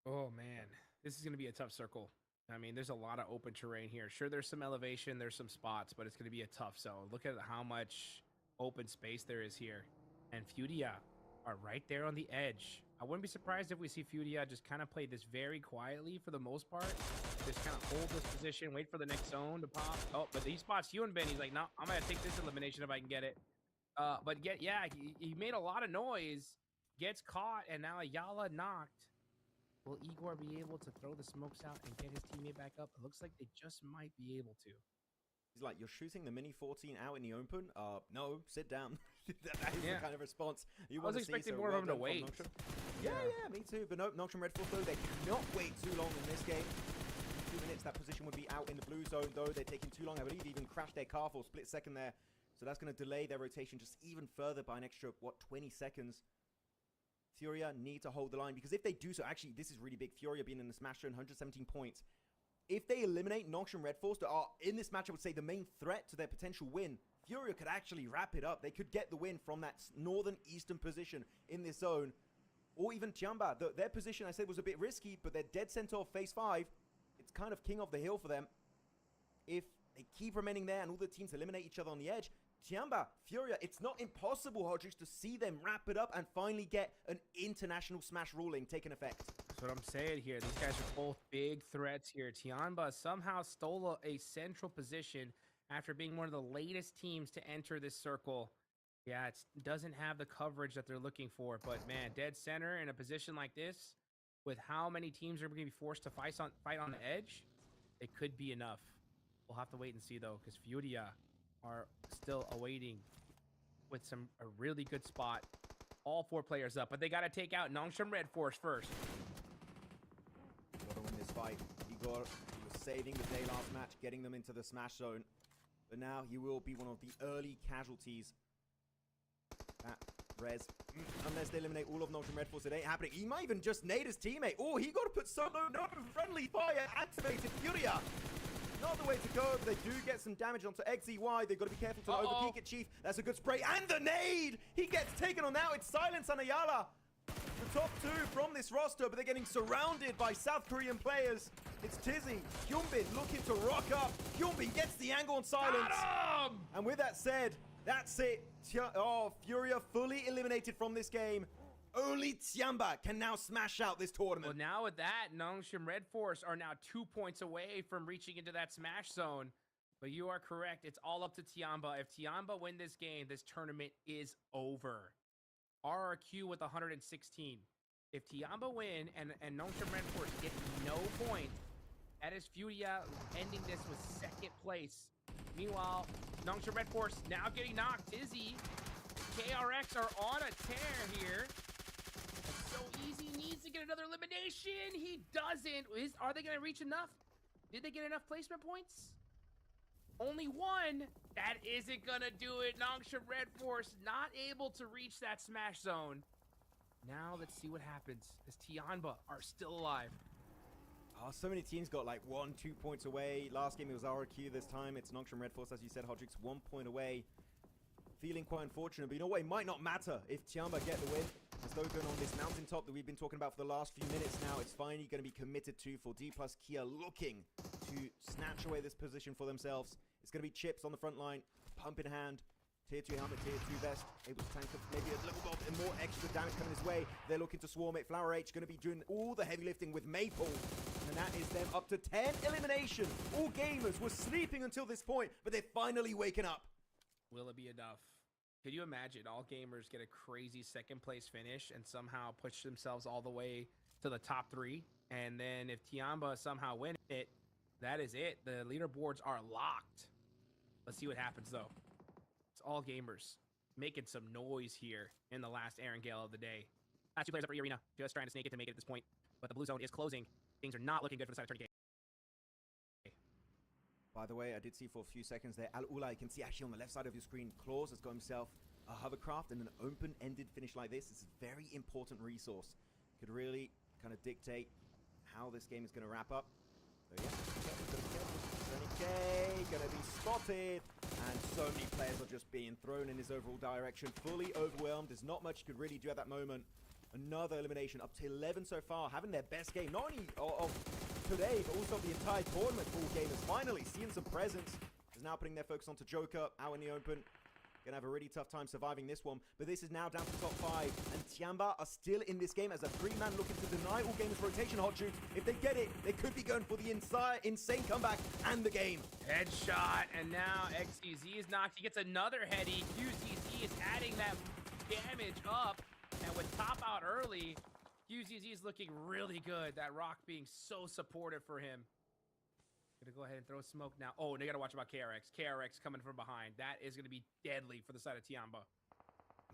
Oh, man. This is going to be a tough circle. I mean, there's a lot of open terrain here. Sure, there's some elevation, there's some spots, but it's going to be a tough zone. Look at how much open space there is here. And Furia are right there on the edge. I wouldn't be surprised if we see Furia just kind of play this very quietly for the most part. Just kind of hold this position, wait for the next zone to pop. Oh, but he spots Hyunbin. He's like, no, I'm going to take this elimination if I can get it. But yeah, he made a lot of noise, gets caught, and now Ayala knocked. Will Igor be able to throw the smokes out and get his teammate back up? It looks like they just might be able to.
He's like, you're shooting the Mini 14 out in the open? No, sit down. That is the kind of response you want to see.
I was expecting more of him to wait.
Yeah, me too. But nope, Nocturne Red Force, though, they cannot wait too long in this game. 2 minutes, that position would be out in the blue zone, though. They're taking too long. I believe even crashed their car for a split second there. So that's going to delay their rotation just even further by an extra, 20 seconds. Furia need to hold the line, because if they do so, actually, this is really big. Furia being in the Smash Zone, 117 points. If they eliminate Nox and Red Force, that are in this match, I would say the main threat to their potential win, Furia could actually wrap it up. They could get the win from that northern eastern position in this zone. Or even Tiamba. Their position, I said, was a bit risky, but they're dead center of phase 5. It's kind of king of the hill for them. If they keep remaining there and all the teams eliminate each other on the edge, Tiamba, Furia, it's not impossible, Hodrix, to see them wrap it up and finally get an international Smash ruling taking effect.
That's what I'm saying here. These guys are both big threats here. Tiamba somehow stole a central position after being one of the latest teams to enter this circle. Yeah, it doesn't have the coverage that they're looking for, but man, dead center in a position like this, with how many teams are going to be forced to fight on the edge, it could be enough. We'll have to wait and see, though, because Furia are still awaiting with a really good spot. All 4 players up, but they got to take out Nongshim Red Force first.
Got to win this fight. Igor was saving the day last match, getting them into the Smash Zone. But now he will be one of the early casualties. That res, unless they eliminate all of Nongshim Red Force, it ain't happening. He might even just nade his teammate. Oh, he got to put solo. No, friendly fire activated. Furia. Not the way to go, but they do get some damage onto XEY. They've got to be careful to overpeak it, Chief. That's a good spray. And the nade! He gets taken on now. It's Silence and Ayala. The top 2 from this roster, but they're getting surrounded by South Korean players. It's Tizzy. Hyunbin looking to rock up. Hyunbin gets the angle on Silence. And with that said, that's it. Furia fully eliminated from this game. Only Tiamba can now smash out this tournament.
Well, now with that, Nongshim Red Force are now 2 points away from reaching into that Smash Zone. But you are correct. It's all up to Tiamba. If Tiamba win this game, this tournament is over. RRQ with 116. If Tiamba win and Nongshim Red Force get no points, that is Furia ending this with 2nd place. Meanwhile, Nongshim Red Force now getting knocked. Tizzy, KRX are on a tear here. So easy, needs to get another elimination. He doesn't. Are they going to reach enough? Did they get enough placement points? Only 1. That isn't going to do it. Nongshim Red Force not able to reach that Smash Zone. Now let's see what happens as Tiamba are still alive.
Oh, so many teams got like 1-2 points away. Last game it was RRQ. This time it's Nongshim Red Force, as you said, Hodrix, 1 point away. Feeling quite unfortunate, but you know what? It might not matter if Tiamba get the win. As though going on this mountaintop that we've been talking about for the last few minutes now, it's finally going to be committed to for D+ Kia, looking to snatch away this position for themselves. It's going to be Chips on the front line, pump in hand, tier 2 helmet, tier 2 vest, able to tank up maybe a little bit and more extra damage coming his way. They're looking to swarm it. Flower H going to be doing all the heavy lifting with Maple. And that is them up to 10 elimination. All gamers were sleeping until this point, but they're finally waking up.
Will it be enough? Could you imagine all gamers get a crazy 2nd place finish and somehow push themselves all the way to the top 3? And then if Tiamba somehow win it, that is it. The leaderboards are locked. Let's see what happens, though. It's all gamers making some noise here in the last Aaron Gale of the day. Last 2 players up for the arena, just trying to snake it to make it at this point. But the blue zone is closing. Things are not looking good for the side of tourney game.
By the way, I did see for a few seconds there, Al-Ula, you can see actually on the left side of your screen, Claus has got himself a hovercraft, and an open-ended finish like this is a very important resource. Could really kind of dictate how this game is going to wrap up. So yeah, gonna be spotted, and so many players are just being thrown in his overall direction, fully overwhelmed. There's not much you could really do at that moment. Another elimination, up to 11 so far, having their best game, not only of today, but also the entire tournament for all gamers. Finally seeing some presence. Is now putting their focus onto Joker, out in the open. Gonna have a really tough time surviving this one, but this is now down to top 5, and Tiamba are still in this game as a 3-man looking to deny all gamers rotation hot shoots. If they get it, they could be going for the insane comeback and the game.
Headshot, and now XCZ is knocked. He gets another heady. QZZ is adding that damage up, and with top out early, QZZ is looking really good. That rock being so supportive for him. Gonna go ahead and throw smoke now. Oh, they gotta watch about KRX. KRX coming from behind. That is gonna be deadly for the side of Tiamba.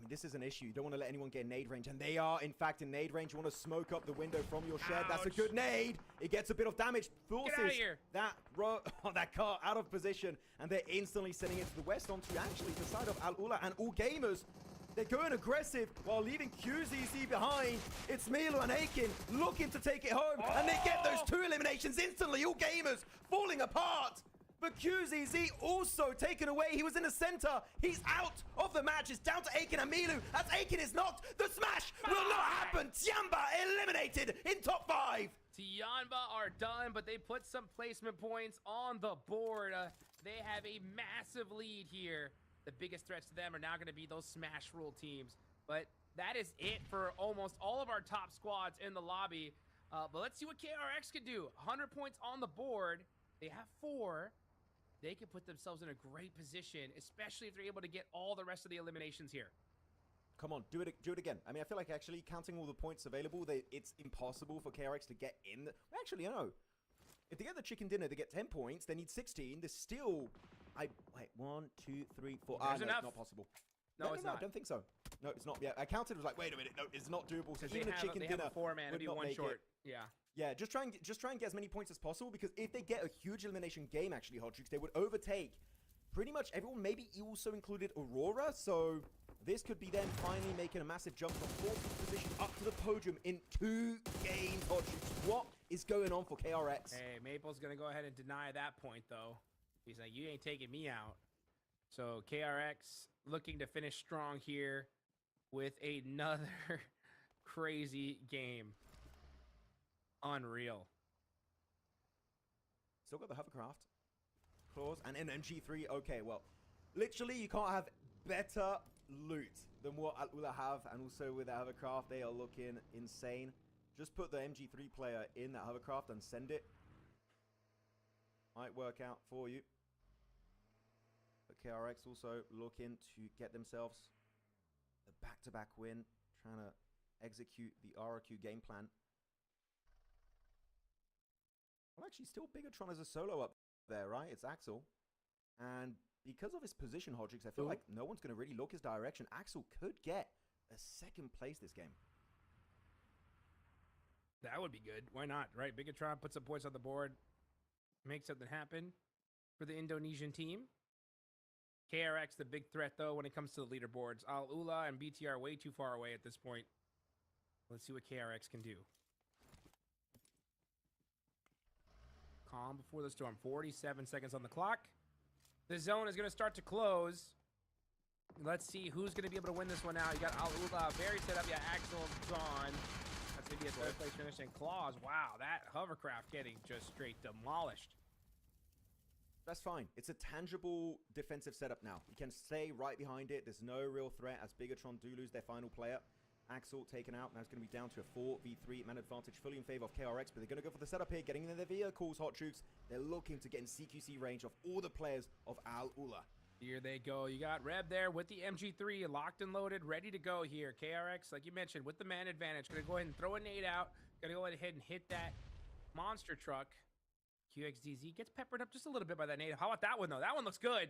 I mean, this is an issue. You don't want to let anyone get nade range, and they are, in fact, in nade range. You want to smoke up the window from your shed. That's a good nade. It gets a bit of damage. Forces
Get out of here.
that car out of position, and they're instantly sending it to the west onto actually the side of Al Ula and all gamers. They're going aggressive while leaving QZZ behind. It's Milo and Aiken looking to take it home, and they get those 2 eliminations instantly. All gamers falling apart. But QZZ also taken away. He was in the center. He's out of the match. It's down to Aiken and Milu. As Aiken is knocked, the smash will not happen. Tiamba eliminated in top 5.
Tiamba are done, but they put some placement points on the board. They have a massive lead here. The biggest threats to them are now going to be those smash rule teams. But that is it for almost all of our top squads in the lobby. But let's see what KRX can do. 100 points on the board. They have 4. They can put themselves in a great position, especially if they're able to get all the rest of the eliminations here.
Come on, do it again. I mean, I feel like actually counting all the points available, it's impossible for KRX to get in. Actually, I know. If they get the chicken dinner, they get 10 points. They need 16. There's still... wait, 1, 2, 3, 4...
There's enough.
It's not possible.
No, it's not.
I don't think so. No, it's not. Yeah, I counted. It was like, wait a minute. No, it's not doable. So even a chicken dinner
a 4-man. It'd be 1 short. Yeah.
Yeah, just try and get as many points as possible, because if they get a huge elimination game, actually, Hot Jukes, they would overtake pretty much everyone. Maybe you also included Aurora, so this could be them finally making a massive jump from 4th position up to the podium in 2 games, Hot Jukes. What is going on for KRX?
Hey, Maple's gonna go ahead and deny that point, though. He's like, you ain't taking me out. So KRX looking to finish strong here with another crazy game. Unreal.
Still got the hovercraft, claws, and an MG3. Okay, well, literally you can't have better loot than what Al Ula have, and also with the hovercraft, they are looking insane. Just put the MG3 player in that hovercraft and send it. Might work out for you. But KRX also looking to get themselves a back-to-back win, trying to execute the RRQ game plan. Well, actually, still Bigatron as a solo up there, right? It's Axel. And because of his position, Hodgix, I feel like no one's going to really look his direction. Axel could get a 2nd place this game.
That would be good. Why not, right? Bigatron put some points on the board. Make something happen for the Indonesian team. KRX, the big threat, though, when it comes to the leaderboards. Al Ula and BT are way too far away at this point. Let's see what KRX can do. Calm before the storm. 47 seconds on the clock. The zone is going to start to close. Let's see who's going to be able to win this one now. You got Al Ula very set up. Yeah, Axel gone. That's going to be a 3rd place finish. And Claws, wow, that hovercraft getting just straight demolished.
That's fine. It's a tangible defensive setup now. You can stay right behind it. There's no real threat as Bigatron do lose their final player. Axel taken out. Now it's going to be down to a 4v3 man advantage, fully in favor of KRX, but they're going to go for the setup here, getting in their vehicles, Hot Jukes. They're looking to get in CQC range of all the players of Al Ula.
Here they go. You got Reb there with the MG3 locked and loaded, ready to go here. KRX, like you mentioned, with the man advantage, going to go ahead and throw a nade out. Going to go ahead and hit that monster truck. QXDZ gets peppered up just a little bit by that nade. How about that one, though? That one looks good.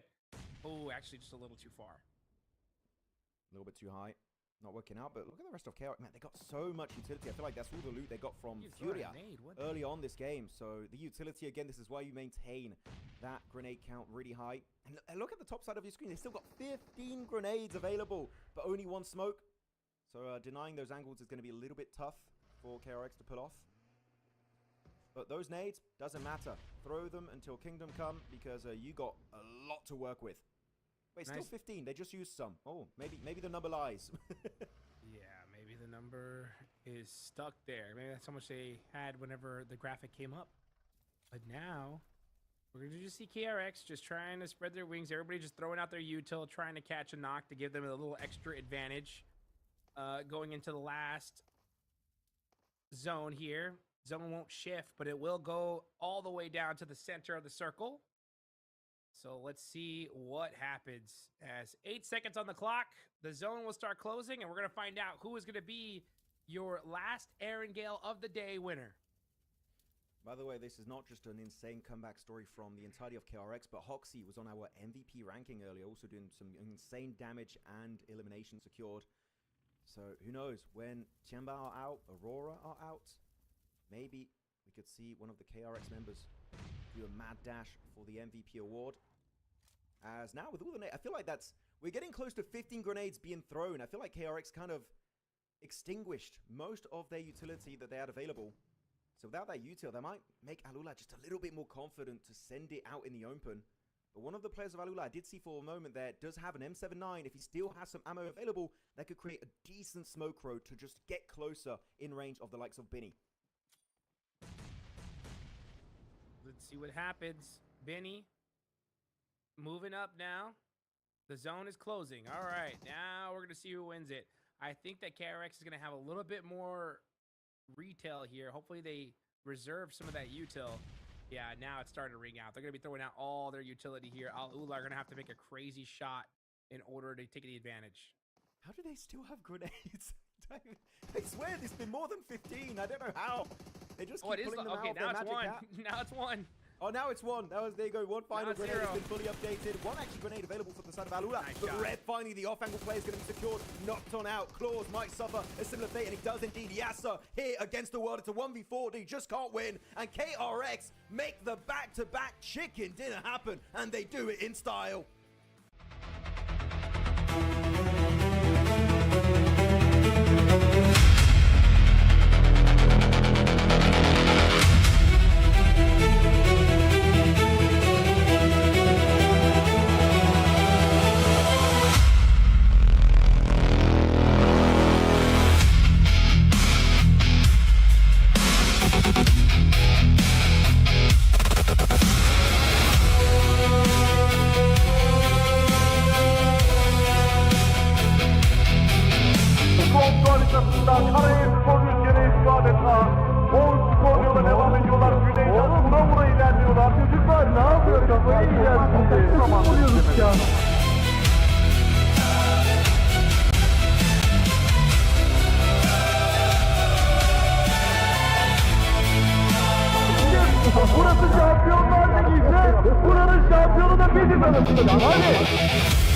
Oh, actually just a little too far.
A little bit too high. Not working out, but look at the rest of KRX. Man, they got so much utility. I feel like that's all the loot they got from Furia early on this game. So the utility, again, this is why you maintain that grenade count really high. And look at the top side of your screen. They still got 15 grenades available, but only 1 smoke. So denying those angles is going to be a little bit tough for KRX to pull off. But those nades, doesn't matter. Throw them until Kingdom Come, because you got a lot to work with. Wait, still
Nice.
15. They just used some. Oh, maybe the number lies.
Yeah, maybe the number is stuck there. Maybe that's how much they had whenever the graphic came up. But now, we're going to just see KRX just trying to spread their wings. Everybody just throwing out their util, trying to catch a knock to give them a little extra advantage. Going into the last zone here. Zone won't shift, but it will go all the way down to the center of the circle. So let's see what happens. As 8 seconds on the clock, the zone will start closing, and we're going to find out who is going to be your last Aaron Gale of the day winner.
By the way, this is not just an insane comeback story from the entirety of KRX, but Hoxie was on our MVP ranking earlier, also doing some insane damage and elimination secured. So who knows, when Tiamba are out, Aurora are out, maybe we could see one of the KRX members do a mad dash for the MVP award. As now with all the I feel like we're getting close to 15 grenades being thrown. I feel like KRX kind of extinguished most of their utility that they had available. So without that util, that might make Alula just a little bit more confident to send it out in the open. But one of the players of Alula I did see for a moment there does have an M79. If he still has some ammo available, that could create a decent smoke road to just get closer in range of the likes of Benny.
Let's see what happens. Benny moving up now. The zone is closing. All right, now we're going to see who wins it. I think that KRX is going to have a little bit more retail here. Hopefully they reserve some of that util. Yeah, now it's starting to ring out. They're going to be throwing out all their utility here. Alula are going to have to make a crazy shot in order to take the advantage.
How do they still have grenades? I swear there's been more than 15. I don't know how. They just keep pulling them out of their magic hat.
Now it's one.
Oh, now it's one. There you go. One final grenade has been fully updated. One actually grenade available for the side of Alula.
Nice
but
shot.
Red, finally, the off-angle play is going to be secured. Knocked on out. Claws might suffer a similar fate, and he does indeed. Yasser here against the world. It's a 1v4. He just can't win. And KRX make the back-to-back chicken dinner happen, and they do it in style.
Kontrol haritasında Karayip skor ülkedeyiz şu adeta. 10 skor yola devam ediyorlar. Güneyden vura ilerliyorlar. Çocuklar ne yapıyor? Kafayı yiyeceğiz. Tamam vuruyoruz ya. Burası Şampiyonlar Ligi ise buranın şampiyonu da biziz arasında. Hadi.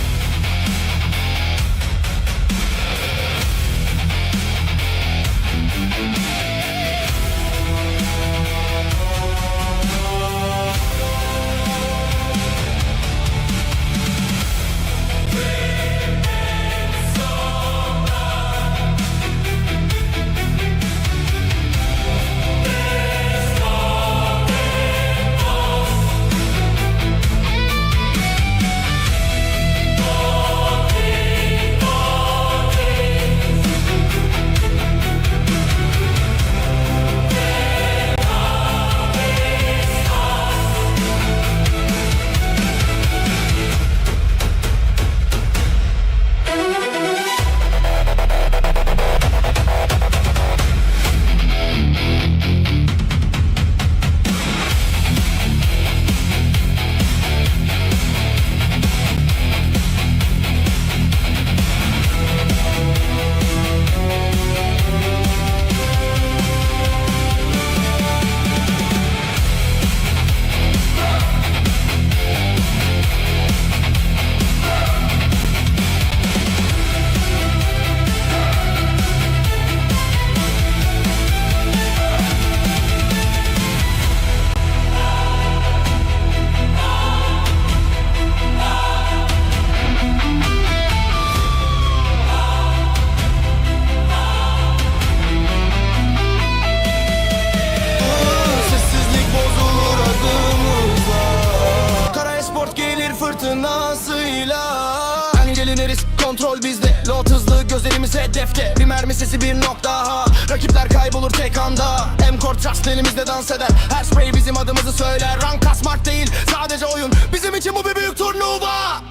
geliniriz kontrol bizde. Lot hızlı gözlerimiz hedefte. Bir mermi sesi bir nokta ha. Rakipler kaybolur tek anda. M-Core Trust elimizde dans eder. Her spray bizim adımızı söyler. Rank kasmak değil sadece oyun. Bizim için bu bir büyük turnuva.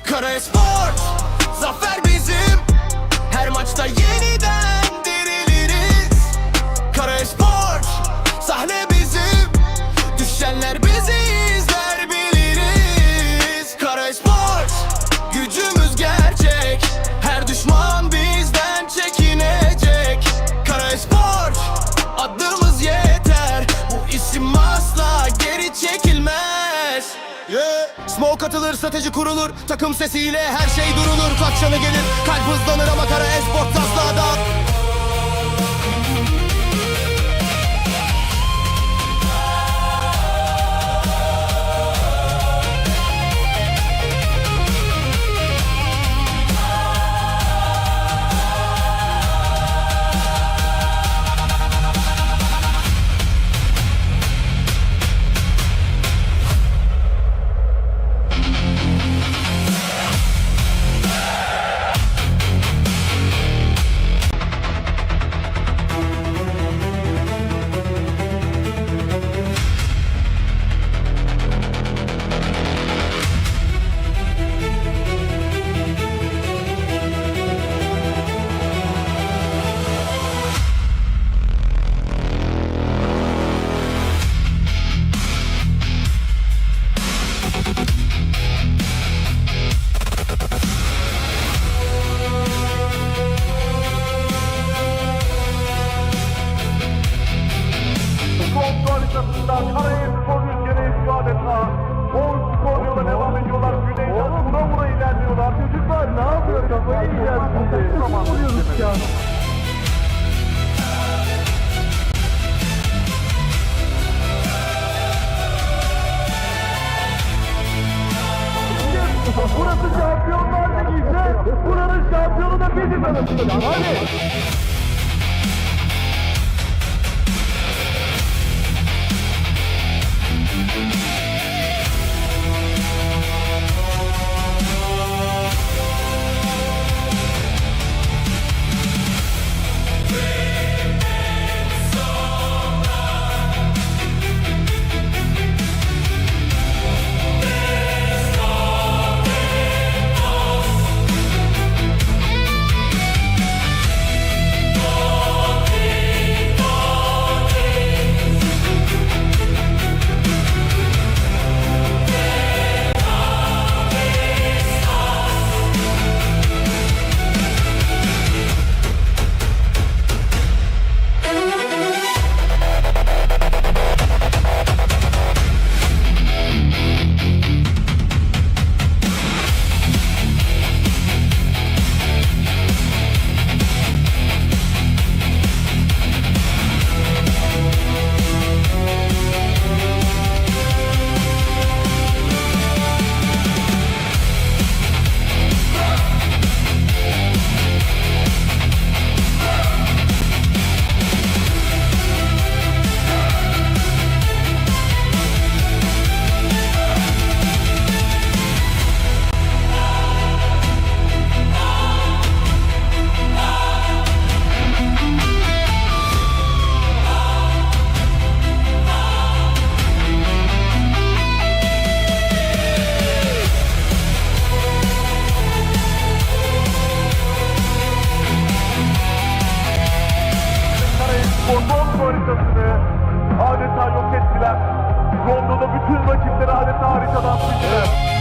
Kara Esport, zafer bizim. Her maçta yeniden diriliriz. Kara Esport, sahne bizim. Düşenler bizi izler biliriz. Kara Esport, gücümüz gerçek. Her düşman bizden çekinecek. Kara Esport, adımız yeter. Bu isim asla geri çekilmez. Smoke atılır, strateji kurulur. Takım sesiyle her şey durulur. Kaçanı gelir, kalp hızlanır ama Kara Esport asla da.
Son haritasında Karayespor rüzgarı esiyor adeta. 10 skor yola devam ediyorlar. Güneyden vura vura ilerliyorlar. Çocuklar ne yapıyor? Kafayı yiyeceğiz şimdi. Tamam vuruyoruz ya. Burası Şampiyonlar Ligi'yse buranın şampiyonu da bizim arasında. Hadi. haritasını adeta yok ettiler. Rondo'da bütün rakipleri adeta haritadan sildiler.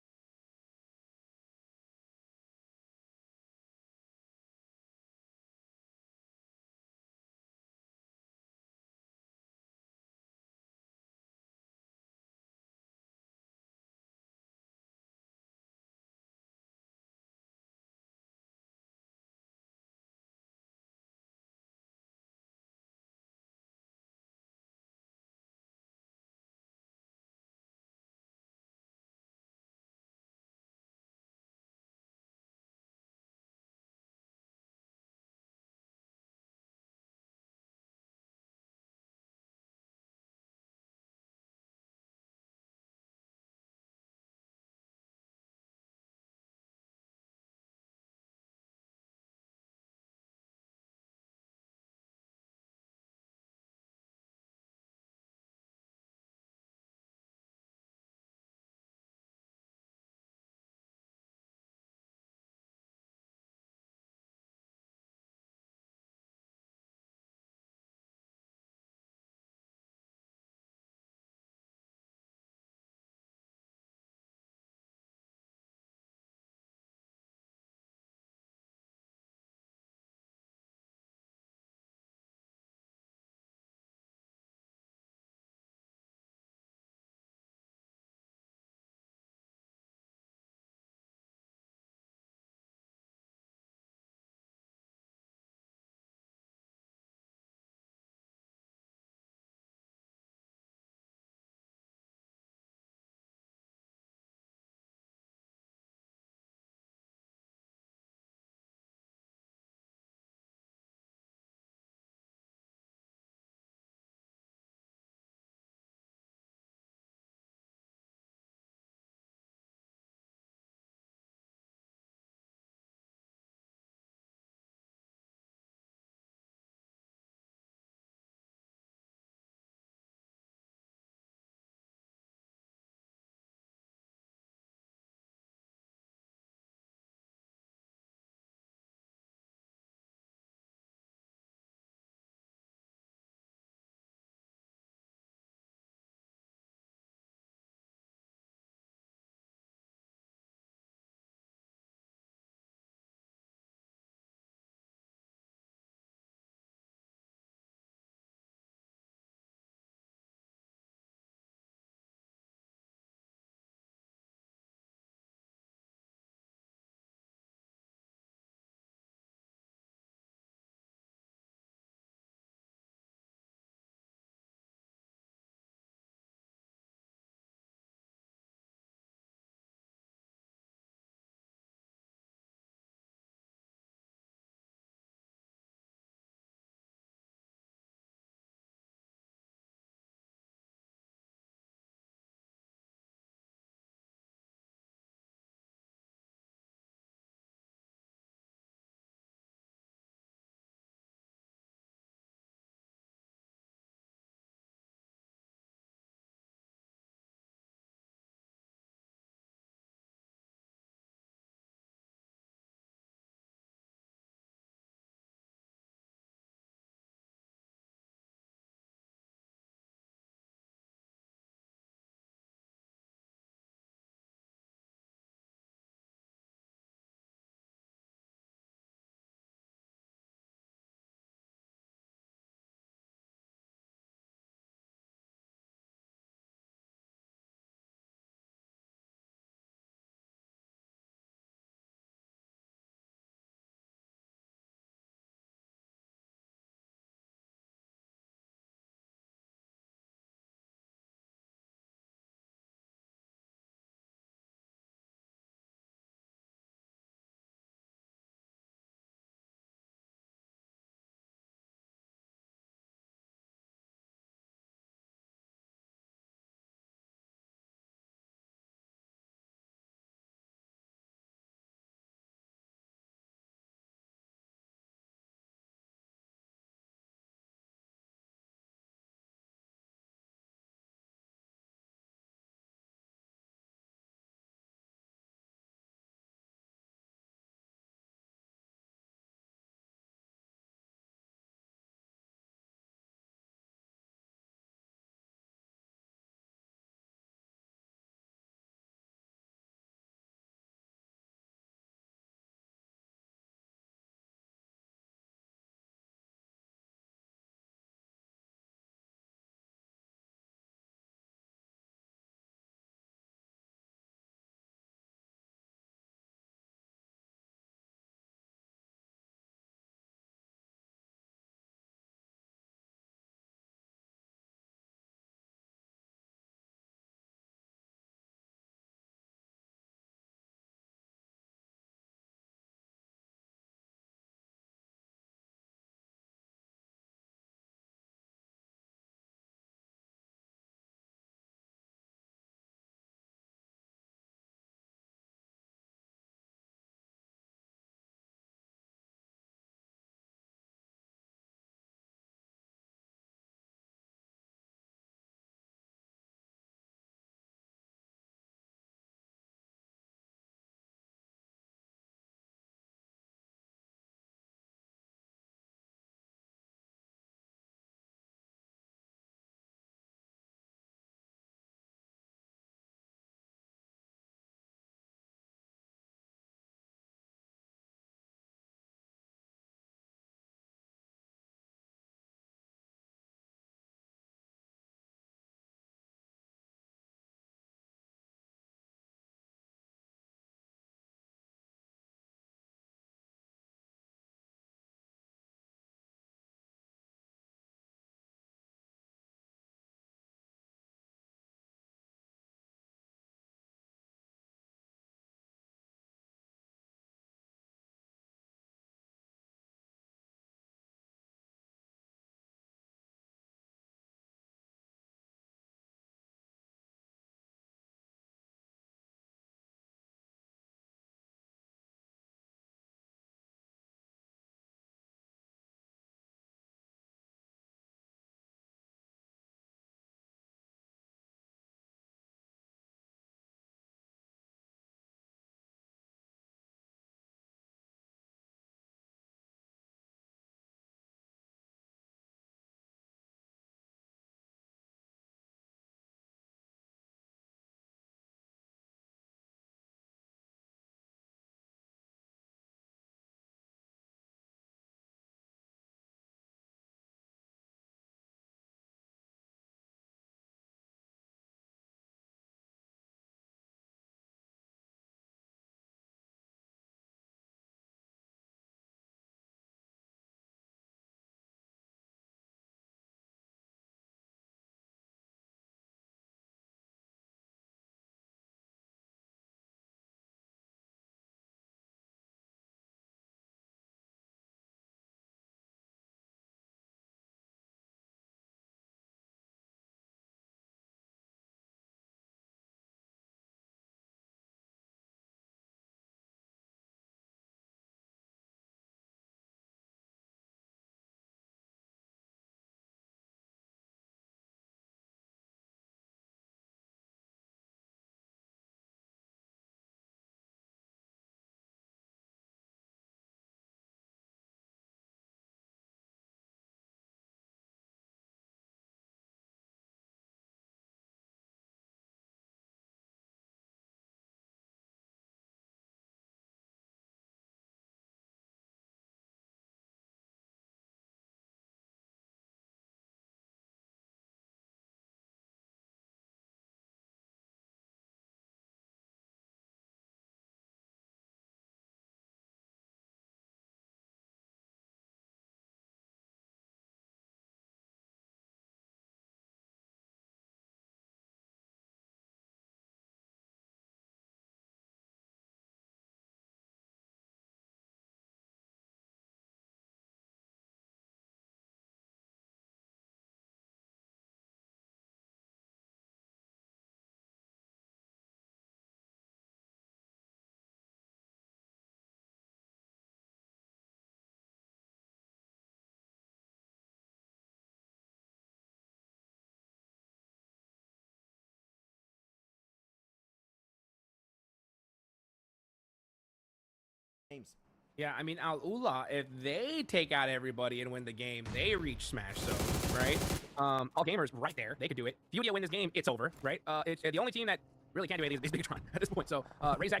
games.
Yeah, I mean, Al Ula, if they take out everybody and win the game, they reach Smash Zone, right? All gamers right there, they could do it. If you win this game, it's over, right? It's the only team that really can't do anything is Bigatron at this point. So, Razak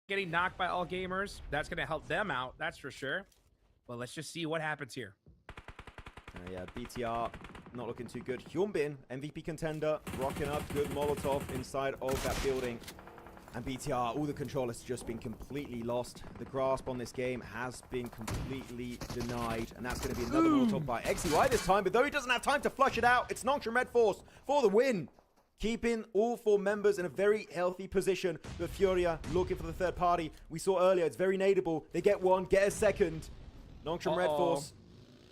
getting knocked by all gamers, that's going to help them out, that's for sure. But let's just see what happens here.
Yeah, BTR not looking too good. Hyunbin, MVP contender, rocking up good Molotov inside of that building. And BTR, all the control has just been completely lost. The grasp on this game has been completely denied. And that's going to be another Molotov by XEY this time. But though he doesn't have time to flush it out, it's Nongshim Red Force for the win. Keeping all 4 members in a very healthy position. But Furia looking for the third party. We saw earlier, it's very nadeable. They get one, get a second. Nongshim Red Force,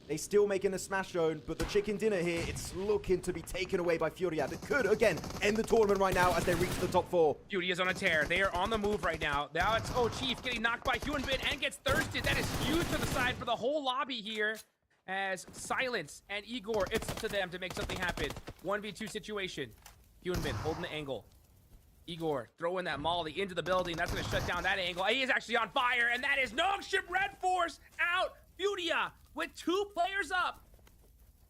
they still making a smash zone, but the chicken dinner here, it's looking to be taken away by Furia. That could, again, end the tournament right now as they reach the top 4.
Fury is on a tear. They are on the move right now. Now it's Chief getting knocked by Hyunbin and gets thirsted. That is huge to the side for the whole lobby here. As Silence and Igor, it's up to them to make something happen. 1v2 situation. Hyunbin holding the angle. Igor throwing that molly into the building. That's going to shut down that angle. He is actually on fire, and that is Nongshim Red Force out. Furia with 2 players up.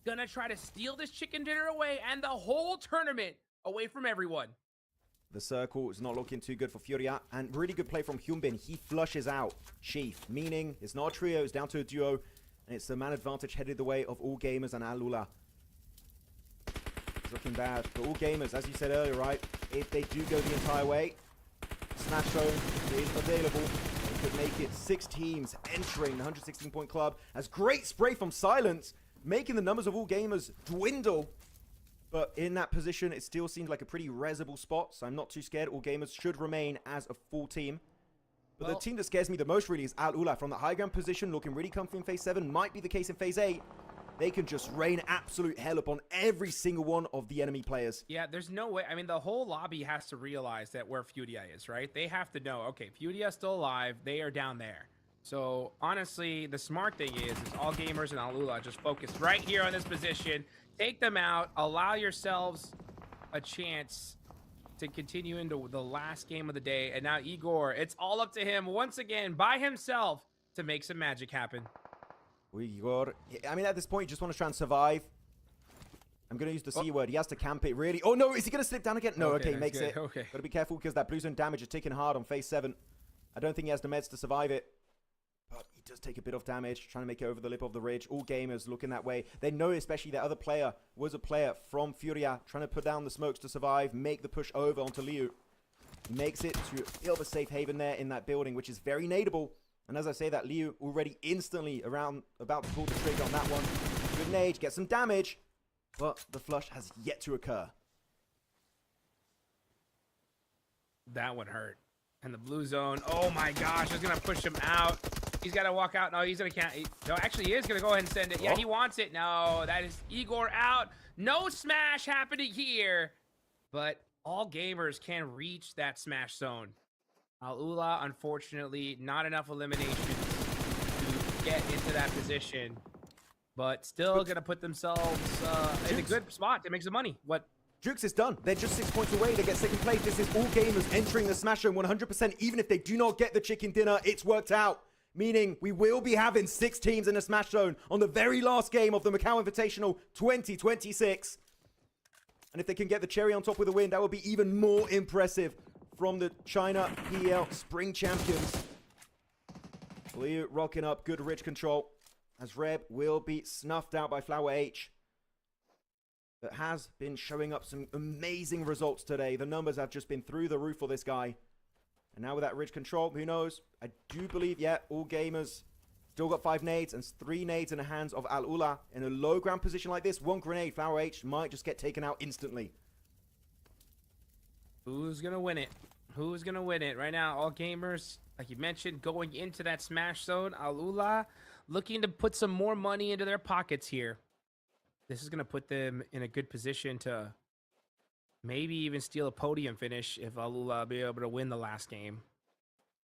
Gonna try to steal this chicken dinner away and the whole tournament away from everyone.
The circle is not looking too good for Furia, and really good play from Hyunbin. He flushes out Chief, meaning it's not a trio, it's down to a duo, and it's the man advantage headed the way of All Gamers and Al Ula. It's looking bad, but All Gamers, as you said earlier, right, if they do go the entire way, Smash Zone is available. They could make it 6 teams entering the 116-point club. As great spray from Silence, making the numbers of All Gamers dwindle. But in that position, it still seemed like a pretty reasonable spot, so I'm not too scared. All Gamers should remain as a full team. But the team that scares me the most really is Al Ula from the high ground position, looking really comfy in Phase 7. Might be the case in Phase 8. They can just rain absolute hell upon every single one of the enemy players.
Yeah, there's no way. I mean, the whole lobby has to realize that where Furia is, right? They have to know, okay, Furia's still alive. They are down there. So, honestly, the smart thing is All Gamers and Al Ula just focus right here on this position. Take them out. Allow yourselves a chance to continue into the last game of the day. And now Igor, it's all up to him once again by himself to make some magic happen.
Igor, I mean, at this point, you just want to try and survive. I'm going to use the C word. He has to camp it, really. Oh, no, is he going to slip down again? No, okay, makes it.
Okay.
Got to be careful because that blue zone damage is ticking hard on Phase 7. I don't think he has the meds to survive it. But he does take a bit of damage, trying to make it over the lip of the ridge. All Gamers looking that way. They know especially that other player was a player from Furia, trying to put down the smokes to survive, make the push over onto Liu. He makes it to a bit of a safe haven there in that building, which is very nadeable. And as I say that, Liu already instantly about to pull the trigger on that one. Good nade, get some damage. But the flush has yet to occur.
That one hurt. And the blue zone, oh my gosh, it's going to push him out. He's got to walk out. No, he's going to count. No, actually, he is going to go ahead and send it. Yeah, he wants it. No, that is Igor out. No smash happening here. But All Gamers can reach that smash zone. Al Ula, unfortunately, not enough eliminations to get into that position. But still going to put themselves in a good spot to make some money. What?
Jukes is done. They're just 6 points away. They get second place. This is All Gamers entering the Smash Zone 100%. Even if they do not get the chicken dinner, it's worked out. Meaning we will be having 6 teams in the Smash Zone on the very last game of the Macau Invitational 2026. And if they can get the cherry on top with a win, that would be even more impressive from the China PL Spring Champions. Liu rocking up good ridge control as Reb will be snuffed out by Flower H. That has been showing up some amazing results today. The numbers have just been through the roof for this guy. And now with that ridge control, who knows? I do believe, yeah, All Gamers still got 5 nades and 3 nades in the hands of Al Ula. In a low ground position like this, 1 grenade, Flower H might just get taken out instantly.
Who's going to win it? Who's going to win it? Right now, All Gamers, like you mentioned, going into that smash zone. Al Ula looking to put some more money into their pockets here. This is going to put them in a good position to maybe even steal a podium finish if Al Ula be able to win the last game.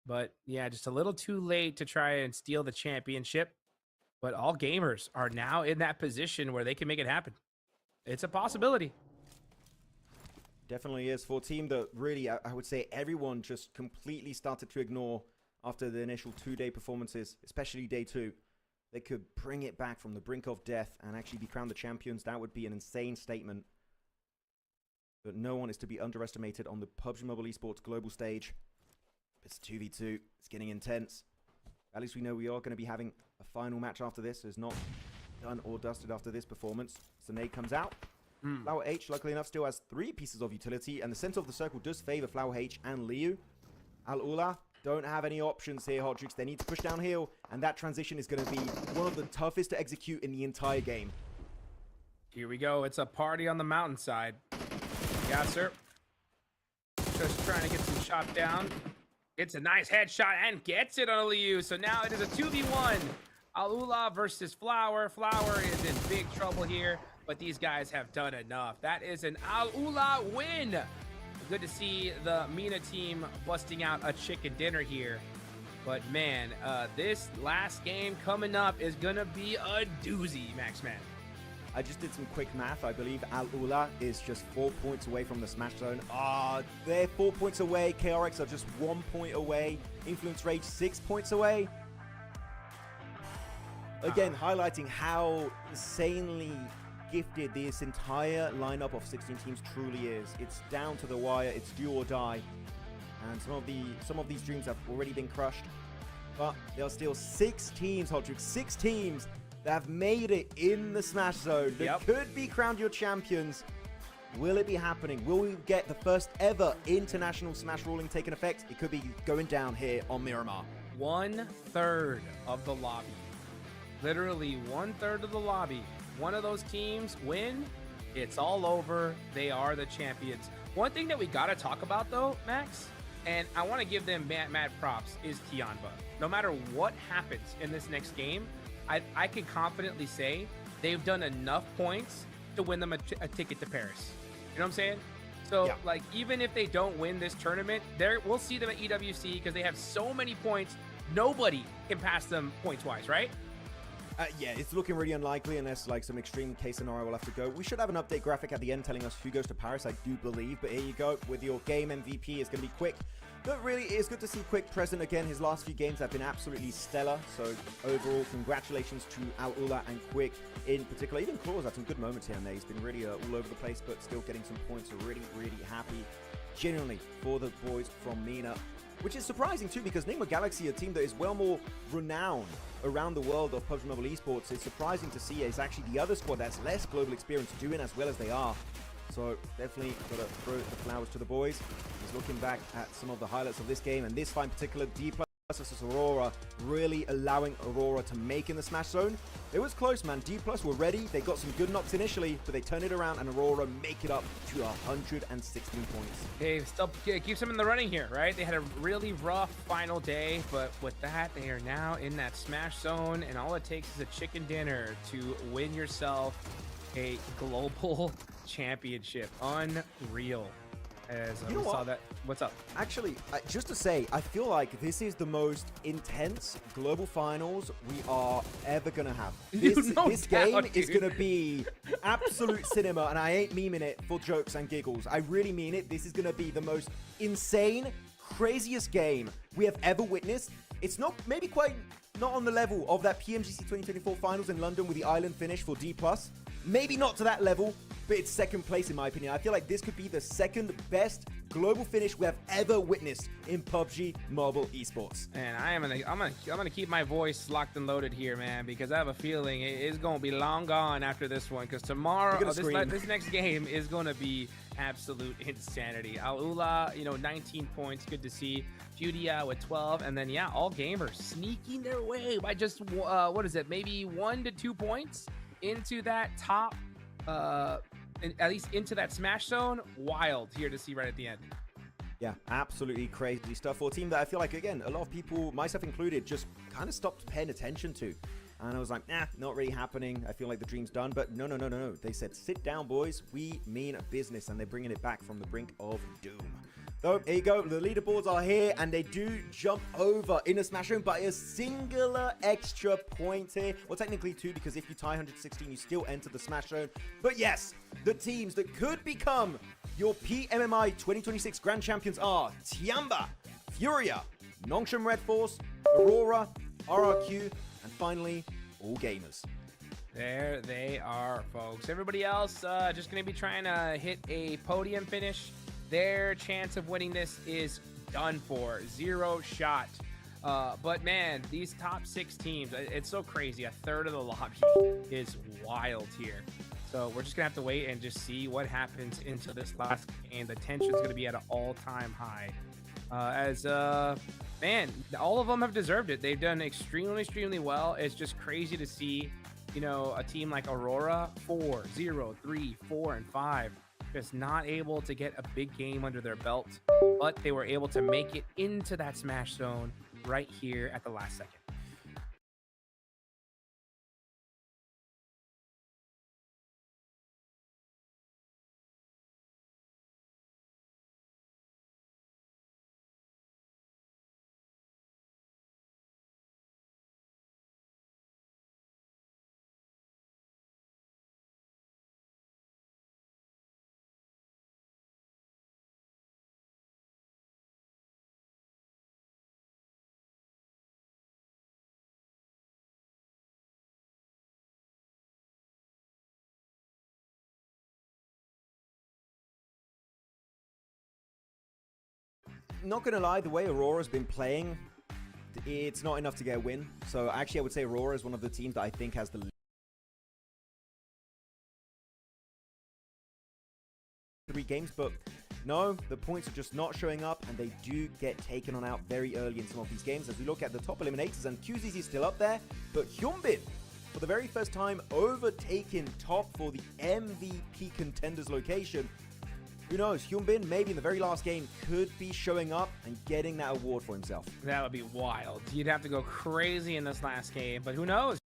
But yeah, just a little too late to try and steal the championship. But All Gamers are now in that position where they can make it happen. It's a possibility.
Definitely is. For a team that really, I would say everyone just completely started to ignore after the initial 2-day performances, especially day 2. They could bring it back from the brink of death and actually be crowned the champions. That would be an insane statement. But no one is to be underestimated on the PUBG Mobile Esports global stage. It's 2v2. It's getting intense. At least we know we are going to be having a final match after this. It's not done or dusted after this performance. So Nade comes out. Flower H, luckily enough, still has 3 pieces of utility. And the center of the circle does favor Flower H and Liu. Al-Ula don't have any options here, Hot Jukes. They need to push downhill. And that transition is going to be one of the toughest to execute in the entire game.
Here we go. It's a party on the mountainside. Yeah, sir. Just trying to get some shot down. It's a nice headshot and gets it on Liu. So now it is a 2v1. Al-Ula versus Flower. Flower is in big trouble here, but these guys have done enough. That is an Al-Ula win. Good to see the Mina team busting out a chicken dinner here. But man, this last game coming up is going to be a doozy, Maxman.
I just did some quick math. I believe Al-Ula is just 4 points away from the Smash Zone. They're 4 points away. KRX are just 1 point away. Influence Rage 6 points away. Again, highlighting how insanely gifted this entire lineup of 16 teams truly is. It's down to the wire. It's do or die. And some of these dreams have already been crushed. But there are still 6 teams, Hot Jukes, 6 teams that have made it in the Smash Zone that could be crowned your champions. Will it be happening? Will we get the first ever international Smash ruling taking effect? It could be going down here on Miramar.
1/3 of the lobby. Literally 1/3 of the lobby. One of those teams win, it's all over. They are the champions. One thing that we got to talk about though, Max, and I want to give them mad props, is Tianba. No matter what happens in this next game, I can confidently say they've done enough points to win them a ticket to Paris. You know what I'm saying? So, like, even if they don't win this tournament, we'll see them at EWC because they have so many points. Nobody can pass them points-wise, right?
Yeah, it's looking really unlikely unless, like, some extreme case scenario will have to go. We should have an update graphic at the end telling us who goes to Paris, I do believe. But here you go with your game MVP. It's going to be Quick. But really, it's good to see Quick present again. His last few games have been absolutely stellar. So overall, congratulations to Al-Ula and Quick in particular. Even Claws had some good moments here and there. He's been really all over the place, but still getting some points. So really, really happy, genuinely, for the boys from Mina. Which is surprising too, because Nigma Galaxy, a team that is well more renowned around the world of PUBG Mobile Esports, is surprising to see is actually the other squad that's less global experience doing as well as they are. So definitely got to throw the flowers to the boys. He's looking back at some of the highlights of this game, and this fight in particular, D+ versus Aurora, really allowing Aurora to make in the Smash Zone. It was close, man. D+ were ready. They got some good knocks initially, but they turn it around, and Aurora make it up to 116 points.
Hey, still keeps them in the running here, right? They had a really rough final day, but with that, they are now in that Smash Zone, and all it takes is a chicken dinner to win yourself a global championship. Unreal. As we saw that. What's up?
Actually, just to say, I feel like this is the most intense global finals we are ever gonna have. This game is gonna be absolute cinema, and I ain't memeing it for jokes and giggles. I really mean it. This is gonna be the most insane, craziest game we have ever witnessed. It's not maybe quite not on the level of that PMGC 2024 finals in London with the island finish for D+. Maybe not to that level, but it's second place in my opinion. I feel like this could be the second best global finish we have ever witnessed in PUBG Mobile Esports.
And I'm gonna keep my voice locked and loaded here, man, because I have a feeling it's gonna be long gone after this one. Because tomorrow, this next game is gonna be absolute insanity. Al-Ula, 19 points, good to see. Judia with 12, and then all gamers sneaking their way by just maybe 1 to 2 points into that top, at least into that Smash Zone. Wild here to see right at the end.
Yeah, absolutely crazy stuff for a team that I feel like, again, a lot of people, myself included, just kind of stopped paying attention to. And I was like, nah, not really happening. I feel like the dream's done. But no. They said, sit down, boys. We mean business. And they're bringing it back from the brink of doom. So there you go. The leaderboards are here, and they do jump over in a Smash Room by a singular extra point here. Well, technically 2, because if you tie 116, you still enter the Smash Zone. But yes, the teams that could become your PMMI 2026 Grand Champions are Tiamba, Furia, Nongshim Red Force, Aurora, RRQ, and finally, All Gamers.
There they are, folks. Everybody else just going to be trying to hit a podium finish. Their chance of winning this is done for. 0 shot. But man, these top 6 teams, it's so crazy. A third of the lobby is wild here. So we're just going to have to wait and just see what happens into this last game. The tension is going to be at an all-time high. Man, all of them have deserved it. They've done extremely well. It's just crazy to see, you know, a team like Aurora, 4, 0, 3, 4, and 5, just not able to get a big game under their belt, but they were able to make it into that Smash Zone right here at the last second.
Not gonna lie, the way Aurora's been playing, it's not enough to get a win. So actually, I would say Aurora is one of the teams that I think has the 3 games, but no, the points are just not showing up, and they do get taken on out very early in some of these games. As we look at the top eliminators, and QZZ is still up there, but Hyunbin, for the very first time, overtaking top for the MVP contenders location. Who knows, Hyunbin, maybe in the very last game, could be showing up and getting that award for himself.
That would be wild. You'd have to go crazy in this last game, but who knows?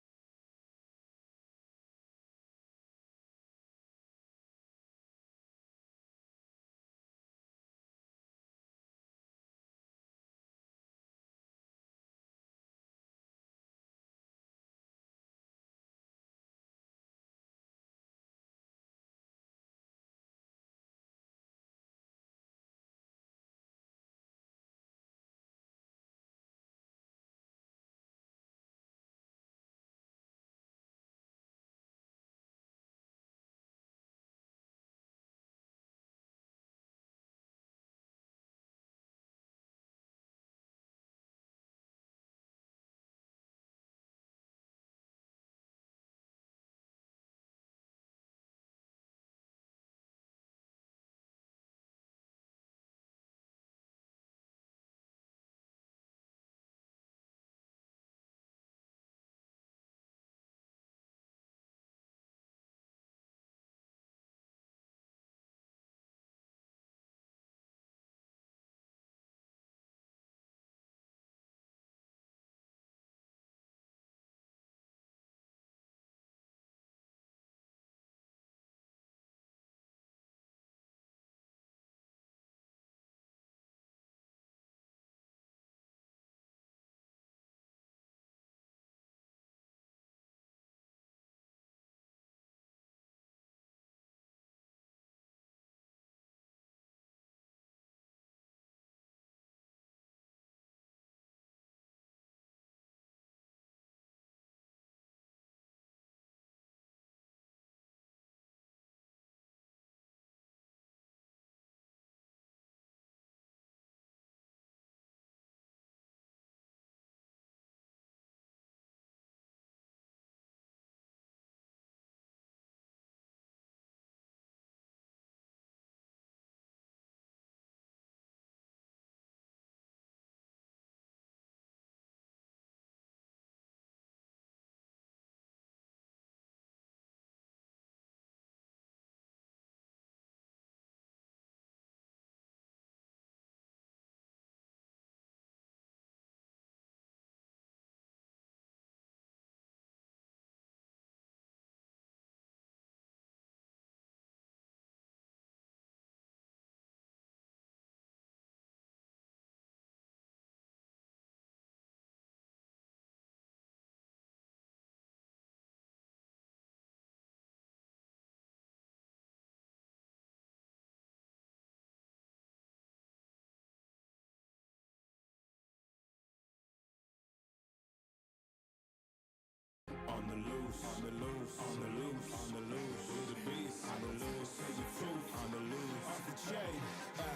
loose, on the loose, on the loose, on the loose, with the beast, on the loose, say the truth, on the loose, off the chain,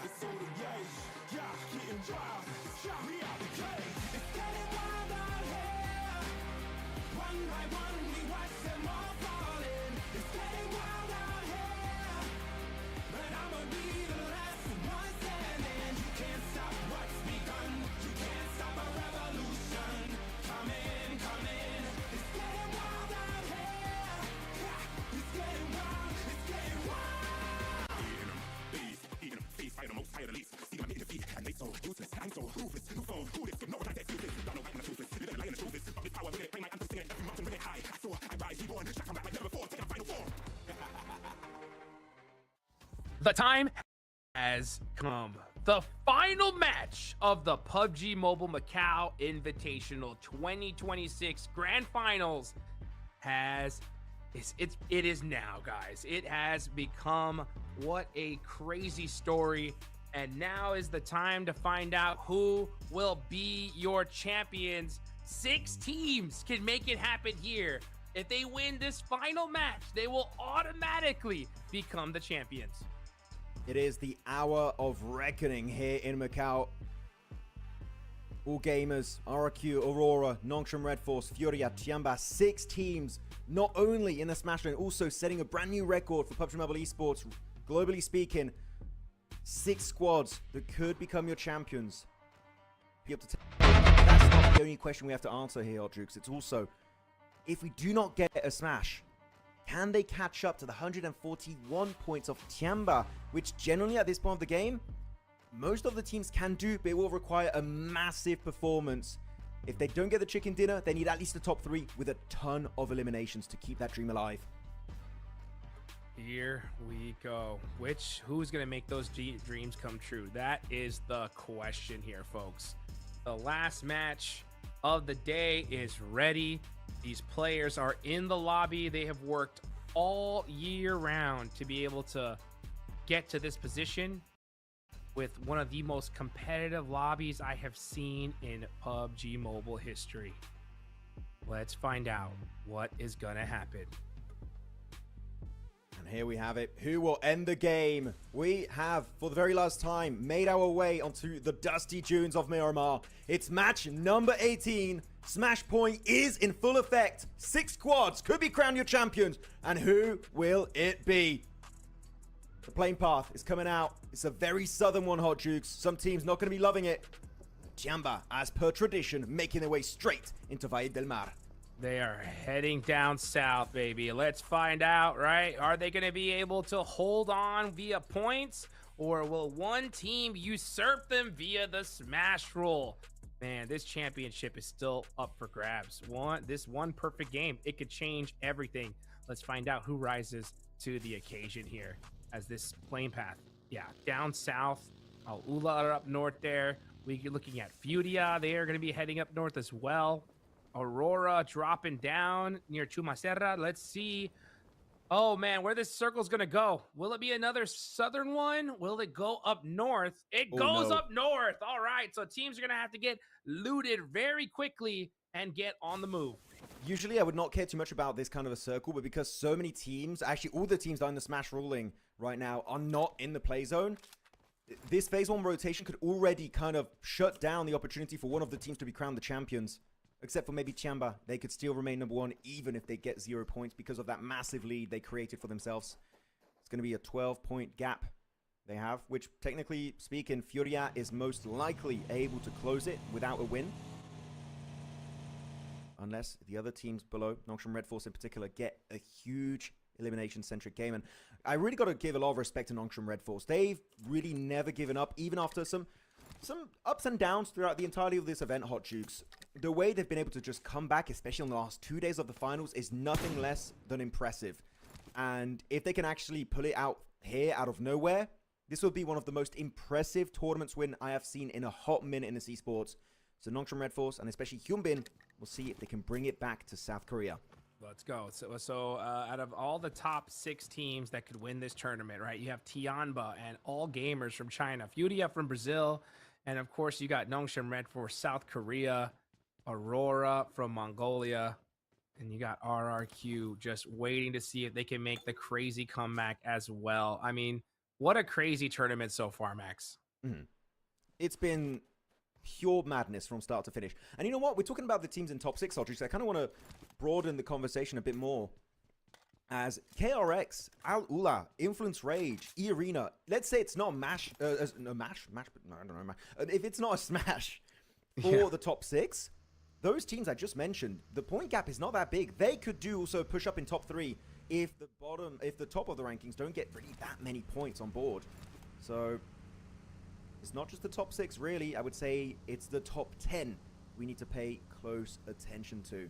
it's all the gauge, yeah, getting wild, shot me out the cage. It's getting wild out here, one by one we watch them all falling. It's getting wild out here, but I'ma be the last one standing. You can't stop what's begun, you can't stop a revolution. Come in, come in. It's getting wild out here. Yeah, it's getting wild, it's getting wild. Eating them, eating them, feast, fight them, most tired of least. See them in defeat, and they so useless. I'm so ruthless, who phone, who this? No one like that useless. Don't know why I'm not toothless. Living a lie in the truth is. Up this power, with it, play my anthem, singing every mountain, with it high. I soar, I rise, reborn, shot come back like never before. Take a final form.
The time has come. The final match of the PUBG Mobile Macau Invitational 2026 Grand Finals it is now, guys. It has become what a crazy story. And now is the time to find out who will be your champions. 6 teams can make it happen here. If they win this final match, they will automatically become the champions.
It is the hour of reckoning here in Macau. All Gamers, RRQ, Aurora, Nongshim Red Force, Furia, Tiamba, 6 teams, not only in the Smash Lane, also setting a brand new record for PUBG Mobile Esports, globally speaking. 6 squads that could become your champions. Be up to That's not the only question we have to answer here, Hot Jukes. It's also, if we do not get a Smash, can they catch up to the 141 points of Tiamba, which generally at this point of the game, most of the teams can do, but it will require a massive performance. If they don't get the chicken dinner, they need at least the top 3 with a ton of eliminations to keep that dream alive.
Here we go. Who's going to make those dreams come true? That is the question here, folks. The last match of the day is ready. These players are in the lobby. They have worked all year round to be able to get to this position with one of the most competitive lobbies I have seen in PUBG Mobile history. Let's find out what is going to happen.
And here we have it. Who will end the game? We have, for the very last time, made our way onto the dusty dunes of Miramar. It's match number 18. Smash Point is in full effect. 6 squads could be crowned your champions. And who will it be? The plane path is coming out. It's a very southern one, Hot Jukes. Some teams not going to be loving it. Tiamba, as per tradition, making their way straight into Valle del Mar.
They are heading down south, baby. Let's find out, right? Are they going to be able to hold on via points, or will one team usurp them via the smash rule? Man, this championship is still up for grabs. This one perfect game, it could change everything. Let's find out who rises to the occasion here as this plane path. Yeah, down south. Ula are up north there. We're looking at Furia. They are going to be heading up north as well. Aurora dropping down near Chumacerra. Let's see. Oh, man, where this circle's going to go. Will it be another southern one? Will it go up north? It goes up north. All right, so teams are going to have to get looted very quickly and get on the move.
Usually I would not care too much about this kind of a circle, but because so many teams, actually all the teams that are in the Smash ruling right now are not in the play zone, this phase 1 rotation could already kind of shut down the opportunity for one of the teams to be crowned the champions. Except for maybe Tiamba, they could still remain number 1 even if they get 0 points because of that massive lead they created for themselves. It's going to be a 12-point gap they have, which technically speaking, Furia is most likely able to close it without a win. Unless the other teams below, Nongshim Red Force in particular, get a huge elimination-centric game. And I really got to give a lot of respect to Nongshim Red Force. They've really never given up, even after some ups and downs throughout the entirety of this event, Hot Jukes. The way they've been able to just come back, especially on the last 2 days of the finals, is nothing less than impressive. And if they can actually pull it out here, out of nowhere, this will be one of the most impressive tournaments win I have seen in a hot minute in this esports. So Nongshim Red Force, and especially Hyunbin, will see if they can bring it back to South Korea.
Let's go. So out of all the top 6 teams that could win this tournament, right, you have Tianba and All Gamers from China, Furia from Brazil, and of course you got Nongshim Red Force South Korea, Aurora from Mongolia, And you got RRQ just waiting to see if they can make the crazy comeback as well. I mean, what a crazy tournament so far, Max.
It's been pure madness from start to finish. And you know what? We're talking about the teams in top 6, Aldrich. So I kind of want to broaden the conversation a bit more. As KRX, Al Ula, Influence Rage, E Arena. Let's say it's not a mash. No, I don't know. If it's not a smash for the top 6, those teams I just mentioned, the point gap is not that big. They could do also push up in top 3 if the top of the rankings don't get really that many points on board. So it's not just the top 6, really. I would say it's the top 10 we need to pay close attention to.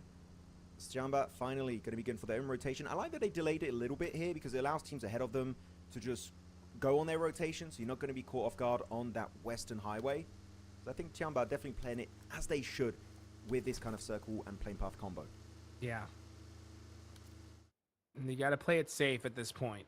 Sjamba finally going to be good for their own rotation. I like that they delayed it a little bit here because it allows teams ahead of them to just go on their rotation, so you're not going to be caught off guard on that western highway. So I think Sjamba are definitely playing it as they should with this kind of circle and plane path combo.
Yeah. And you got to play it safe at this point.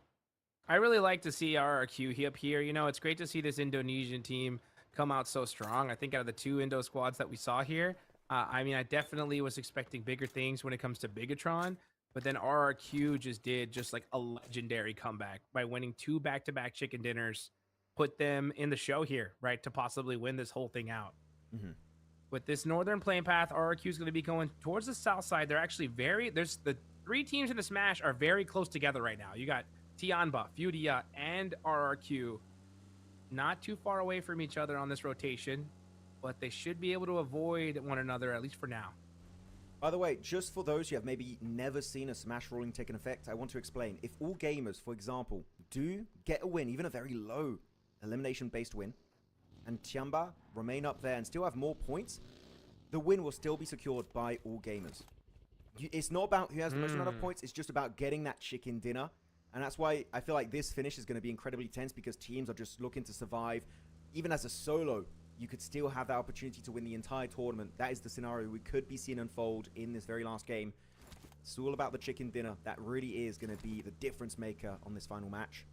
I really like to see RRQ up here. You know, it's great to see this Indonesian team come out so strong. I think out of the 2 Indo squads that we saw here, I mean, I definitely was expecting bigger things when it comes to Bigatron, but then RRQ just did just like a legendary comeback by winning 2 back-to-back chicken dinners, put them in the show here, right, to possibly win this whole thing out. With this northern plane path, RRQ is going to be going towards the south side. They're actually there's the 3 teams in the Smash are very close together right now. You got Tianba, Fudia, and RRQ not too far away from each other on this rotation, but they should be able to avoid one another, at least for now.
By the way, just for those who have maybe never seen a Smash rolling take an effect, I want to explain. If all gamers, for example, do get a win, even a very low elimination-based win, and Tianba remain up there and still have more points, the win will still be secured by all gamers. It's not about who has the most amount of points, it's just about getting that chicken dinner. And that's why I feel like this finish is going to be incredibly tense because teams are just looking to survive. Even as a solo, you could still have that opportunity to win the entire tournament. That is the scenario we could be seeing unfold in this very last game. It's all about the chicken dinner. That really is going to be the difference maker on this final match.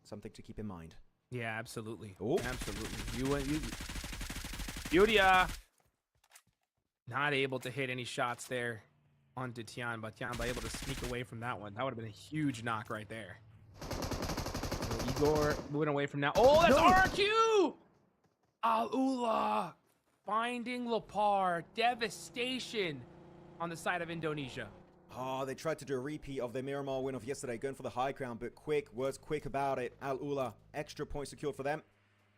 Something to keep in mind.
Yeah, absolutely.
Oh.
Absolutely. Fudia not able to hit any shots there onto Tianba. Tianba able to sneak away from that one. That would have been a huge knock right there. Igor moving away from now. Oh, that's RQ! Al-Ula finding Lepar. Devastation on the side of Indonesia.
Oh, they tried to do a repeat of their Miramar win of yesterday, going for the high ground, but quick about it. Al-Ula, extra point secured for them.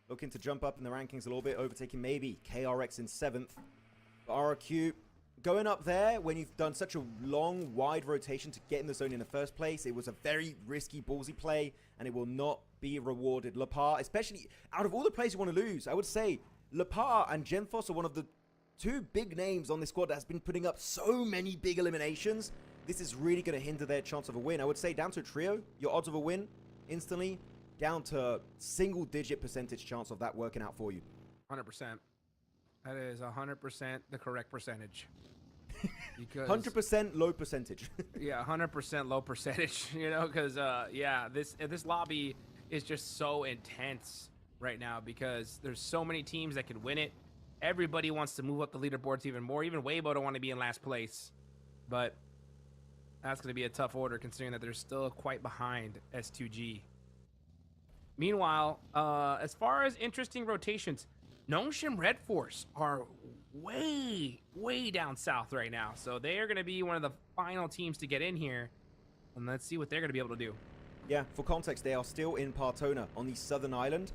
Looking to jump up in the rankings a little bit, overtaking maybe KRX in 7th. But RQ going up there when you've done such a long, wide rotation to get in the zone in the first place, it was a very risky, ballsy play, and it will not be rewarded. Lepar, especially out of all the players you want to lose, I would say Lepar and Genfos are one of the 2 big names on this squad that has been putting up so many big eliminations. This is really going to hinder their chance of a win. I would say down to a trio, your odds of a win instantly down to single-digit percentage chance of that working out for you.
100%. That is 100% the correct percentage.
100% low percentage.
Yeah, 100% low percentage, you know, because, yeah, this lobby is just so intense right now because there's so many teams that could win it. Everybody wants to move up the leaderboards even more. Even Weibo don't want to be in last place. But that's going to be a tough order considering that they're still quite behind S2G. Meanwhile, as far as interesting rotations, Nongshim Red Force are way down south right now. So they are going to be one of the final teams to get in here. And let's see what they're going to be able to do.
Yeah, for context, they are still in Partona on the southern island.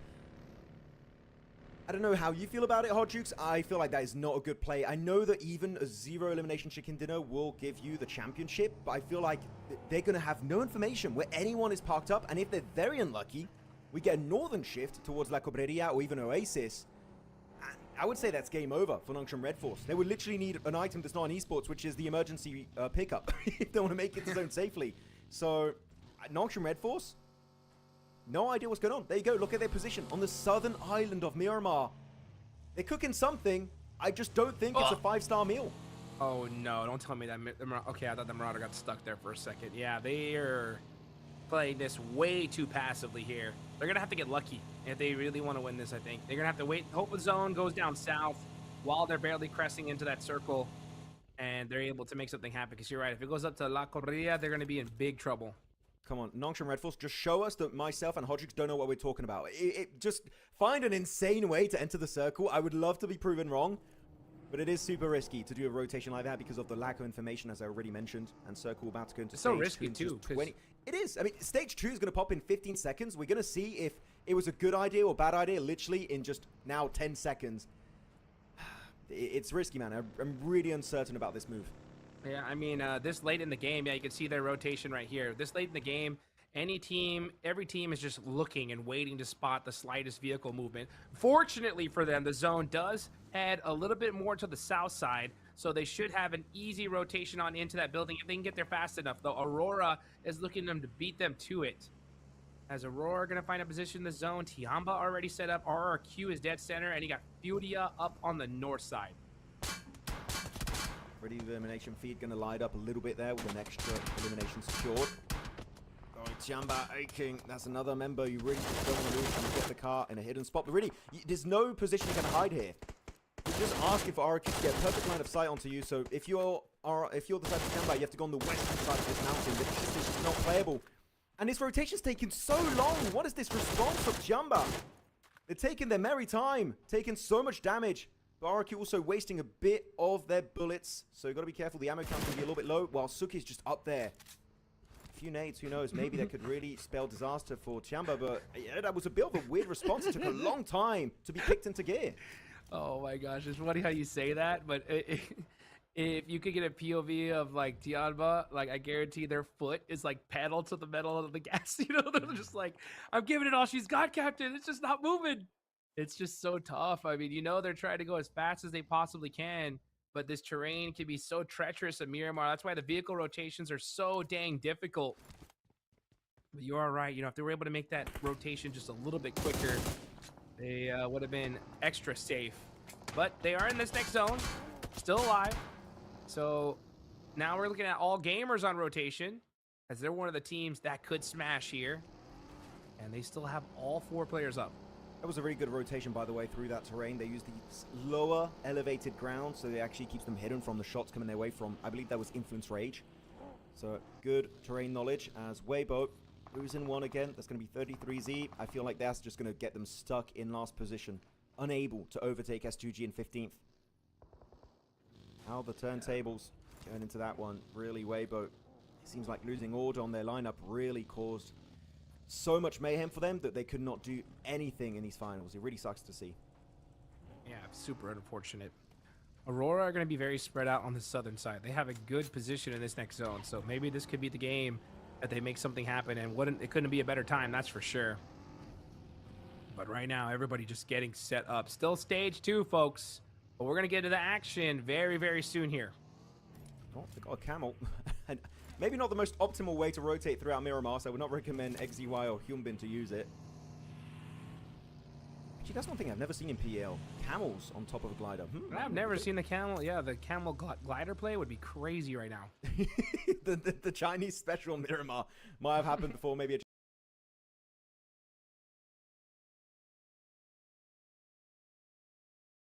I don't know how you feel about it, Hot Jukes. I feel like that is not a good play. I know that even a 0 elimination chicken dinner will give you the championship, but I feel like they're going to have no information where anyone is parked up. And if they're very unlucky, we get a northern shift towards La Cobreria or even Oasis. And I would say that's game over for Nongshim Red Force. They would literally need an item that's not in esports, which is the emergency pickup, if they want to make it to zone safely. So, Nongshim Red Force, no idea what's going on. There you go. Look at their position on the southern island of Miramar. They're cooking something. I just don't think it's a 5-star meal.
Oh, no. Don't tell me that. Okay, I thought the Marauder got stuck there for a second. Yeah, they are playing this way too passively here. They're going to have to get lucky if they really want to win this, I think. They're going to have to wait. Hope the zone goes down south while they're barely cressing into that circle. and they're able to make something happen. Because you're right, if it goes up to La Corrida, they're going to be in big trouble.
Come on, Nongshim Red Force, just show us that myself and Hodrix don't know what we're talking about. Just find an insane way to enter the circle. I would love to be proven wrong, but it is super risky to do a rotation like that because of the lack of information, as I already mentioned. And circle about to go into
It's
stage
so risky,
2 in
too,
just 20. It is. I mean, stage 2 is going to pop in 15 seconds. We're going to see if it was a good idea or bad idea, literally in just now 10 seconds. It's risky, man. I'm really uncertain about this move.
Yeah, I mean, this late in the game, yeah, you can see their rotation right here. This late in the game, every team is just looking and waiting to spot the slightest vehicle movement. Fortunately for them, the zone does head a little bit more to the south side, so they should have an easy rotation on into that building if they can get there fast enough. Though Aurora is looking them to beat them to it. As Aurora going to find a position in the zone, Tiamba already set up, RRQ is dead center, and he got Furia up on the north side.
Ready elimination feed going to light up a little bit there with an extra elimination secured. Oh, Tiamba aching. That's another member you really just don't want to lose and get the car in a hidden spot. But really, there's no position you can hide here. You're just asking for RRQ to get a perfect line of sight onto you. So if you're the type of Tiamba, you have to go on the western side of this mountain. But it's just not playable. And this rotation's taking so long. What is this response of Tiamba? They're taking their merry time, taking so much damage. But RRQ also wasting a bit of their bullets. So you've got to be careful. The ammo count can be a little bit low, while Suki's just up there. A few nades, who knows? Maybe that could really spell disaster for Tiamba. But yeah, that was a bit of a weird response. It took a long time to be kicked into gear.
Oh my gosh, it's funny how you say that, but if you could get a POV of like Tiamba, like I guarantee their foot is like pedaled to the metal of the gas. You know, they're just like, I'm giving it all she's got, Captain. It's just not moving. It's just so tough. I mean, you know, they're trying to go as fast as they possibly can, but this terrain can be so treacherous at Miramar. That's why the vehicle rotations are so dang difficult. But you are right. You know, if they were able to make that rotation just a little bit quicker, they would have been extra safe. But they are in this next zone, still alive. So now we're looking at all gamers on rotation, as they're one of the teams that could smash here. And they still have all 4 players up.
That was a really good rotation, by the way, through that terrain. They used the lower elevated ground, so it actually keeps them hidden from the shots coming their way from, I believe that was Influence Rage. So good terrain knowledge as Weibo losing one again. That's going to be 33Z. I feel like that's just going to get them stuck in last position, unable to overtake S2G in 15th. How the turntables going into that one. Really, Weibo, it seems like losing order on their lineup really caused so much mayhem for them that they could not do anything in these finals. It really sucks to see.
Yeah, super unfortunate. Aurora are going to be very spread out on the southern side. They have a good position in this next zone, so maybe this could be the game that they make something happen, and it couldn't be a better time, that's for sure. But right now, everybody just getting set up. Still stage 2, folks, but we're going to get into the action very, very soon here.
Oh, they got a camel. And maybe not the most optimal way to rotate throughout Miramar, so I would not recommend XZY or Hyunbin to use it. Actually, that's one thing I've never seen in PL. Camels on top of a glider.
I've never seen the camel. Yeah, the camel glider play would be crazy right now.
the Chinese special Miramar might have happened before. Maybe a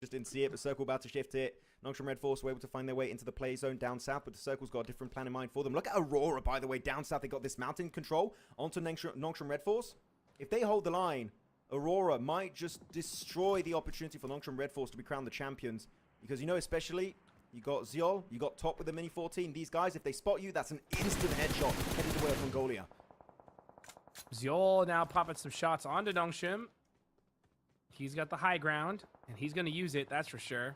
just didn't see it, but Circle about to shift it. Nongshim Red Force were able to find their way into the play zone down south, but the Circle's got a different plan in mind for them. Look at Aurora, by the way, down south. They got this mountain control onto Nongshim Red Force. If they hold the line, Aurora might just destroy the opportunity for Nongshim Red Force to be crowned the champions. Because, you know, especially, you got Ziol, you got Top with the Mini 14. These guys, if they spot you, that's an instant headshot headed away of Mongolia.
Ziol now popping some shots onto Nongshim. He's got the high ground, and he's going to use it, that's for sure.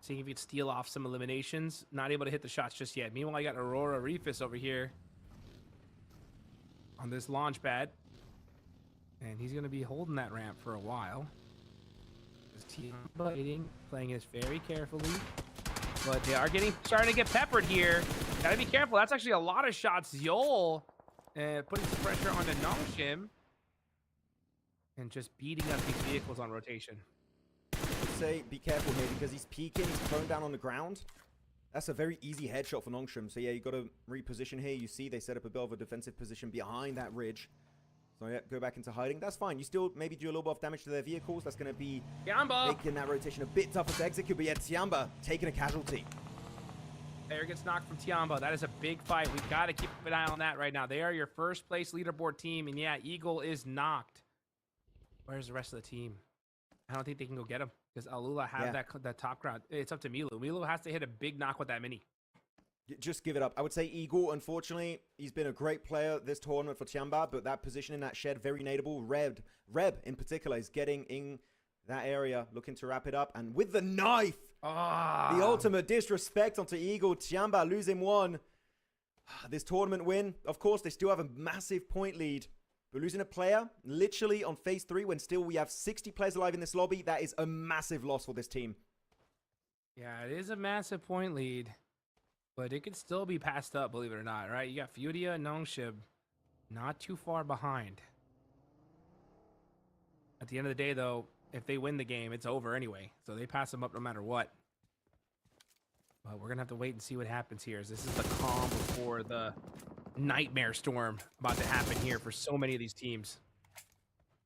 Seeing if he can steal off some eliminations. Not able to hit the shots just yet. Meanwhile, I got Aurora Refus over here on this launch pad. And he's going to be holding that ramp for a while. His team fighting, playing this very carefully. But they are starting to get peppered here. Gotta be careful. That's actually a lot of shots. Ziol putting some pressure onto Nongshim. And just beating up these vehicles on rotation.
I'd say be careful here because he's peeking, he's prone down on the ground. That's a very easy headshot for Nongshim. So yeah, you got to reposition here. You see they set up a bit of a defensive position behind that ridge. So yeah, go back into hiding. That's fine. You still maybe do a little bit of damage to their vehicles. That's going to be
Tiamba
making that rotation a bit tougher to execute. But yeah, Tiamba taking a casualty.
There gets knocked from Tiamba. That is a big fight. We got to keep an eye on that right now. They are your first place leaderboard team. And yeah, Eagle is knocked. Where's the rest of the team? I don't think they can go get him because Alula have that top ground. It's up to Milu. Milu has to hit a big knock with that mini.
Just give it up. I would say Eagle, unfortunately, he's been a great player this tournament for Tiamba, but that position in that shed, very nadeable. Reb in particular is getting in that area, looking to wrap it up. And with the knife, the ultimate disrespect onto Eagle. Tiamba losing one. This tournament win, of course, they still have a massive point lead. But losing a player, literally on phase 3, when still we have 60 players alive in this lobby, that is a massive loss for this team.
Yeah, it is a massive point lead. But it could still be passed up, believe it or not, right? You got Furia and Nongshib not too far behind. At the end of the day, though, if they win the game, it's over anyway. So they pass them up no matter what. But we're going to have to wait and see what happens here. This is the calm before the nightmare storm about to happen here for so many of these teams.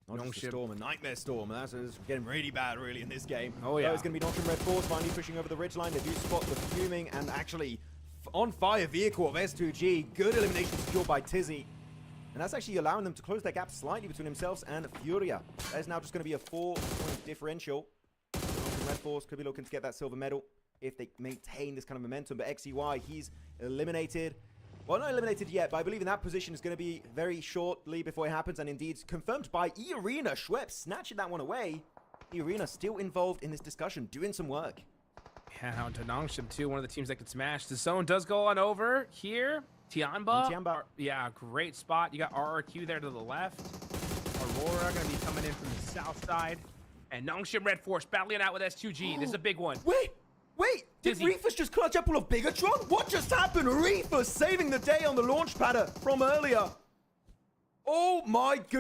Not just a storm, a nightmare storm. And that's getting really bad, really, in this game.
Oh, yeah.
So it's going to be Nongshim Red Force finally pushing over the ridgeline. They do spot the fuming and actually on fire vehicle of S2G. Good elimination secured by Tizzy. And that's actually allowing them to close their gap slightly between themselves and Furia. That is now just going to be a 4-point differential. Nongshim Red Force could be looking to get that silver medal if they maintain this kind of momentum. But XEY, he's eliminated. Well, not eliminated yet, but I believe in that position is going to be very shortly before it happens. And indeed, confirmed by E-Arena. Schweppes snatching that one away. E-Arena still involved in this discussion, doing some work.
Yeah, on to Nongshim, too. One of the teams that could smash. The zone does go on over here. Tiamba. Yeah, great spot. You got RRQ there to the left. Aurora going to be coming in from the south side. And Nongshim Red Force battling out with S2G. This is a big one.
Wait! Did Reefus just clutch up all of Bigatron? What just happened? Reefus saving the day on the launch pad from earlier. Oh my goodness.